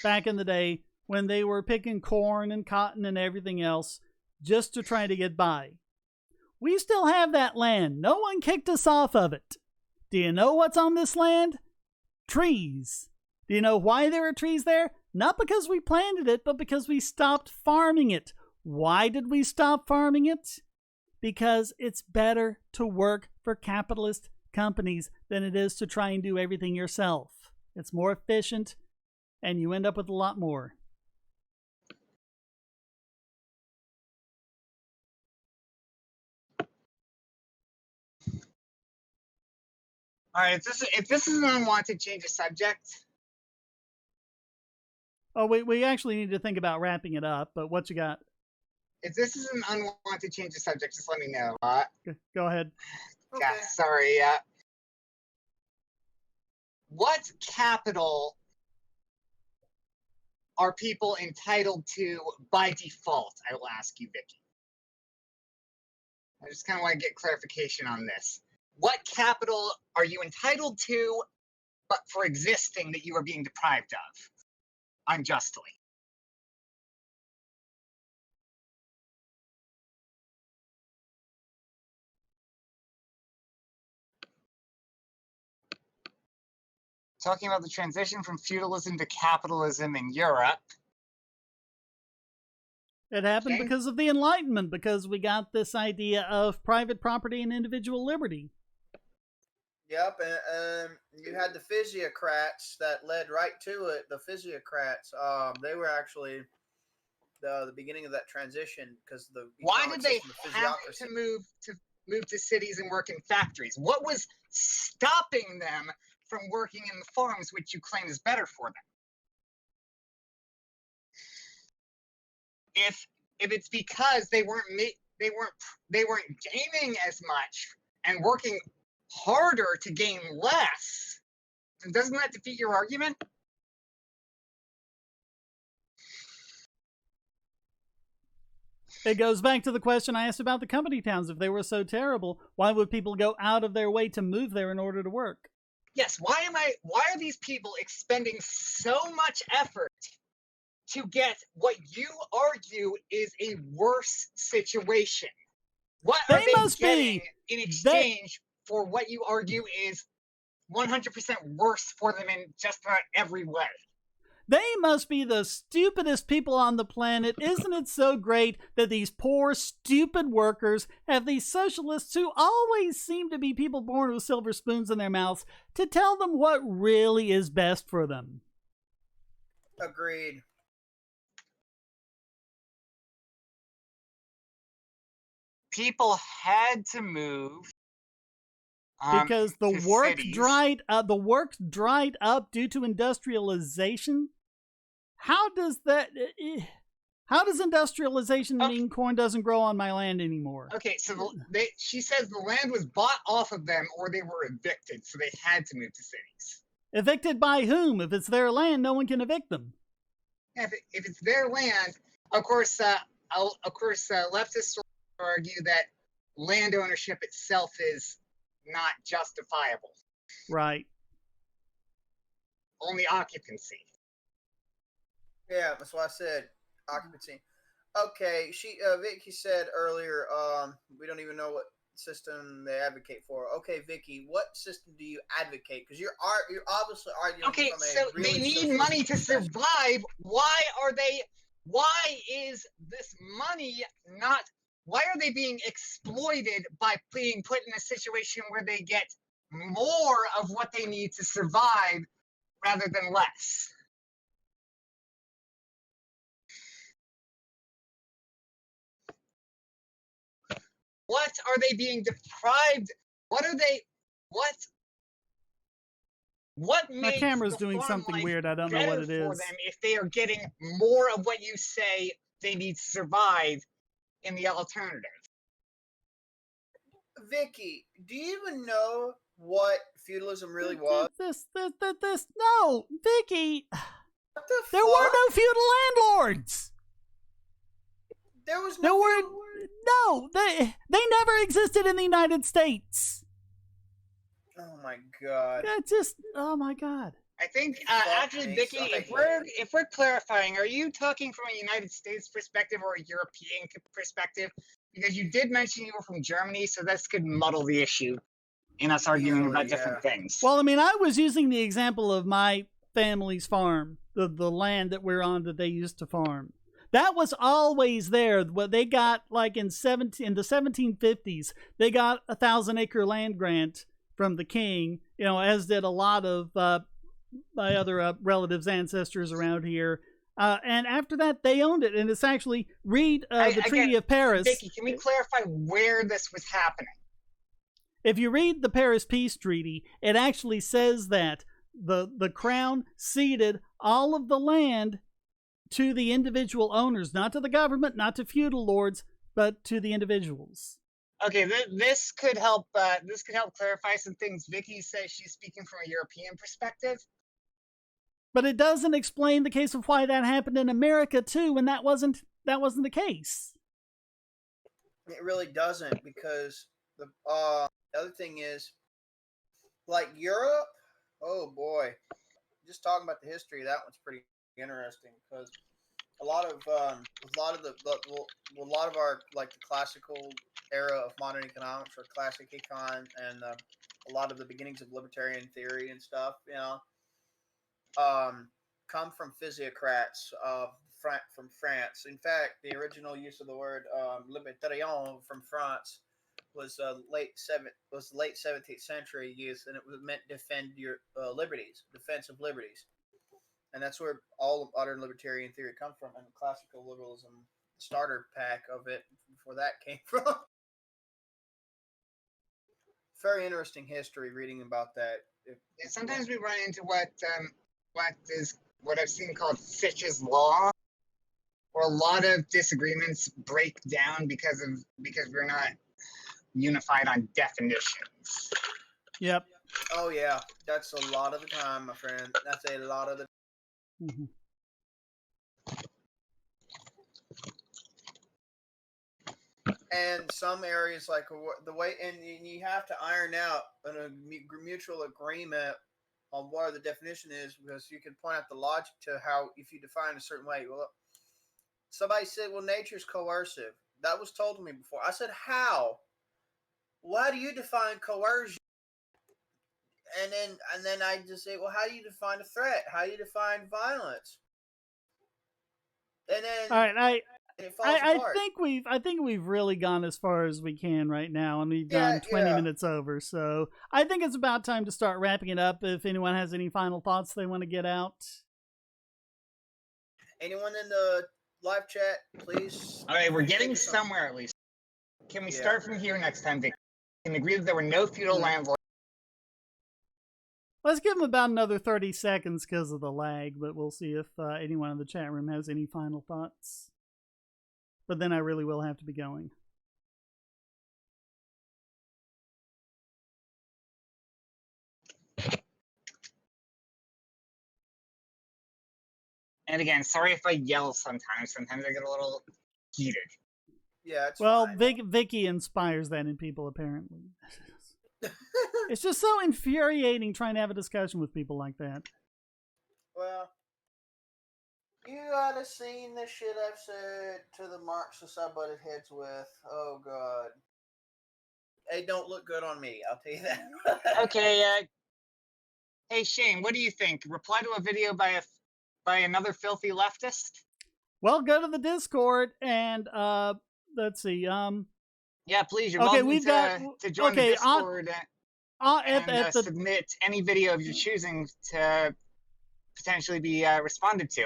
back in the day when they were picking corn and cotton and everything else just to try to get by. We still have that land. No one kicked us off of it. Do you know what's on this land? Trees. Do you know why there are trees there? Not because we planted it, but because we stopped farming it. Why did we stop farming it? Because it's better to work for capitalist companies than it is to try and do everything yourself. It's more efficient, and you end up with a lot more. All right, if this is an unwanted change of subject. Oh, we actually need to think about wrapping it up, but what you got? If this is an unwanted change of subject, just let me know. Go ahead. Okay. Yeah, sorry. What capital are people entitled to by default? I will ask you, Vicky. I just kind of want to get clarification on this. What capital are you entitled to, but for existing that you are being deprived of unjustly? Talking about the transition from feudalism to capitalism in Europe. It happened because of the Enlightenment, because we got this idea of private property and individual liberty. Yep, and you had the physiocrats that led right to it. The physiocrats, they were actually the beginning of that transition because the why did they have to move to cities and work in factories? What was stopping them from working in the farms, which you claim is better for them? If it's because they weren't gaining as much and working harder to gain less, then doesn't that defeat your argument? It goes back to the question I asked about the company towns. If they were so terrible, why would people go out of their way to move there in order to work? Yes, why are these people expending so much effort to get what you argue is a worse situation? What are they getting in exchange for what you argue is 100% worse for them in just about every way? They must be the stupidest people on the planet. Isn't it so great that these poor, stupid workers have these socialists who always seem to be people born with silver spoons in their mouths to tell them what really is best for them? Agreed. People had to move because the work cities. dried up. The work dried up due to industrialization. How does industrialization mean corn doesn't grow on my land anymore? Okay, so she says the land was bought off of them or they were evicted, so they had to move to cities. Evicted by whom? If it's their land, no one can evict them. If it's their land, of course, leftists will argue that land ownership itself is not justifiable. Right. Only occupancy. Yeah, that's what I said. Occupancy. Okay, Vicky said earlier, we don't even know what system they advocate for. Okay, Vicky, what system do you advocate? Because you're obviously arguing. Okay, from a so really they need money to survive. Why is this money not? Why are they being exploited by being put in a situation where they get more of what they need to survive rather than less. What are they being deprived? What are they? What My makes camera's the doing farm something life weird. I don't know what better it for is. them if they are getting more of what you say they need to survive in the alternative? Vicky, do you even know what feudalism really was? No, Vicky. What the There fuck? were no feudal landlords. There was There no were feudal. no. They never existed in the United States. Oh my god. Oh my god. I think Fuck actually, me, Vicky, if we're clarifying, are you talking from a United States perspective or a European perspective? Because you did mention you were from Germany, so this could muddle the issue in us arguing Easily, about different yeah. things. Well, I mean, I was using the example of my family's farm, the land that we're on that they used to farm. That was always there. What they got, like in the 1750s, they got a 1,000-acre land grant from the king. You know, as did a lot of my other relatives, ancestors around here. And after that, they owned it. And it's actually, read the Treaty of Paris. Vicky, can we clarify where this was happening? If you read the Paris Peace Treaty, it actually says that the crown ceded all of the land to the individual owners, not to the government, not to feudal lords, but to the individuals. Okay, this could help. This could help clarify some things. Vicky says she's speaking from a European perspective, but it doesn't explain the case of why that happened in America too, when that wasn't the case. It really doesn't, because the other thing is, like Europe. Oh boy, just talking about the history, that one's pretty interesting, because a lot of our like the classical era of modern economics, or classic econ, and a lot of the beginnings of libertarian theory and stuff, you know, come from physiocrats from France. In fact, the original use of the word libertarian from France was late 17th century use, and it was meant defend your liberties, defense of liberties. And that's where all of modern libertarian theory comes from, and classical liberalism, the starter pack of it, before that came from. Very interesting history reading about that. Sometimes we run into what I've seen called Fitch's law, where a lot of disagreements break down because we're not unified on definitions. Yep. Oh yeah, that's a lot of the time, my friend. That's a lot of the. Mm-hmm. And some areas, like the way, and you have to iron out a mutual agreement on what the definition is, because you can point out the logic to how, if you define a certain way. Well, somebody said, well, nature's coercive. That was told to me before. I said, how? Why do you define coercion? And then I just say, well, how do you define a threat? How do you define violence? And then, all right, it falls apart. I think we've really gone as far as we can right now, and we've gone 20 minutes over. So I think it's about time to start wrapping it up. If anyone has any final thoughts they want to get out. Anyone in the live chat, please. All right, we're getting somewhere at least. Can we start from here next time, Vic? Can we agree that there were no feudal landlords? Let's give them about another 30 seconds because of the lag, but we'll see if anyone in the chat room has any final thoughts. But then I really will have to be going. And again, sorry if I yell sometimes. Sometimes I get a little heated. Yeah, it's well, fine. Vicky inspires that in people, apparently. It's just so infuriating trying to have a discussion with people like that. Well, you ought to seen the shit I've said to the Marxists I butted heads with. Oh, God. They don't look good on me, I'll tell you that. Okay, hey, Shane, what do you think? Reply to a video by another filthy leftist? Well, go to the Discord and, let's see, yeah, please, you're welcome to join the Discord and submit any video of your choosing to potentially be responded to.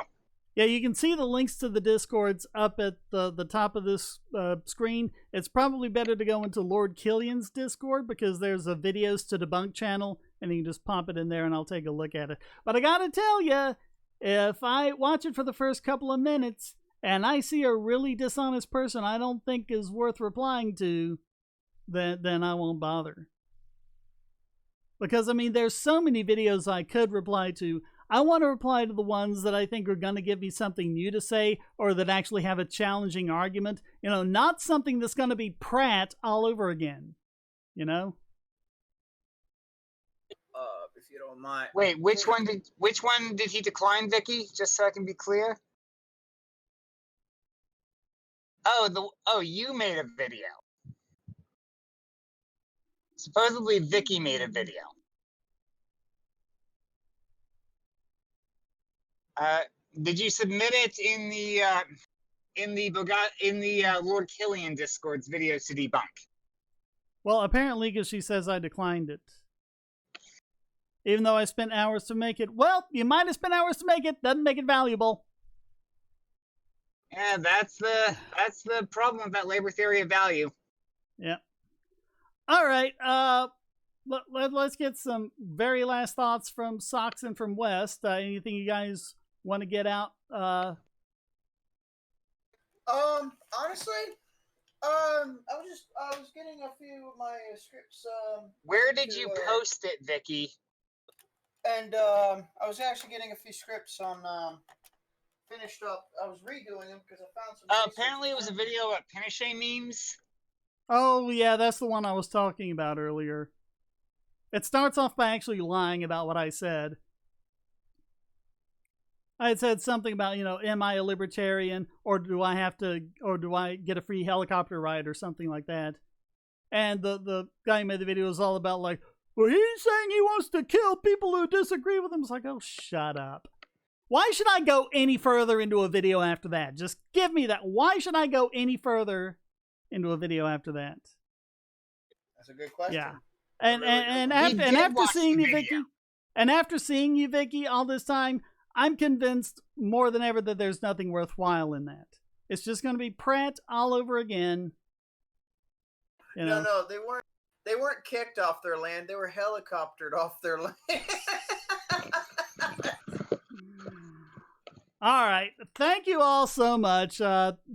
Yeah, you can see the links to the Discords up at the top of this screen. It's probably better to go into Lord Killian's Discord because there's a videos to debunk channel, and you can just pop it in there and I'll take a look at it. But I gotta tell you, if I watch it for the first couple of minutes and I see a really dishonest person I don't think is worth replying to, then I won't bother. Because, I mean, there's so many videos I could reply to. I want to reply to the ones that I think are going to give me something new to say or that actually have a challenging argument. You know, not something that's going to be Pratt all over again. You know? If you don't mind. Wait, which one did he decline, Vicky? Just so I can be clear. Oh, you made a video. Supposedly Vicky made a video. Did you submit it in the Lord Killian Discord's videos to debunk? Well, apparently, because she says I declined it. Even though I spent hours to make it. Well, you might have spent hours to make it. Doesn't make it valuable. Yeah, that's the problem with that labor theory of value. Yeah. All right. Let's get some very last thoughts from Socks and from West. Anything you guys want to get out? Honestly, I was getting a few of my scripts. Where did you post it, Vicky? And I was actually getting a few scripts on finished up. I was redoing them because I found some. Apparently, it was a video about Pinochet memes. Oh yeah, that's the one I was talking about earlier. It starts off by actually lying about what I said. I had said something about, you know, am I a libertarian or do I get a free helicopter ride or something like that? And the guy who made the video was all about like, well, he's saying he wants to kill people who disagree with him. It's like, oh, shut up. Why should I go any further into a video after that? Just give me that. Why should I go any further into a video after that? That's a good question. Yeah. And after seeing you, Vicky, all this time, I'm convinced more than ever that there's nothing worthwhile in that. It's just going to be Pratt all over again. You know? No, they weren't kicked off their land. They were helicoptered off their land. All right. Thank you all so much.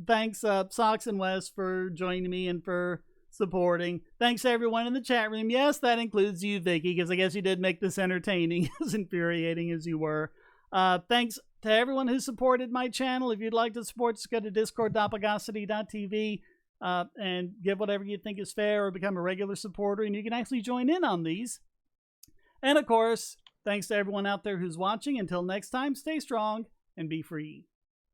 Thanks, Socks and West, for joining me and for supporting. Thanks to everyone in the chat room. Yes, that includes you, Vicky, because I guess you did make this entertaining, as infuriating as you were. Thanks to everyone who supported my channel. If you'd like to support, just go to discord.pagosity.tv and give whatever you think is fair or become a regular supporter, and you can actually join in on these. And of course, thanks to everyone out there who's watching. Until next time, stay strong and be free.